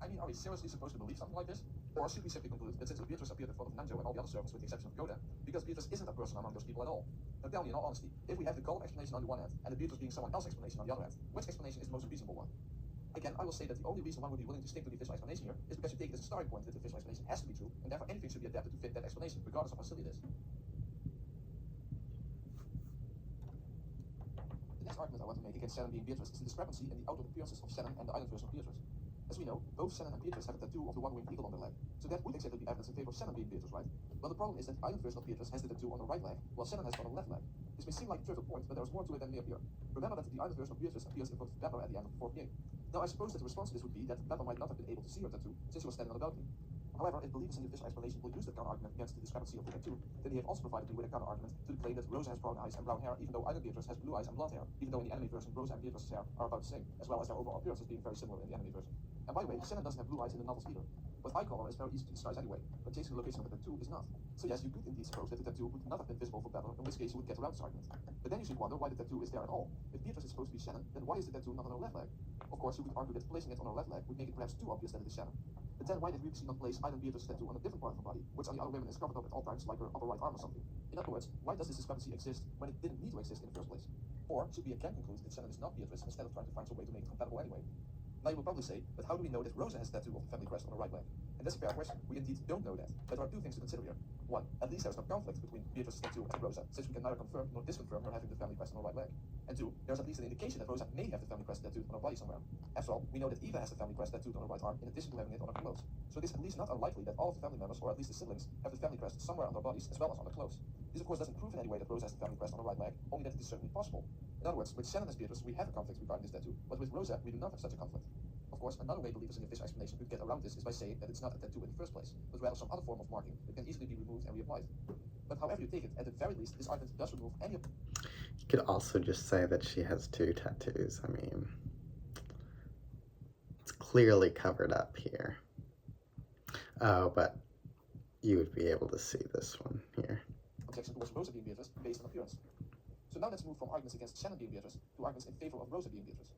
I mean, are we seriously supposed to believe something like this? Or should we simply conclude that since Beatrice appeared in front of Nanjo and all the other servants with the exception of Goda, because Beatrice isn't a person among those people at all? Now tell me in all honesty, if we have the Golem explanation on the one hand, and the Beatrice being someone else's explanation on the other hand, which explanation is the most reasonable one? Again, I will say that the only reason one would be willing to stick to the official explanation here is because you take it as a starting point that the official explanation has to be true, and therefore anything should be adapted to fit that explanation, regardless of how silly it is. The next argument I want to make against Shannon being Beatrice is the discrepancy in the outward appearances of Shannon and the island version of Beatrice. As we know, both Shannon and Beatrice have a tattoo of the one-winged eagle on their leg, so that would exactly be evidence in favor of Shannon being Beatrice, right? Well, the problem is that the island version of Beatrice has the tattoo on the right leg, while Shannon has it on the left leg. This may seem like a trivial point, but there is more to it than may appear. Remember that the island version of Beatrice appears in front of Beppo at the end of the 4th game. Now, I suppose that the response to this would be that Beppo might not have been able to see her tattoo since she was standing on the balcony. However, if believers in the official explanation will use that counter-argument against the discrepancy of the tattoo, then they have also provided me with a counter-argument to the claim that Rosa has brown eyes and brown hair, even though Island Beatrice has blue eyes and blonde hair, even though in the anime version Rosa and Beatrice's hair are about the same, as well as their overall appearances being very similar in the anime version. And by the way, Shannon doesn't have blue eyes in the novels either. What eye color is very easy to disguise anyway, but chasing the location of the tattoo is not. So yes, you could indeed suppose that the tattoo would not have been visible for Beppo, in which case you would get around this argument. But then you should wonder why the tattoo is there at all. If Beatrice is supposed to be Shannon, then why is the tattoo not on her left leg? Of course, you could argue that placing it on her left leg would make it perhaps too obvious that it is Shannon. But then why did Ryukishi not place Island Beatrice's tattoo on a different part of her body, which on the other women is covered up at all times like her upper right arm or something? In other words, why does this discrepancy exist when it didn't need to exist in the first place? Or should we again conclude that Shannon is not Beatrice instead of trying to find some way to make it compatible anyway? Now you will probably say, but how do we know that Rosa has a tattoo of the family crest on her right leg? And that's a fair question. We indeed don't know that. But there are two things to consider here. One, at least there's no conflict between Beatrice's tattoo and Rosa, since we can neither confirm nor disconfirm her having the family crest on her right leg. And two, there's at least an indication that Rosa may have the family crest tattooed on her body somewhere. After all, we know that Eva has the family crest tattooed on her right arm in addition to having it on her clothes. So it is at least not unlikely that all of the family members, or at least the siblings, have the family crest somewhere on their bodies as well as on their clothes. This of course doesn't prove in any way that Rosa has the family crest on her right leg, only that it is certainly possible. In other words, with Shannon as Beatrice, we have a conflict regarding this tattoo, but with Rosa, we do not have such a conflict. Of course, another way believers in the official explanation could get around this is by saying that it's not a tattoo in the first place, but rather some other form of marking that can easily be removed and reapplied. But however you take it, at the very least, this argument does remove any of... You could also just say that she has two tattoos. I mean, it's clearly covered up here. Oh, but you would be able to see this one here. Objection towards Rosa being Beatrice based on appearance. So now let's move from arguments against Shannon being Beatrice to arguments in favor of Rosa being Beatrice.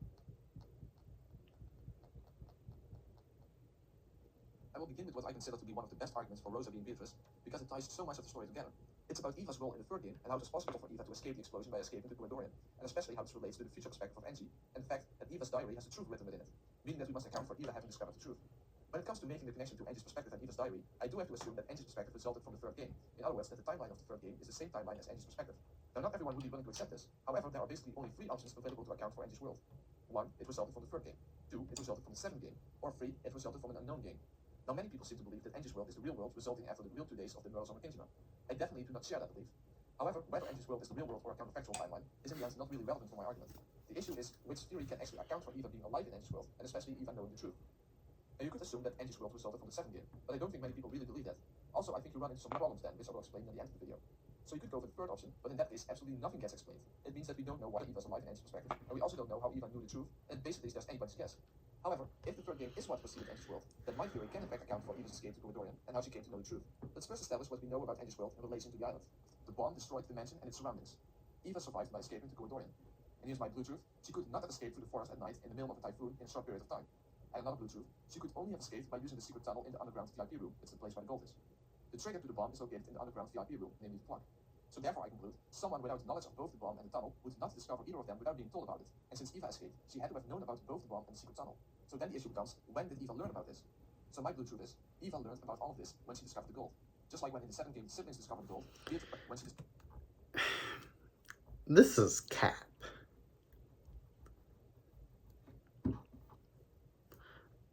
I will begin with what I consider to be one of the best arguments for Rosa being Beatrice, because it ties so much of the story together. It's about Eva's role in the third game, and how it is possible for Eva to escape the explosion by escaping to Quotidorian, and especially how this relates to the future perspective of Angie, and the fact that Eva's diary has the truth written within it, meaning that we must account for Eva having discovered the truth. When it comes to making the connection to Angie's perspective and Eva's diary, I do have to assume that Angie's perspective resulted from the third game. In other words, that the timeline of the third game is the same timeline as Angie's perspective. Now, not everyone would be willing to accept this. However, there are basically only three options available to account for Angie's world. 1, it resulted from the third game. 2, it resulted from the seventh game. Or 3, it resulted from an unknown game. Now, many people seem to believe that Angie's world is the real world resulting after the real 2 days of the murders on Makinjima. I definitely do not share that belief. However, whether Angie's world is the real world or a counterfactual timeline is in the end not really relevant for my argument. The issue is which theory can actually account for Eva being alive in Angie's world, and especially Eva knowing the truth. Now, you could assume that Angie's world resulted from the seventh game, but I don't think many people really believe that. Also, I think you run into some problems then, which I will explain in the end of the video. So you could go for the third option, but in that case, absolutely nothing gets explained. It means that we don't know why Eva's alive in Angie's perspective, and we also don't know how Eva knew the truth, and basically it's just anybody's guess. However, if the third game is what preceded Angie's world, then my theory can in fact account for Eva's escape to Quotidorian, and how she came to know the truth. Let's first establish what we know about Angie's world in relation to the island. The bomb destroyed the mansion and its surroundings. Eva survived by escaping to Quotidorian. And here's my blue truth: she could not have escaped through the forest at night in the middle of a typhoon in a short period of time. And another blue truth: she could only have escaped by using the secret tunnel in the underground VIP room. It's the place where the gold is. The trigger to the bomb is located in the underground VIP room, namely the plug. So therefore I conclude, someone without knowledge of both the bomb and the tunnel would not discover either of them without being told about it. And since Eva escaped, she had to have known about both the bomb and the secret tunnel. So then the issue becomes, when did Eva learn about this? So my blue truth is, Eva learned about all of this when she discovered the gold. Just like when in the second game the siblings discovered the gold, when she This is cap.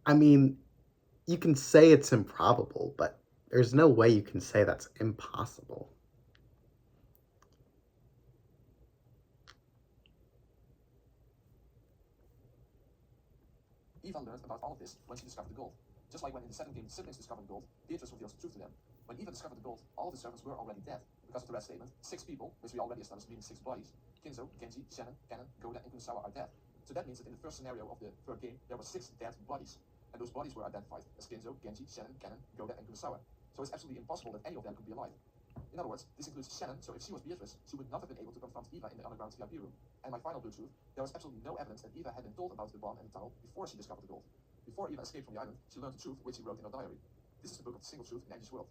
I mean, you can say it's improbable, but there's no way you can say that's impossible. Eva learned about all of this when she discovered the gold. Just like when in the second game the siblings discovered the gold, Beatrice reveals the truth to them. When Eva discovered the gold, all of the servants were already dead. Because of the red statement, 6 people, which we already established meaning 6 bodies, Kinzo, Genji, Shannon, Kanon, Goda, and Kunosawa are dead. So that means that in the first scenario of the third game, there were 6 dead bodies. And those bodies were identified as Kinzo, Genji, Shannon, Kanon, Goda, and Kunosawa. So it's absolutely impossible that any of them could be alive. In other words, this includes Shannon, so if she was Beatrice, she would not have been able to confront Eva in the underground VIP room. And my final blue truth, there was absolutely no evidence that Eva had been told about the bomb and the tunnel before she discovered the gold. Before Eva escaped from the island, she learned the truth, which she wrote in her diary. This is the book of the single truth in Angie's world.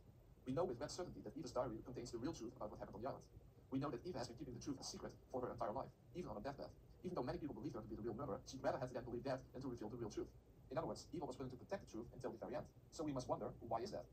We know with red certainty that Eva's diary contains the real truth about what happened on the island. We know that Eva has been keeping the truth a secret for her entire life, even on her deathbed. Even though many people believed her to be the real murderer, she'd rather have them believe that than to reveal the real truth. In other words, Eva was willing to protect the truth until the very end. So we must wonder, why is that?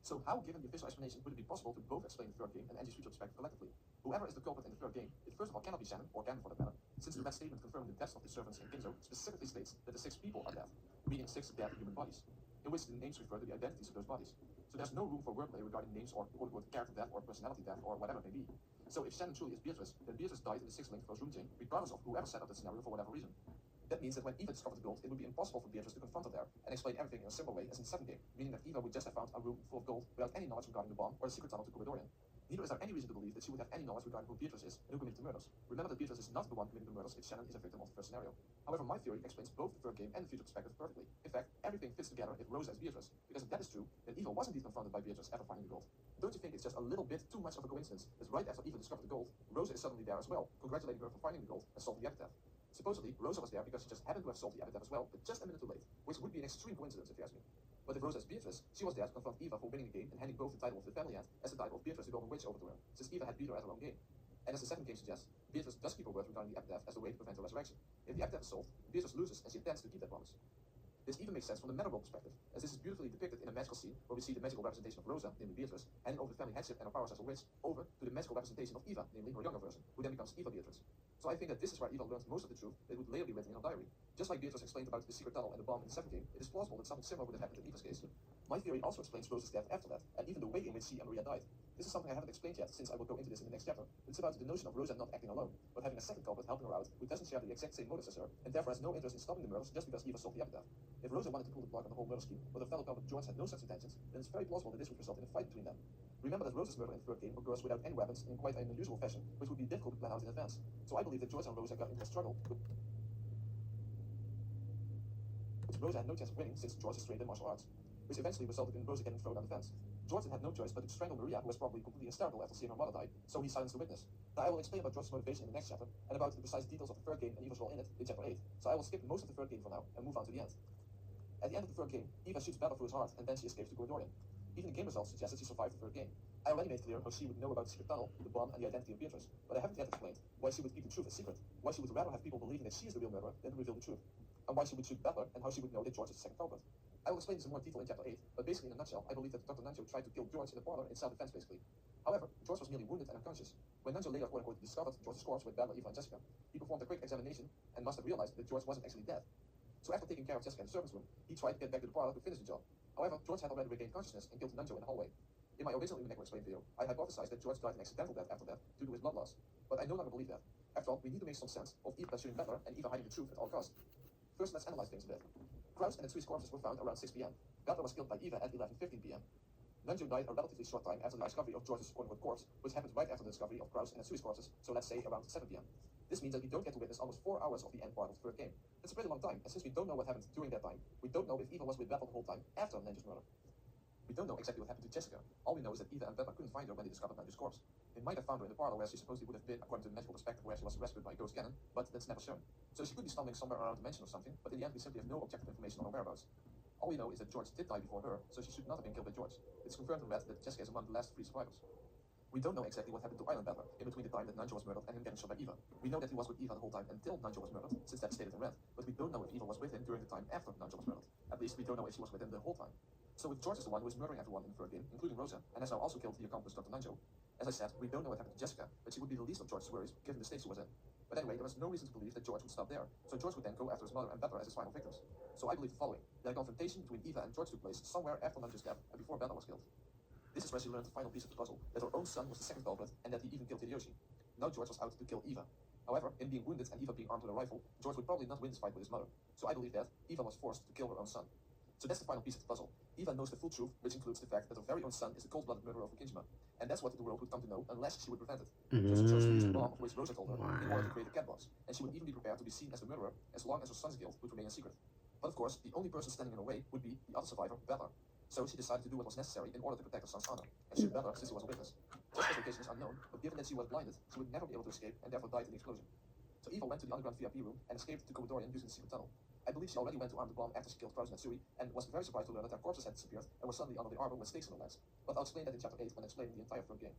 So how, given the official explanation, would it be possible to both explain the third game and Angie's future perspective collectively? Whoever is the culprit in the third game, it first of all cannot be Shannon, or Ganon for that matter, since the red statement confirming the deaths of the servants in Ginzo specifically states that the 6 people are dead, meaning 6 dead human bodies, in which the names refer to the identities of those bodies. So there's no room for wordplay regarding names or quote-unquote character death or personality death or whatever it may be. So if Shannon truly is Beatrice, then Beatrice died in the 6th link closed room chain, regardless of whoever set up the scenario for whatever reason. That means that when Eva discovered the gold, it would be impossible for Beatrice to confront her there and explain everything in a similar way as in the 7th game, meaning that Eva would just have found a room full of gold without any knowledge regarding the bomb or the secret tunnel to Quotidorian. Neither is there any reason to believe that she would have any knowledge regarding who Beatrice is and who committed the murders. Remember that Beatrice is not the one committing the murders if Shannon is a victim of the first scenario. However, my theory explains both the third game and the future perspective perfectly. In fact, everything fits together if Rosa is Beatrice, because if that is true, then Eva was indeed confronted by Beatrice after finding the gold. Don't you think it's just a little bit too much of a coincidence that right after Eva discovered the gold, Rosa is suddenly there as well, congratulating her for finding the gold and solving the epitaph? Supposedly, Rosa was there because she just happened to have solved the epitaph as well, but just a minute too late, which would be an extreme coincidence if you ask me. But if Rosa is Beatrice, she was there to confront Eva for winning the game and handing both the title of the family hand as the title of Beatrice the Golden Witch over to her, since Eva had beat her at her own game. And as the 2nd game suggests, Beatrice does keep her word regarding the epitaph as a way to prevent her resurrection. If the epitaph is solved, Beatrice loses and she intends to keep that promise. This even makes sense from the meta role perspective, as this is beautifully depicted in a magical scene where we see the magical representation of Rosa, namely Beatrice, handing over the family headship and her powers as a witch over to the magical representation of Eva, namely her younger version, who then becomes Eva Beatrice. So I think that this is where Eva learns most of the truth that would later be written in her diary. Just like Beatrice explained about the secret tunnel and the bomb in the 7th game, it is plausible that something similar would have happened in Eva's case. My theory also explains Rosa's death after that, and even the way in which she and Maria died. This is something I haven't explained yet, since I will go into this in the next chapter. It's about the notion of Rosa not acting alone, but having a second culprit helping her out, who doesn't share the exact same motives as her, and therefore has no interest in stopping the murders just because Eva solved the epitaph. If Rosa wanted to pull the plug on the whole murder scheme, but her fellow culprit George had no such intentions, then it's very plausible that this would result in a fight between them. Remember that Rosa's murder in the 3rd game occurs without any weapons in quite an unusual fashion, which would be difficult to plan out in advance. So I believe that George and Rosa got into a struggle, which Rosa had no chance of winning since George is trained in martial arts, which eventually resulted in Rosa getting thrown on the fence. George had no choice but to strangle Maria, who was probably completely hysterical after seeing her mother die, so he silenced the witness. Now I will explain about George's motivation in the next chapter, and about the precise details of the 3rd game and Eva's role in it in chapter 8, so I will skip most of the 3rd game for now and move on to the end. At the end of the 3rd game, Eva shoots Battle through his heart, and then she escapes to Quotidorian. Even the game results suggest that she survived the 3rd game. I already made clear how she would know about the secret tunnel, the bomb, and the identity of Beatrice, but I haven't yet explained why she would keep the truth a secret, why she would rather have people believing that she is the real murderer than to reveal the truth, and why she would shoot Butler, and how she would know that George is the second culprit. I will explain this in more detail in chapter 8, but basically in a nutshell, I believe that Dr. Nanjo tried to kill George in the parlor in self-defense basically. However, George was merely wounded and unconscious. When Nanjo later quote-unquote discovered George's corpse with Bella, Eva, and Jessica, he performed a quick examination and must have realized that George wasn't actually dead. So after taking care of Jessica in the servants' room, he tried to get back to the parlor to finish the job. However, George had already regained consciousness and killed Nanjo in the hallway. In my original Umineko Explained video, I hypothesized that George died an accidental death after that due to his blood loss. But I no longer believe that. After all, we need to make some sense of Eva shooting Butler and Eva hiding the truth at all costs. First, let's analyze things a bit. Kraus and the 3 corpses were found around 6 p.m. Butler was killed by Eva at 11:15 p.m. Nanjo died a relatively short time after the discovery of George's quote-unquote corpse, which happened right after the discovery of Kraus and the 3 corpses, so let's say around 7 p.m. This means that we don't get to witness almost 4 hours of the end part of the 3rd game. That's a pretty long time, and since we don't know what happened during that time, we don't know if Eva was with Butler the whole time after Nanjo's murder. We don't know exactly what happened to Jessica. All we know is that Eva and Butler couldn't find her when they discovered Nanjo's corpse. They might have found her in the parlor where she supposedly would have been, according to the magical perspective, where she was rescued by Ghost Ganon, but that's never shown. So she could be stumbling somewhere around the mansion or something, but in the end we simply have no objective information on her whereabouts. All we know is that George did die before her, so she should not have been killed by George. It's confirmed in red that Jessica is among the last 3 survivors. We don't know exactly what happened to Island Butler in between the time that Nanjo was murdered and him getting shot by Eva. We know that he was with Eva the whole time until Nanjo was murdered, since that's stated in red, but we don't know if Eva was with him during the time after Nanjo was murdered. At least we don't know if she was with him the whole time. So if George is the one who is murdering everyone in the 3rd game, including Rosa, and has now also killed the accomplice Dr. Nanjo, as I said, we don't know what happened to Jessica, but she would be the least of George's worries given the state she was in. But anyway, there was no reason to believe that George would stop there, so George would then go after his mother and Butler as his final victims. So I believe the following, that a confrontation between Eva and George took place somewhere after Nanjo's death and before Butler was killed. This is where she learned the final piece of the puzzle, that her own son was the second culprit and that he even killed Hideyoshi. Now George was out to kill Eva. However, in being wounded and Eva being armed with a rifle, George would probably not win this fight with his mother. So I believe that Eva was forced to kill her own son. So that's the final piece of the puzzle. Eva knows the full truth, which includes the fact that her very own son is the cold-blooded murderer of Kinjima. And that's what the world would come to know unless she would prevent it. So she chose to use the bomb of which Rosa told her in order to create a cat box. And she would even be prepared to be seen as the murderer as long as her son's guilt would remain a secret. But of course, the only person standing in her way would be the other survivor, Butler. So she decided to do what was necessary in order to protect her son's honor, and shoot Butler since he was a witness. Jessica's location is unknown, but given that she was blinded, she would never be able to escape and therefore died in the explosion. So Eva went to the underground VIP room and escaped to Quotidorian using the secret tunnel. I believe she already went to arm the bomb after she killed Krause and Matsuri, and was very surprised to learn that their corpses had disappeared and were suddenly under the arbor with stakes in their legs. But I'll explain that in Chapter 8 when explaining the entire third game.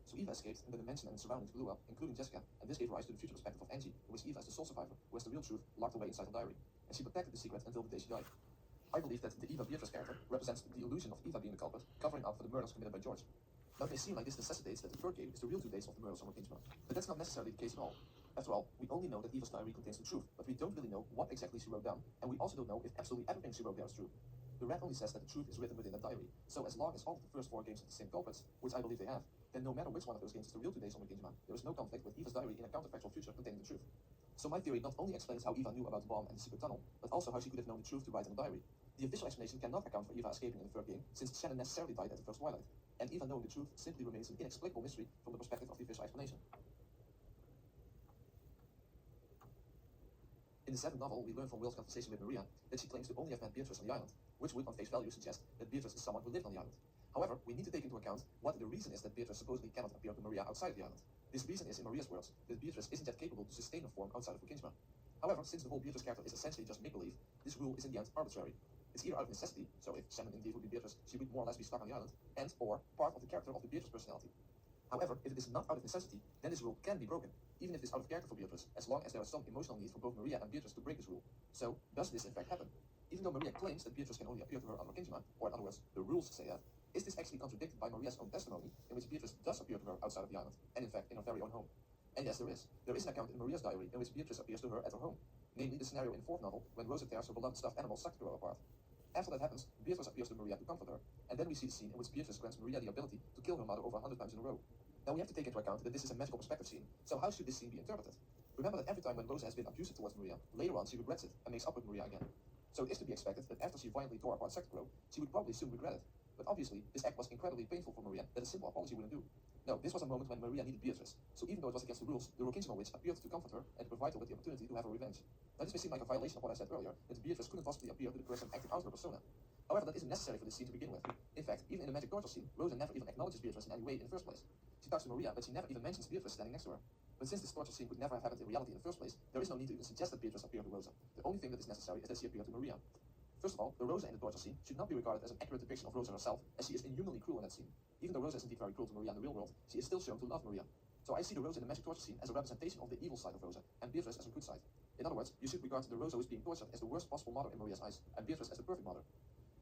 So Eva escaped, and the dimension and surroundings blew up, including Jessica, and this gave rise to the future perspective of Angie, in which Eva is the sole survivor, who has the real truth locked away inside her diary, and she protected the secret until the day she died. I believe that the Eva Beatrice character represents the illusion of Eva being the culprit, covering up for the murders committed by George. Now it may seem like this necessitates that the third game is the real two days of the murders on Kingsman, but that's not necessarily the case at all. After all, we only know that Eva's diary contains the truth, but we don't really know what exactly she wrote down, and we also don't know if absolutely everything she wrote there is true. The red only says that the truth is written within the diary, so as long as all of the first 4 games have the same culprits, which I believe they have, then no matter which one of those games is the real two days on Kingsman, there is no conflict with Eva's diary in a counterfactual future containing the truth. So my theory not only explains how Eva knew about the bomb and the secret tunnel, but also how she could have known the truth to write in the diary. The official explanation cannot account for Eva escaping in the third game, since Shannon necessarily died at the first Twilight, and Eva knowing the truth simply remains an inexplicable mystery from the perspective of the official explanation. In the 7th novel, we learn from Will's conversation with Maria that she claims to only have met Beatrice on the island, which would on face value suggest that Beatrice is someone who lived on the island. However, we need to take into account what the reason is that Beatrice supposedly cannot appear to Maria outside the island. This reason is, in Maria's words, that Beatrice isn't yet capable to sustain her form outside of Kingsman. However, since the whole Beatrice character is essentially just make-believe, this rule is in the end arbitrary. It's either out of necessity, so if Shannon indeed would be Beatrice, she would more or less be stuck on the island, and or part of the character of the Beatrice personality. However, if it is not out of necessity, then this rule can be broken, even if it is out of character for Beatrice, as long as there is some emotional need for both Maria and Beatrice to break this rule. So, does this in fact happen? Even though Maria claims that Beatrice can only appear to her under Kingsman, or in other words, the rules say that, is this actually contradicted by Maria's own testimony, in which Beatrice does appear to her outside of the island, and in fact in her very own home? And yes, there is. There is an account in Maria's diary in which Beatrice appears to her at her home, namely the scenario in the 4th novel, when Rosa tears her beloved stuffed animal Sakura apart. After that happens, Beatrice appears to Maria to comfort her, and then we see the scene in which Beatrice grants Maria the ability to kill her mother over 100 times in a row. Now we have to take into account that this is a magical perspective scene, so how should this scene be interpreted? Remember that every time when Rosa has been abusive towards Maria, later on she regrets it and makes up with Maria again. So it is to be expected that after she violently tore apart Sakura, she would probably soon regret it. But obviously, this act was incredibly painful for Maria that a simple apology wouldn't do. No, this was a moment when Maria needed Beatrice, so even though it was against the rules, the Rokingema witch appeared to comfort her and to provide her with the opportunity to have her revenge. Now this may seem like a violation of what I said earlier, that Beatrice couldn't possibly appear to the person acting out her persona. However, that isn't necessary for this scene to begin with. In fact, even in the magic torture scene, Rosa never even acknowledges Beatrice in any way in the first place. She talks to Maria, but she never even mentions Beatrice standing next to her. But since this torture scene could never have happened in reality in the first place, there is no need to even suggest that Beatrice appear to Rosa. The only thing that is necessary is that she appear to Maria. First of all, the Rosa in the torture scene should not be regarded as an accurate depiction of Rosa herself, as she is inhumanly cruel in that scene. Even though Rosa is indeed very cruel to Maria in the real world, she is still shown to love Maria. So I see the Rosa in the magic torture scene as a representation of the evil side of Rosa, and Beatrice as her good side. In other words, you should regard the Rosa who is being tortured as the worst possible mother in Maria's eyes, and Beatrice as the perfect mother.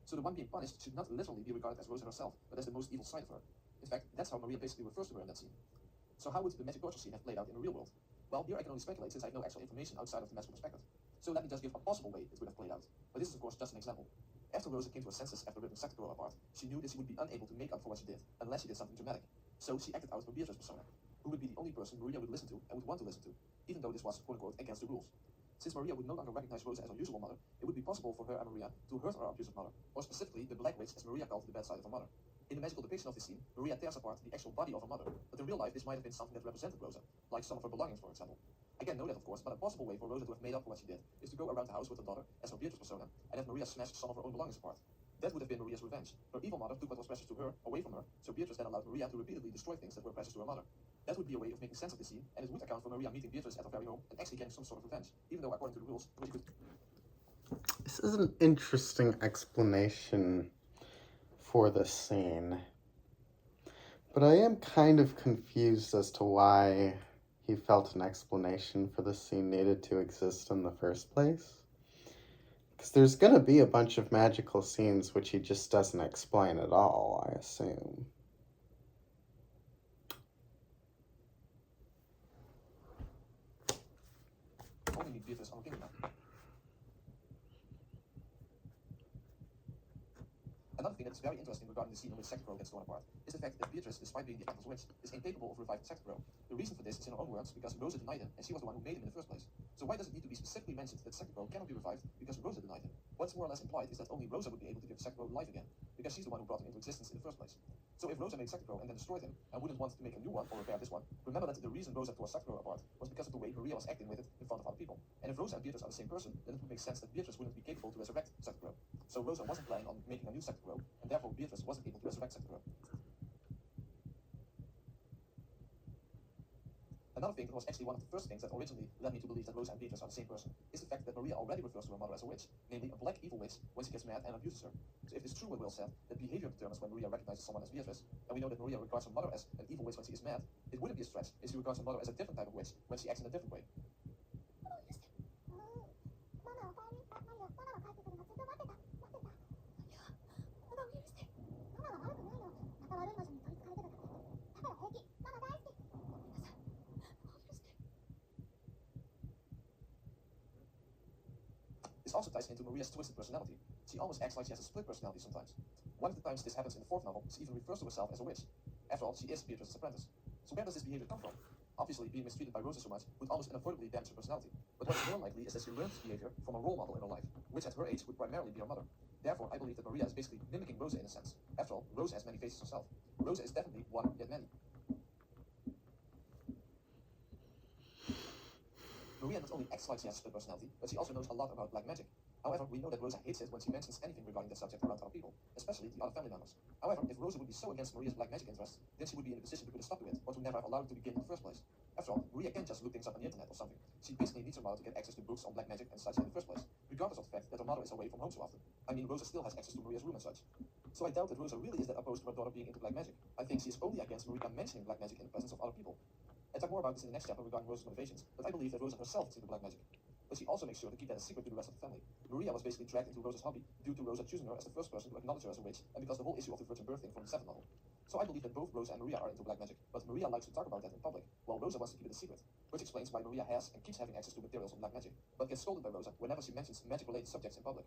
So the one being punished should not literally be regarded as Rosa herself, but as the most evil side of her. In fact, that's how Maria basically refers to her in that scene. So how would the magic torture scene have played out in the real world? Well, here I can only speculate since I have no actual information outside of the magical perspective. So let me just give a possible way it would have played out. But this is of course just an example. After Rosa came to her senses after ripping Sakura apart, she knew that she would be unable to make up for what she did, unless she did something dramatic. So she acted out her Beatrice persona, who would be the only person Maria would listen to and would want to listen to, even though this was quote-unquote against the rules. Since Maria would no longer recognize Rosa as her usual mother, it would be possible for her and Maria to hurt her abusive mother, or specifically the Black Witch as Maria called the bad side of her mother. In the magical depiction of this scene, Maria tears apart the actual body of her mother, but in real life this might have been something that represented Rosa, like some of her belongings for example. I can't know that of course, but a possible way for Rosa to have made up for what she did is to go around the house with her daughter as her Beatrice persona, and have Maria smash some of her own belongings apart. That would have been Maria's revenge. Her evil mother took what was precious to her away from her, so Beatrice then allowed Maria to repeatedly destroy things that were precious to her mother. That would be a way of making sense of the scene, and it would account for Maria meeting Beatrice at her very home and actually getting some sort of revenge, even though according to the rules, she could... This is an interesting explanation for the scene. But I am kind of confused as to why he felt an explanation for the scene needed to exist in the first place. Because there's going to be a bunch of magical scenes which he just doesn't explain at all, I assume. Only need Beatrice on Kingdom. Another thing that is very interesting regarding the scene in which Sakura gets torn apart is the fact that Beatrice, despite being the actor's witch, is incapable of reviving Sakura. The reason for this is in her own words because Rosa denied him, and she was the one who made him in the first place. So why does it need to be specifically mentioned that Sakura cannot be revived because Rosa denied him? What's more or less implied is that only Rosa would be able to give Sakura life again, because she's the one who brought him into existence in the first place. So if Rosa made Sakura and then destroyed him, and wouldn't want to make a new one or repair this one, remember that the reason Rosa tore Sakura apart was because of the way Maria was acting with it in front of other people. And if Rosa and Beatrice are the same person, then it would make sense that Beatrice wouldn't be capable to resurrect Sakura. So Rosa wasn't planning on making a new Sakura, and therefore Beatrice wasn't able to resurrect Sakura. Another thing that was actually one of the first things that originally led me to believe that Rosa and Beatrice are the same person is the fact that Maria already refers to her mother as a witch, namely a black evil witch when she gets mad and abuses her. So if it's true what Will said, that behavior determines when Maria recognizes someone as Beatrice, and we know that Maria regards her mother as an evil witch when she is mad, it wouldn't be a stretch if she regards her mother as a different type of witch when she acts in a different way. This also ties into Maria's twisted personality. She almost acts like she has a split personality sometimes. One of the times this happens in the fourth novel, she even refers to herself as a witch. After all, she is Beatrice's apprentice. So where does this behavior come from? Obviously, being mistreated by Rosa so much would almost unavoidably damage her personality. But what is more likely is that she learned this behavior from a role model in her life, which at her age would primarily be her mother. Therefore, I believe that Maria is basically mimicking Rosa in a sense. After all, Rosa has many faces herself. Rosa is definitely one, yet many. Maria not only acts like she has a split personality, but she also knows a lot about black magic. However, we know that Rosa hates it when she mentions anything regarding the subject around other people, especially the other family members. However, if Rosa would be so against Maria's black magic interests, then she would be in a position to put a stop to it, or to never have allowed it to begin in the first place. After all, Maria can't just look things up on the internet or something. She basically needs her mother to get access to books on black magic and such in the first place, regardless of the fact that her mother is away from home so often. I mean, Rosa still has access to Maria's room and such. So I doubt that Rosa really is that opposed to her daughter being into black magic. I think she is only against Maria mentioning black magic in the presence of other people. I'll talk more about this in the next chapter regarding Rosa's motivations, but I believe that Rosa herself is into black magic. But she also makes sure to keep that a secret to the rest of the family. Maria was basically dragged into Rosa's hobby due to Rosa choosing her as the first person to acknowledge her as a witch, and because the whole issue of the virgin birth thing from the 7th novel. So I believe that both Rosa and Maria are into black magic, but Maria likes to talk about that in public, while Rosa wants to keep it a secret, which explains why Maria has and keeps having access to materials on black magic, but gets scolded by Rosa whenever she mentions magic-related subjects in public.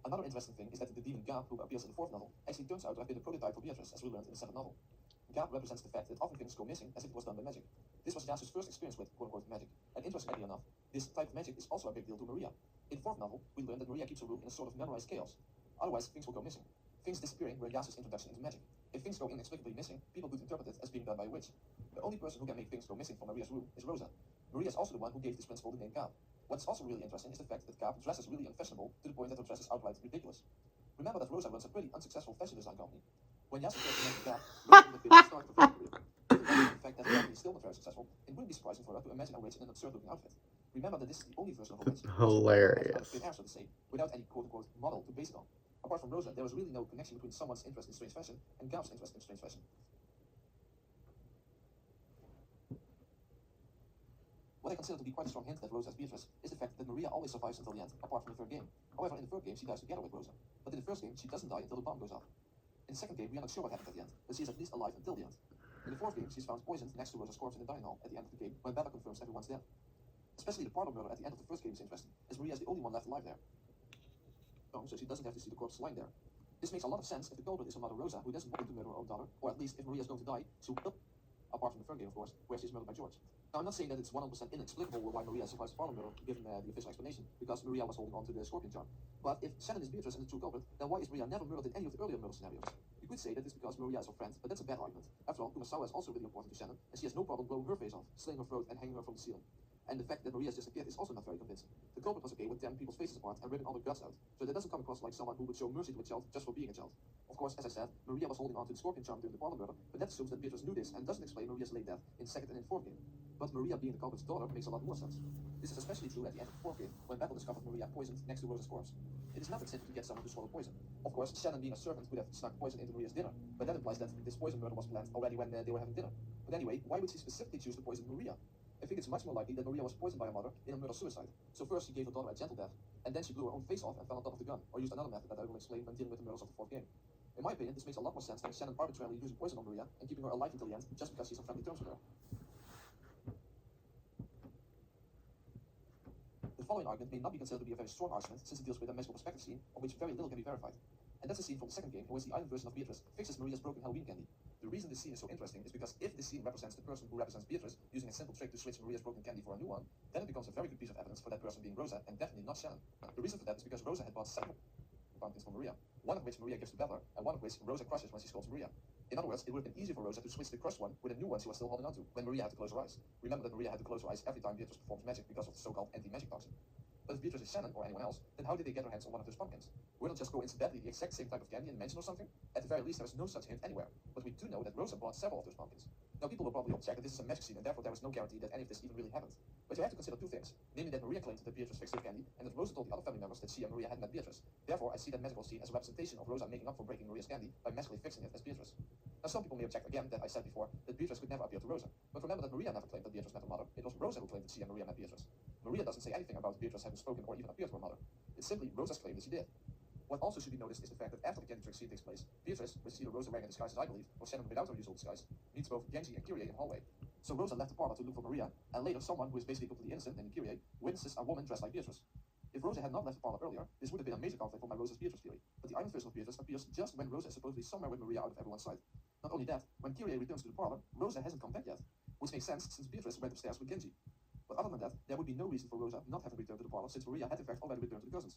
Another interesting thing is that the demon Gab, who appears in the 4th novel, actually turns out to have been a prototype for Beatrice, as we learned in the 7th novel. Gab represents the fact that often things go missing as if it was done by magic. This was Yasu's first experience with quote-unquote magic, and interestingly enough, this type of magic is also a big deal to Maria. In the 4th novel, we learned that Maria keeps her room in a sort of memorized chaos. Otherwise, things will go missing. Things disappearing were Yasu's introduction into magic. If things go inexplicably missing, people could interpret it as being done by a witch. The only person who can make things go missing from Maria's room is Rosa. Maria is also the one who gave this principle the name Gab. What's also really interesting is the fact that Gab dresses really unfashionable to the point that her dress is outright ridiculous. Remember that Rosa runs a pretty unsuccessful fashion design company. When Yasu first mentioned Gab, Rosa would have been start her fashion career. Given the fact that the company is still not very successful, it wouldn't be surprising for her to imagine a witch in an absurd-looking outfit. Remember that this is the only version of a witch. Hilarious. Thin air, so to say, without any quote-unquote model to base it on. Apart from Rosa, there was really no connection between someone's interest in strange fashion and Gab's interest in strange fashion. What I consider to be quite a strong hint that Rosa is Beatrice is the fact that Maria always survives until the end, apart from the 3rd game. However, in the 3rd game, she dies together with Rosa. But in the 1st game, she doesn't die until the bomb goes off. In the 2nd game, we are not sure what happened at the end, but she is at least alive until the end. In the 4th game, she's found poisoned next to Rosa's corpse in the dining hall at the end of the game, when Bella confirms everyone's dead. Especially the parlor murder at the end of the 1st game is interesting, as Maria is the only one left alive there. So she doesn't have to see the corpse lying there. This makes a lot of sense if the culprit is her mother Rosa, who doesn't want to murder her own daughter, or at least if Maria is going to die, she will, apart from the 3rd game of course, where she's murdered by George. Now, I'm not saying that it's 100% inexplicable why Maria survives the parlor murder, given the official explanation, because Maria was holding on to the scorpion charm. But if Shannon is Beatrice and the true culprit, then why is Maria never murdered in any of the earlier murder scenarios? You could say that it's because Maria is her friend, but that's a bad argument. After all, Kumasawa is also really important to Shannon, and she has no problem blowing her face off, slitting her throat, and hanging her from the ceiling. And the fact that Maria has disappeared is also not very convincing. The culprit was okay with tearing people's faces apart and ripping all their guts out, so that doesn't come across like someone who would show mercy to a child just for being a child. Of course, as I said, Maria was holding on to the scorpion charm during the parlor murder, but that assumes that Beatrice knew this and doesn't explain Maria's late death in 2nd and in 4th game. But Maria being the culprit's daughter makes a lot more sense. This is especially true at the end of the 4th game, when Bethel discovered Maria poisoned next to Rosa's corpse. It is not that simple to get someone to swallow poison. Of course, Shannon being a servant would have snuck poison into Maria's dinner, but that implies that this poison murder was planned already when they were having dinner. But anyway, why would she specifically choose to poison Maria? I think it's much more likely that Maria was poisoned by her mother in a murder-suicide. So first she gave her daughter a gentle death, and then she blew her own face off and fell on top of the gun, or used another method that I will explain when dealing with the murders of the 4th game. In my opinion, this makes a lot more sense than Shannon arbitrarily using poison on Maria and keeping her alive until the end just because she's on friendly terms with her. The following argument may not be considered to be a very strong argument since it deals with a magical perspective scene on which very little can be verified. And that's a scene from the 2nd game in which the island version of Beatrice fixes Maria's broken Halloween candy. The reason this scene is so interesting is because if this scene represents the person who represents Beatrice using a simple trick to switch Maria's broken candy for a new one, then it becomes a very good piece of evidence for that person being Rosa and definitely not Shannon. The reason for that is because Rosa had bought 7 pumpkins for Maria, one of which Maria gives to Bella, and one of which Rosa crushes when she scolds Maria. In other words, it would have been easier for Rosa to switch the crushed one with a new one she was still holding onto when Maria had to close her eyes. Remember that Maria had to close her eyes every time Beatrice performs magic because of the so-called anti-magic toxin. But if Beatrice is Shannon or anyone else, then how did they get their hands on one of those pumpkins? Were they just coincidentally the exact same type of candy and mention or something? At the very least, there is no such hint anywhere. But we do know that Rosa bought several of those pumpkins. Now, people will probably object that this is a magic scene, and therefore there is no guarantee that any of this even really happened. But you have to consider two things, namely that Maria claimed that Beatrice fixed the candy, and that Rosa told the other family members that she and Maria had met Beatrice. Therefore, I see that magical scene as a representation of Rosa making up for breaking Maria's candy by magically fixing it as Beatrice. Now, some people may object again that I said before that Beatrice could never appear to Rosa. But remember that Maria never claimed that Beatrice met her mother. It was Rosa who claimed that she and Maria met Beatrice. Maria doesn't say anything about Beatrice having spoken or even appeared to her mother. It's simply Rosa's claim that she did. What also should be noticed is the fact that after the candy trick scene takes place, Beatrice, which is either Rosa wearing a disguise as I believe, or Shannon without her usual disguise, meets both Genji and Kyrie in the hallway. So Rosa left the parlor to look for Maria, and later someone who is basically completely innocent, named Kyrie, witnesses a woman dressed like Beatrice. If Rosa had not left the parlor earlier, this would have been a major conflict for my Rosa's Beatrice theory. But the island version of Beatrice appears just when Rosa is supposedly somewhere with Maria out of everyone's sight. Not only that, when Kyrie returns to the parlor, Rosa hasn't come back yet, which makes sense since Beatrice went upstairs with Genji. But other than that, there would be no reason for Rosa not having returned to the parlor since Maria had in fact already returned to the cousins.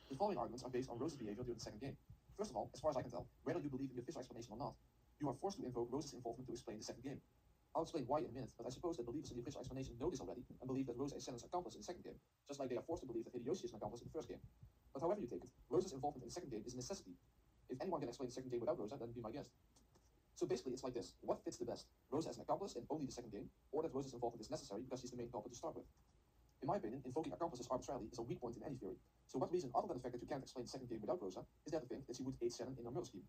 The following arguments are based on Rosa's behavior during the second game. First of all, as far as I can tell, whether you believe in the official explanation or not, you are forced to invoke Rosa's involvement to explain the second game. I'll explain why in a minute, but I suppose that believers in the official explanation know this already and believe that Rosa is Shannon's accomplice in the second game, just like they are forced to believe that Hideyoshi is an accomplice in the first game. But however you take it, Rosa's involvement in the second game is a necessity. If anyone can explain the second game without Rosa, then be my guest. So basically it's like this, what fits the best? Rosa as an accomplice in only the second game, or that Rosa's involvement is necessary because she's the main culprit to start with? In my opinion, invoking accomplices arbitrarily is a weak point in any theory. So what reason other than the fact that you can't explain the second game without Rosa is there to think that she would aid Shannon in her murder scheme?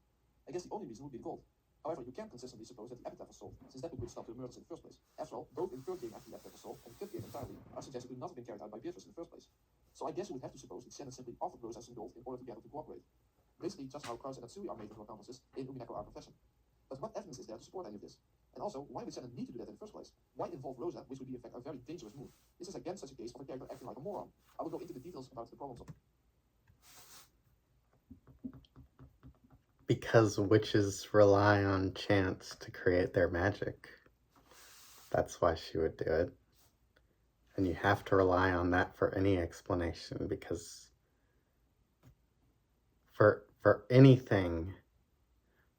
I guess the only reason would be the gold. However, you can't consistently suppose that the epitaph was solved, since that would put stop to the murders in the first place. After all, both in the third game after the epitaph was solved and the fifth game entirely are suggested to not have been carried out by Beatrice in the first place. So I guess you would have to suppose that Shannon simply offered Rosa some gold in order to get her to cooperate. Basically, just how Kraus and Natsui are made into accomplices in Umineko our confession. But what evidence is there to support any of this? And also, why would Shannon need to do that in the first place? Why involve Rosa, which would be in fact a very dangerous move? This is again such a case of a character acting like a moron. I will go into the details about the problems of Because witches rely on chance to create their magic. That's why she would do it. And you have to rely on that for any explanation, because for anything,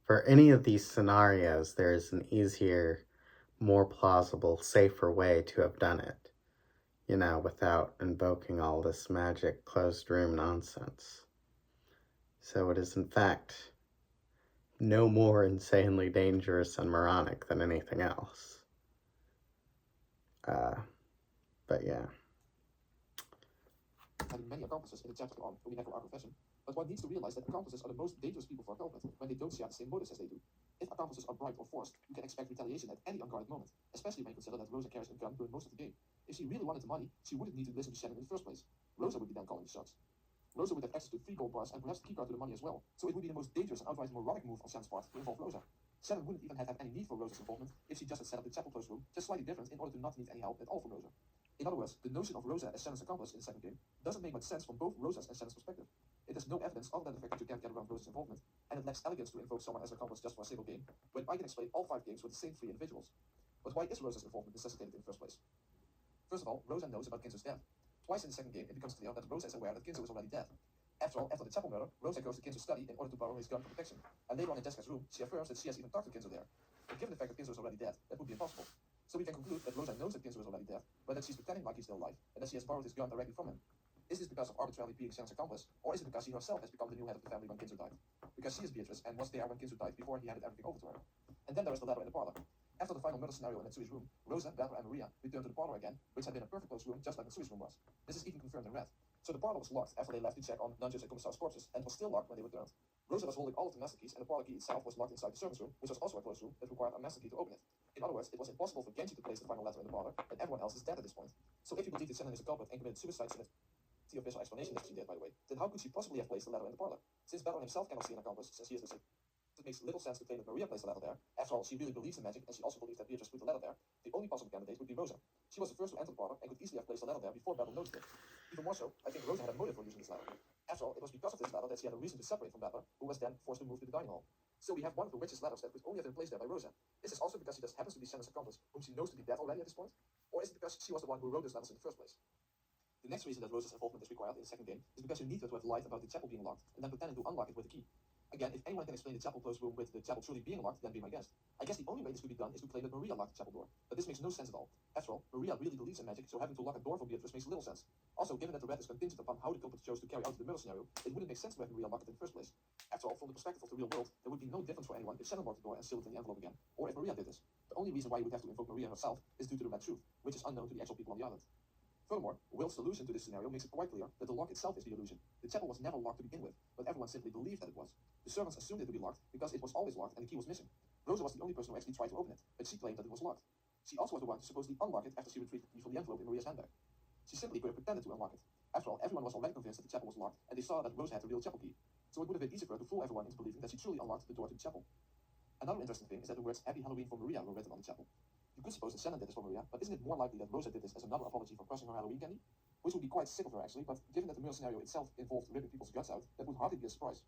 for any of these scenarios, there is an easier, more plausible, safer way to have done it, you know, without invoking all this magic closed room nonsense. So it is in fact no more insanely dangerous and moronic than anything else. But yeah. having many accomplices in the chapter on Umineko our confession, but one needs to realize that accomplices are the most dangerous people for a culprit when they don't share the same motives as they do. If accomplices are bribed or forced, you can expect retaliation at any unguarded moment, especially when you consider that Rosa carries a gun during most of the game. If she really wanted the money, she wouldn't need to listen to Shannon in the first place. Rosa would be then calling the shots. Rosa would have access to 3 gold bars and perhaps the keycard to the money as well, so it would be the most dangerous and outright moronic move on Shannon's part to involve Rosa. Shannon wouldn't even have any need for Rosa's involvement if she just had set up the chapel closed room, just slightly different in order to not need any help at all from Rosa. In other words, the notion of Rosa as Shannon's accomplice in the second game doesn't make much sense from both Rosa's and Shannon's perspective. It has no evidence other than the fact that you can't get around Rosa's involvement, and it lacks elegance to invoke someone as an accomplice just for a single game, when I can explain all 5 games with the same 3 individuals. But why is Rosa's involvement necessitated in the first place? First of all, Rosa knows about Kinzo's death. Twice in the second game, it becomes clear that Rosa is aware that Kinzo is already dead. After all, after the chapel murder, Rosa goes to Kinzo's study in order to borrow his gun for protection, and later on in Jessica's room, she affirms that she has even talked to Kinzo there. But given the fact that Kinzo is already dead, that would be impossible. So we can conclude that Rosa knows that Kinzo is already dead, but that she's pretending like he's still alive, and that she has borrowed his gun directly from him. Is this because of arbitrarily being Shannon's accomplice, or is it because she herself has become the new head of the family when Kinzo died? Because she is Beatrice and was there when Kinzo died before he handed everything over to her. And then there is the letter in the parlor. After the final murder scenario in Natsui's room, Rosa, Barbara, and Maria returned to the parlor again, which had been a perfect closed room just like Natsui's room was. This is even confirmed in red. So the parlor was locked after they left to check on Nanjo's and Kumasao's corpses, and was still locked when they returned. Rosa was holding all of the master keys, and the parlor key itself was locked inside the servants' room, which was also a closed room that required a master key to open it. In other words, it was impossible for Genji to place the final letter in the parlor, and everyone else is dead at this point. So if you believe that Shannon is a culprit and committed suicide in the official explanation that she did, by the way, then how could she possibly have placed the letter in the parlor? Since Battler himself cannot see an accomplice, since he is the same. It makes little sense to claim that Maria placed the letter there. After all, she really believes in magic, and she also believes that Beatrice put the letter there. The only possible candidate would be Rosa. She was the first to enter the parlor and could easily have placed the letter there before Battler noticed it. Even more so, I think Rosa had a motive for using this letter. After all, it was because of this letter that she had a reason to separate from Battler, who was then forced to move to the dining hall. So we have one of the witch's letters that could only have been placed there by Rosa. Is this also because she just happens to be Shannon's accomplice, whom she knows to be dead already at this point? Or is it because she was the one who wrote those letters in the first place? The next reason that Rosa's involvement is required in the second game is because you need her to have lied about the chapel being locked, and then pretending to unlock it with a key. Again, if anyone can explain the chapel closed room with the chapel truly being locked, then be my guest. I guess the only way this could be done is to claim that Maria locked the chapel door. But this makes no sense at all. After all, Maria really believes in magic, so having to lock a door for Beatrice makes little sense. Also, given that the red is contingent upon how the culprit chose to carry out the murder scenario, it wouldn't make sense to have Maria lock it in the first place. After all, from the perspective of the real world, there would be no difference for anyone if Shannon locked the door and sealed it in the envelope again, or if Maria did this. The only reason why you would have to invoke Maria herself is due to the red truth, which is unknown to the actual people on the island. Furthermore, Will's solution to this scenario makes it quite clear that the lock itself is the illusion. The chapel was never locked to begin with, but everyone simply believed that it was. The servants assumed it to be locked because it was always locked and the key was missing. Rosa was the only person who actually tried to open it, but she claimed that it was locked. She also was the one to supposedly unlock it after she retrieved the key from the envelope in Maria's handbag. She simply could have pretended to unlock it. After all, everyone was already convinced that the chapel was locked, and they saw that Rosa had the real chapel key. So it would have been easy for her to fool everyone into believing that she truly unlocked the door to the chapel. Another interesting thing is that the words Happy Halloween for Maria were written on the chapel. You could suppose that Shannon did this for Maria, but isn't it more likely that Rosa did this as another apology for crushing her Halloween candy? Which would be quite sick of her actually, but given that the murder scenario itself involved ripping people's guts out, that would hardly be a surprise.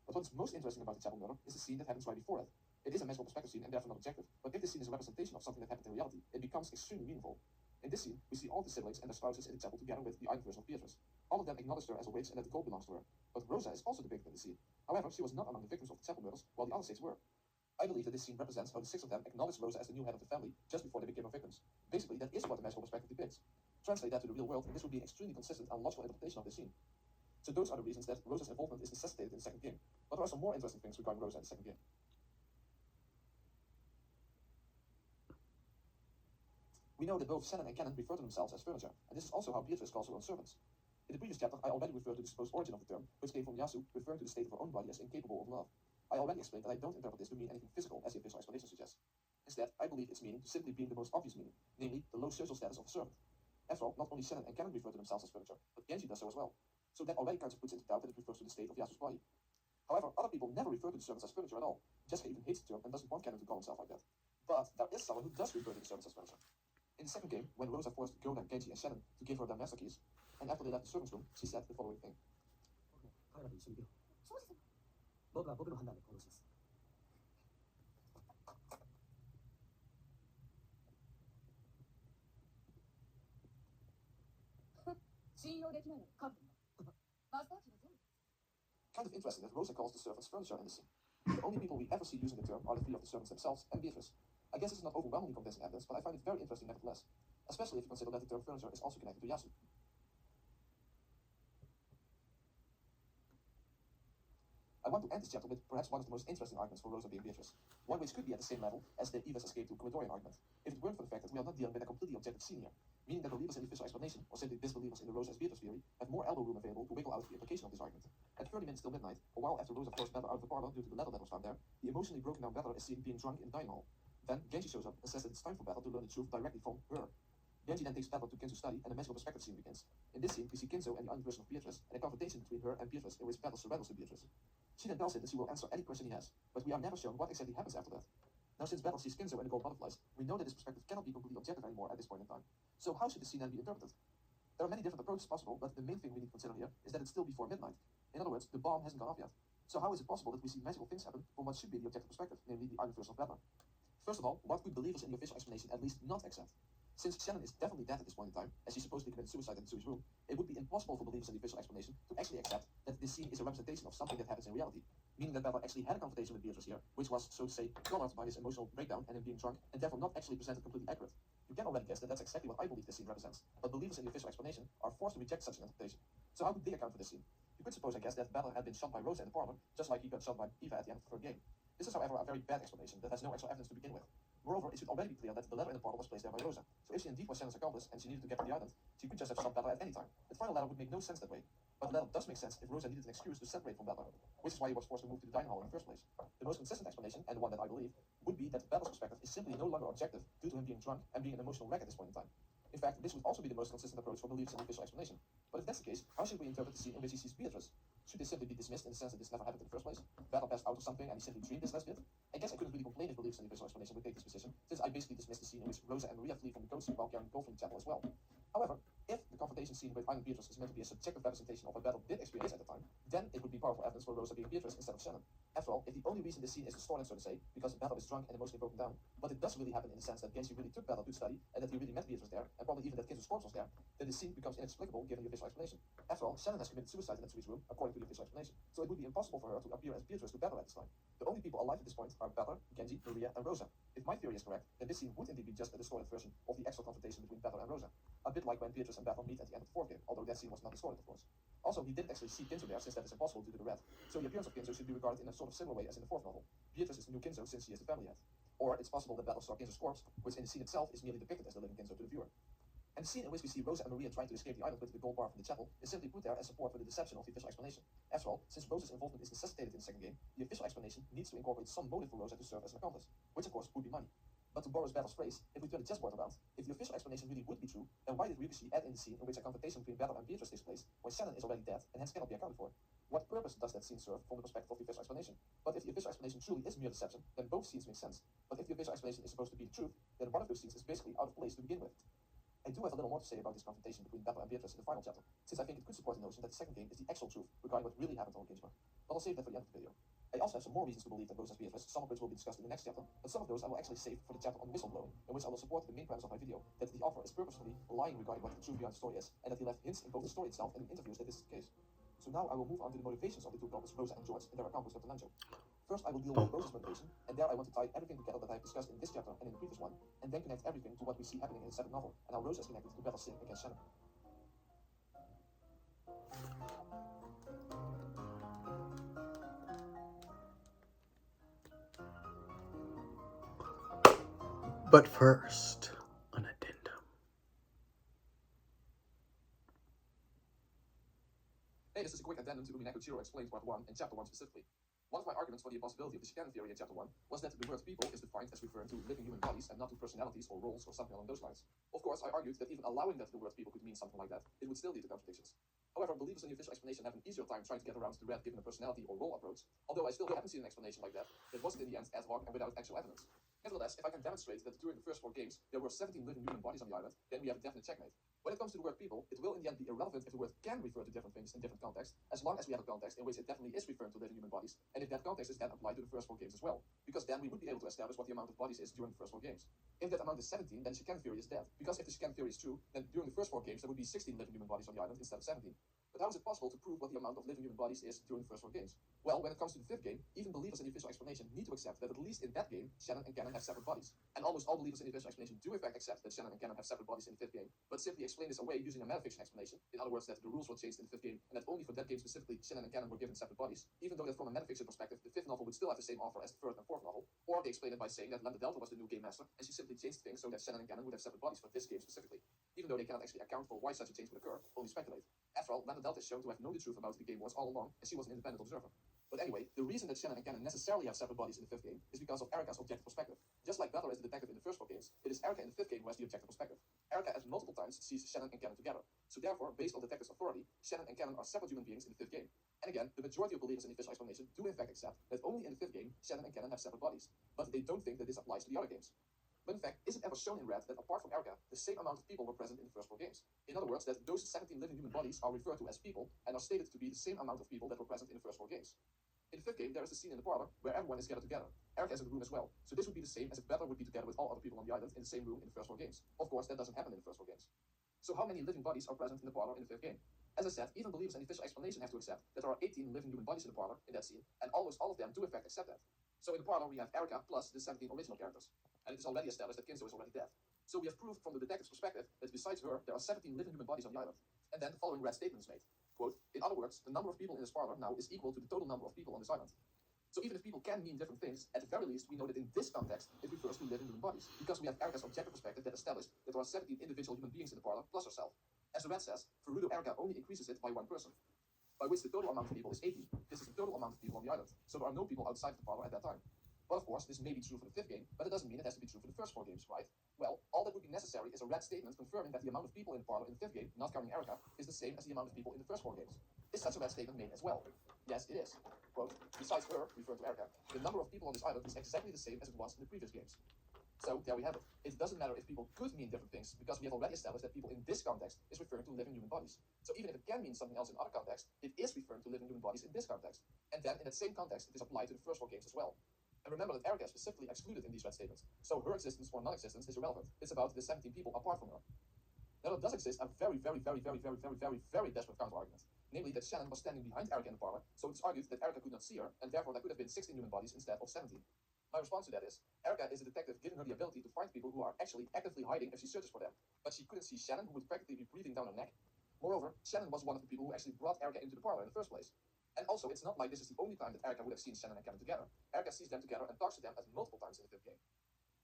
But what's most interesting about the chapel murder is the scene that happens right before it. It is a magical perspective scene and therefore not objective, but if this scene is a representation of something that happened in reality, it becomes extremely meaningful. In this scene, we see all the siblings and their spouses in the chapel together with the island version of Beatrice. All of them acknowledge her as a witch and that the gold belongs to her. But Rosa is also depicted in the scene. However, she was not among the victims of the chapel murders, while the other 6 were. I believe that this scene represents how the 6 of them acknowledged Rosa as the new head of the family just before they became her victims. Basically, that is what the magical perspective depicts. Translate that to the real world, and this would be an extremely consistent and logical interpretation of this scene. So those are the reasons that Rosa's involvement is necessitated in the second game. But there are some more interesting things regarding Rosa in the second game. We know that both Shannon and Cannon refer to themselves as furniture, and this is also how Beatrice calls her own servants. In the previous chapter, I already referred to the supposed origin of the term, which came from Yasu, referring to the state of her own body as incapable of love. I already explained that I don't interpret this to mean anything physical, as the official explanation suggests. Instead, I believe its meaning to simply being the most obvious meaning, namely the low social status of a servant. After all, not only Shannon and Cannon refer to themselves as furniture, but Genji does so as well. So that already kind of puts into doubt that it refers to the state of Yasu's body. However, other people never refer to the servants as furniture at all. Jessica even hates the term and doesn't want Cannon to call himself like that. But there is someone who does refer to the servants as furniture. In the second game, when Rosa forced Gona, Genji, and Shannon to give her their master keys, and after they left the servants' room, she said the following thing. 僕は僕の判断で行動します。信用できないのにカップルだ。マスターキーは全部。 Kind of interesting that Rosa calls the servants furniture in this scene. The only people we ever see using the term are the 3 of the servants themselves and Beatrice. I guess it's not overwhelmingly convincing evidence, but I find it very interesting nevertheless, especially if you consider that the term furniture is also connected to Yasu. I want to end this chapter with perhaps one of the most interesting arguments for Rosa being Beatrice. One which could be at the same level as the Eva's escape to Commodorian argument, if it weren't for the fact that we are not dealing with a completely objective scene here, meaning that believers in the official explanation, or simply disbelievers in the Rosa as Beatrice theory, have more elbow room available to wiggle out the implication of this argument. At 30 minutes till midnight, a while after Rosa forced Bella out of the parlor due to the letter that was found there, the emotionally broken down Bella is seen being drunk in the dining hall. Then Genji shows up and says that it's time for Bella to learn the truth directly from her. Genji then takes Bella to Kinzo's study and the magical perspective scene begins. In this scene, we see Kinzo and the island version of Beatrice, and a confrontation between her and Beatrice in which Bella surrenders to Beatrice. She then tells him that she will answer any question he has, but we are never shown what exactly happens after that. Now, since Bella sees Kinzo and the gold butterflies, we know that this perspective cannot be completely objective anymore at this point in time. So how should the scene then be interpreted? There are many different approaches possible, but the main thing we need to consider here is that it's still before midnight. In other words, the bomb hasn't gone off yet. So how is it possible that we see magical things happen from what should be the objective perspective, namely the island version of Bella? First of all, what could believers in the official explanation at least not accept? Since Shannon is definitely dead at this point in time, as she supposedly committed suicide in Sui's room, it would be impossible for believers in the official explanation to actually accept that this scene is a representation of something that happens in reality, meaning that Bella actually had a confrontation with Beatrice here, which was, so to say, colored by his emotional breakdown and him being drunk, and therefore not actually presented completely accurate. You can already guess that that's exactly what I believe this scene represents, but believers in the official explanation are forced to reject such an interpretation. So how could they account for this scene? You could suppose, I guess, that Bella had been shot by Rosa in the parlor, just like he got shot by Eva at the end of the third game. This is, however, a very bad explanation that has no actual evidence to begin with. Moreover, it should already be clear that the letter in the parlor was placed there by Rosa. So if she indeed was Shannon's accomplice and she needed to get to the island, she could just have shot Bella at any time. The final letter would make no sense that way. But the letter does make sense if Rosa needed an excuse to separate from Bella, which is why he was forced to move to the dining hall in the first place. The most consistent explanation, and the one that I believe, would be that Bella's perspective is simply no longer objective due to him being drunk and being an emotional wreck at this point in time. In fact, this would also be the most consistent approach for believers in the official explanation. But if that's the case, how should we interpret the scene in which he sees Beatrice? Should this simply be dismissed in the sense that this never happened in the first place? Bella passed out of something and he simply dreamed this last bit? I guess I couldn't really complain if believers in the official explanation would take this position, since I basically dismissed the scene in which Rosa and Maria flee from the coast while carrying gold from the chapel as well. However, if the confrontation scene with Iron Beatrice is meant to be a subjective representation of what Battle did experience at the time, then it would be powerful evidence for Rosa being Beatrice instead of Shannon. After all, if the only reason this scene is distorted, so to say, because Battle is drunk and emotionally broken down, but it does really happen in the sense that Genji really took Battle to study, and that he really met Beatrice there, and probably even that Kinzo's corpse was there, then the scene becomes inexplicable given the official explanation. After all, Shannon has committed suicide in Natsumi's room, according to the official explanation, so it would be impossible for her to appear as Beatrice to Battle at this time. The only people alive at this point are Battle, Genji, Maria, and Rosa. If my theory is correct, then this scene would indeed be just a distorted version of the actual confrontation between Battle and Rosa. A bit like when Beatrice and Battle meet at the end of the fourth game, although that scene was not distorted, of course. Also, he didn't actually see Kinzo there, since that is impossible due to the red. So the appearance of Kinzo should be regarded in a sort of similar way as in the fourth novel. Beatrice is the new Kinzo since she is the family head. Or it's possible that Battle saw Kinzo's corpse, which in the scene itself is merely depicted as the living Kinzo to the viewer. And the scene in which we see Rosa and Maria trying to escape the island with the gold bar from the chapel is simply put there as support for the deception of the official explanation. After all, since Rosa's involvement is necessitated in the second game, the official explanation needs to incorporate some motive for Rosa to serve as an accomplice, which of course would be money. But to borrow Battle's phrase, if we turn the chessboard around, if the official explanation really would be true, then why did Rikushi add in the scene in which a confrontation between Battle and Beatrice takes place, when Shannon is already dead and hence cannot be accounted for? What purpose does that scene serve from the perspective of the official explanation? But if the official explanation truly is mere deception, then both scenes make sense. But if the official explanation is supposed to be the truth, then one of those scenes is basically out of place to begin with. I do have a little more to say about this confrontation between Battle and Beatrice in the final chapter, since I think it could support the notion that the second game is the actual truth regarding what really happened on Kingsburg. But I'll save that for the end of the video. I also have some more reasons to believe that Rosa's Beatrice, some of which will be discussed in the next chapter, but some of those I will actually save for the chapter on whistleblowing, in which I will support the main premise of my video, that the author is purposefully lying regarding what the truth behind the story is, and that he left hints in both the story itself and in interviews that this is the case. So now I will move on to the motivations of the two couples, Rosa and George, in their account with Dr. Nanjo. First, I will deal with Rosa's motivation, and there I want to tie everything together that I have discussed in this chapter and in the previous one, and then connect everything to what we see happening in the seventh novel, and how Rosa is connected to Battle's sin against Shannon. But first, an addendum. Hey, this is a quick addendum to Umineko Chiru Explained Part 1 and Chapter 1 specifically. One of my arguments for the impossibility of the chicane theory in Chapter 1 was that the word people is defined as referring to living human bodies and not to personalities or roles or something along those lines. Of course, I argued that even allowing that the word people could mean something like that, it would still lead to contradictions. However, believers in the official explanation have an easier time trying to get around the red given a personality or role approach, although I still haven't seen an explanation like that wasn't in the end ad hoc and without actual evidence. Nevertheless, if I can demonstrate that during the first 4 games there were 17 living human bodies on the island, then we have a definite checkmate. When it comes to the word people, it will in the end be irrelevant if the word can refer to different things in different contexts, as long as we have a context in which it definitely is referring to living human bodies, and if that context is then applied to the first 4 games as well, because then we would be able to establish what the amount of bodies is during the first 4 games. If that amount is 17, then the chicane theory is dead, because if the chicane theory is true, then during the first 4 games there would be 16 living human bodies on the island instead of 17. But how is it possible to prove what the amount of living human bodies is during the first 4 games? Well, when it comes to the 5th game, even believers in the official explanation need to accept that at least in that game, Shannon and Cannon have separate bodies. And almost all believers in the official explanation do in fact accept that Shannon and Cannon have separate bodies in the 5th game, but simply explain this away using a metafiction explanation. In other words, that the rules were changed in the 5th game, and that only for that game specifically, Shannon and Cannon were given separate bodies, even though that from a metafiction perspective, the 5th novel would still have the same author as the 3rd and 4th novel. Or they explain it by saying that Lambda Delta was the new game master, and she simply changed things so that Shannon and Cannon would have separate bodies for this game specifically. Even though they cannot actually account for why such a change would occur, only speculate. After all, Lambda Delta is shown to have known the truth about the game wars all along, and she was an independent observer. But anyway, the reason that Shannon and Cannon necessarily have separate bodies in the 5th game is because of Erica's objective perspective. Just like Butler is the detective in the first 4 games, it is Erica in the 5th game who has the objective perspective. Erica at multiple times sees Shannon and Cannon together. So therefore, based on detective's authority, Shannon and Cannon are separate human beings in the 5th game. And again, the majority of believers in the official explanation do in fact accept that only in the 5th game, Shannon and Cannon have separate bodies. But they don't think that this applies to the other games. But in fact, is it ever shown in red that apart from Erica, the same amount of people were present in the first 4 games? In other words, that those 17 living human bodies are referred to as people, and are stated to be the same amount of people that were present in the first 4 games. In the 5th game, there is a scene in the parlor where everyone is gathered together. Erica is in the room as well, so this would be the same as if Butler would be together with all other people on the island in the same room in the first 4 games. Of course, that doesn't happen in the first 4 games. So how many living bodies are present in the parlor in the 5th game? As I said, even believers in the official explanation have to accept that there are 18 living human bodies in the parlor in that scene, and almost all of them do in fact accept that. So in the parlor we have Erica plus the 17 original characters, and it is already established that Kinzo is already dead. So we have proved from the detective's perspective that besides her, there are 17 living human bodies on the island. And then the following red statement is made. Quote, in other words, the number of people in this parlor now is equal to the total number of people on this island. So even if people can mean different things, at the very least we know that in this context it refers to living human bodies, because we have Erica's objective perspective that established that there are 17 individual human beings in the parlor plus herself. As the red says, Furudo Erica only increases it by 1 person, by which the total amount of people is 18. This is the total amount of people on the island, so there are no people outside the parlor at that time. But of course, this may be true for the 5th game, but it doesn't mean it has to be true for the first 4 games, right? Well, all that would be necessary is a red statement confirming that the amount of people in the parlor in the 5th game, not counting Erica, is the same as the amount of people in the first 4 games. Is such a red statement made as well? Yes, it is. Quote, besides her, referring to Erica, the number of people on this island is exactly the same as it was in the previous games. So there we have it. It doesn't matter if people could mean different things, because we have already established that people in this context is referring to living human bodies. So even if it can mean something else in other contexts, it is referring to living human bodies in this context. And then in that same context, it is applied to the first four games as well. And remember that Erica is specifically excluded in these red statements. So her existence or non-existence is irrelevant. It's about the 17 people apart from her. Now there does exist a very desperate counter-argument. Namely that Shannon was standing behind Erica in the parlor, so it's argued that Erica could not see her, and therefore there could have been 16 human bodies instead of 17. My response to that is, Erica is a detective giving her the ability to find people who are actually actively hiding if she searches for them. But she couldn't see Shannon, who would practically be breathing down her neck. Moreover, Shannon was one of the people who actually brought Erica into the parlor in the first place. And also, it's not like this is the only time that Erica would have seen Shannon and Kevin together. Erica sees them together and talks to them at multiple times in the fifth game.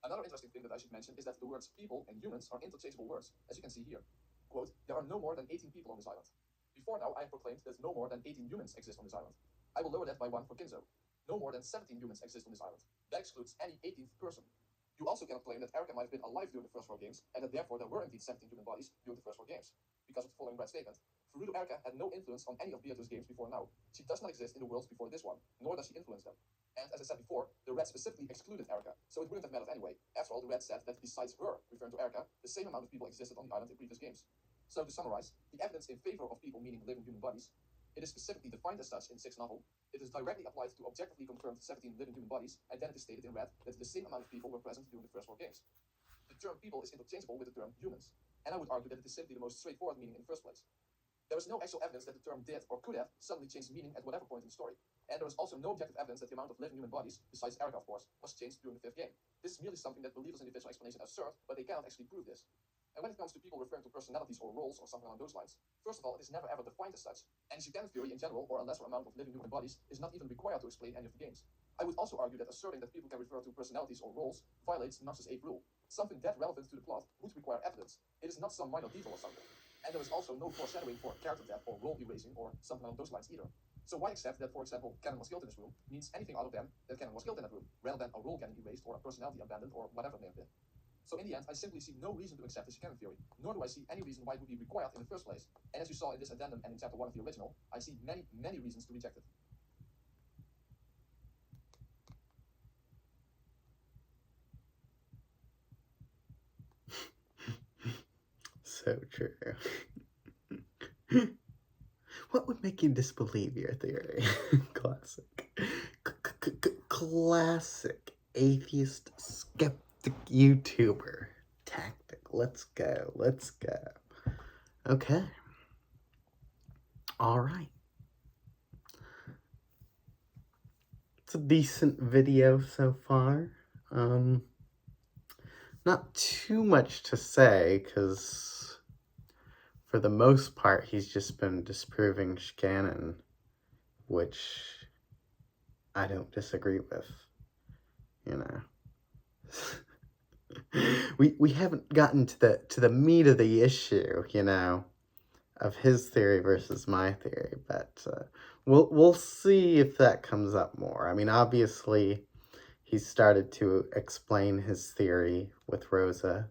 Another interesting thing that I should mention is that the words people and humans are interchangeable words, as you can see here. Quote, there are no more than 18 people on this island. Before now, I have proclaimed that no more than 18 humans exist on this island. I will lower that by 1 for Kinzo. No more than 17 humans exist on this island. That excludes any 18th person. You also cannot claim that Erica might have been alive during the first 4 games, and that therefore there were indeed 17 human bodies during the first 4 games. Because of the following red statement, Furudo Erica had no influence on any of Beatrice's games before now. She does not exist in the worlds before this one, nor does she influence them. And as I said before, the red specifically excluded Erica, so it wouldn't have mattered anyway. After all, the red said that besides her, referring to Erica, the same amount of people existed on the island in previous games. So to summarize, the evidence in favor of people meaning living human bodies, it is specifically defined as such in 6th novel. It is directly applied to objectively confirmed 17 living human bodies, and then it is stated in red that the same amount of people were present during the first 4 games. The term people is interchangeable with the term humans, and I would argue that it is simply the most straightforward meaning in the first place. There is no actual evidence that the term did or could have suddenly changed meaning at whatever point in the story, and there is also no objective evidence that the amount of living human bodies, besides Erica of course, was changed during the 5th game. This is merely something that believers in the visual explanation assert, but they cannot actually prove this. And when it comes to people referring to personalities or roles or something along those lines, first of all, it is never ever defined as such, and Shikanen theory in general, or a lesser amount of living human bodies, is not even required to explain any of the games. I would also argue that asserting that people can refer to personalities or roles violates Nox's 8th rule. Something that relevant to the plot would require evidence. It is not some minor detail or something. And there is also no foreshadowing for character death or role erasing or something along those lines either. So why accept that, for example, Kennen was killed in this room means anything other than that Kennen was killed in that room, rather than a role getting erased or a personality abandoned or whatever it may have been. So in the end, I simply see no reason to accept the Shikanen theory, nor do I see any reason why it would be required in the first place. And as you saw in this addendum and in chapter 1 of the original, I see many reasons to reject it. So true. What would make you disbelieve your theory? Classic. Classic atheist skeptic YouTuber tactic. Let's go. Okay. Alright. It's a decent video so far. Not too much to say, because for the most part, he's just been disproving Shikanen, which I don't disagree with, you know. we haven't gotten to the meat of the issue, you know, of his theory versus my theory, but we'll see if that comes up more. I mean, obviously, he's started to explain his theory with Rosa.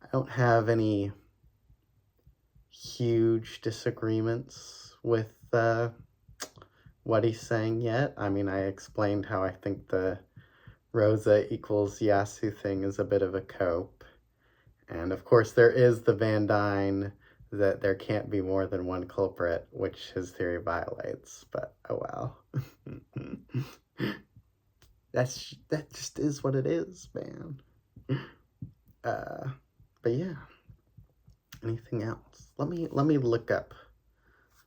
I don't have any huge disagreements with what he's saying yet. I mean, I explained how I think the Rosa equals Yasu thing is a bit of a cope. And of course there is the Van Dyne that there can't be more than one culprit, which his theory violates, but oh well. That just is what it is, man. But yeah. Anything else? Let me look up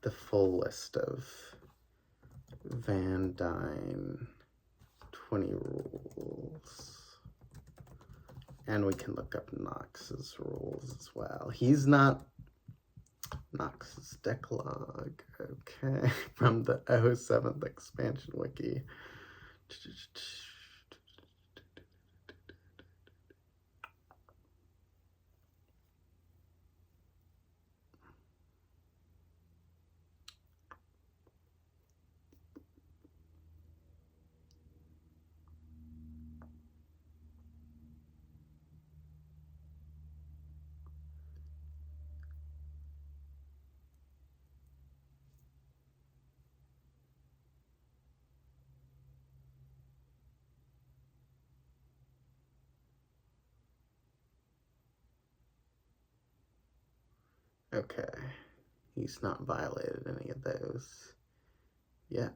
the full list of Van Dyne 20 rules. And we can look up Nox's rules as well. He's not Nox's Decalogue. Okay. From the 07th expansion wiki. Okay. He's not violated any of those yet.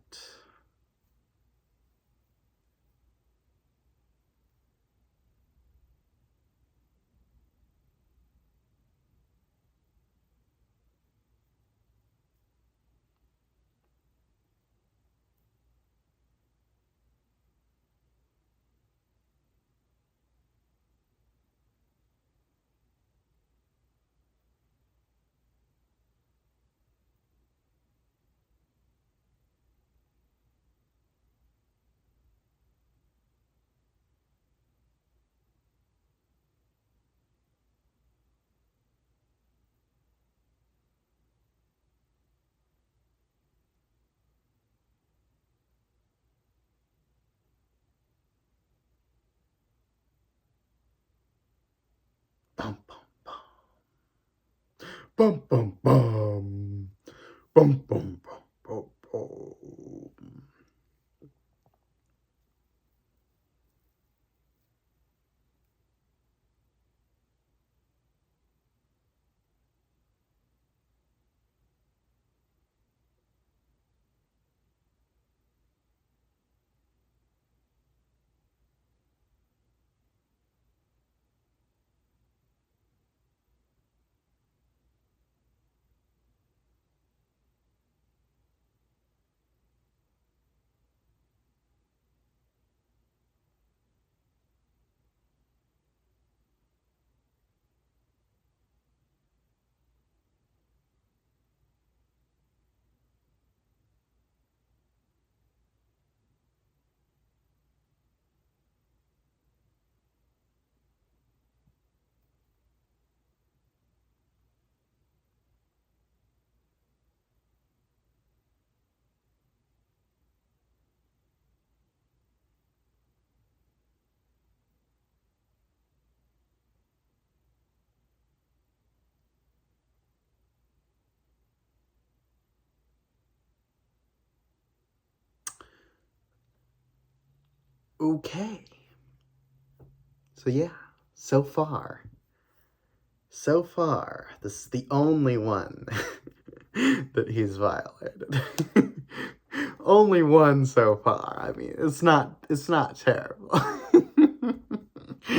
Bum, bum, bum. Bum, bum, bum. Bum, bum, bum, bum, bum. Okay. So yeah, so far, this is the only one that he's violated. Only one so far. I mean, it's not terrible.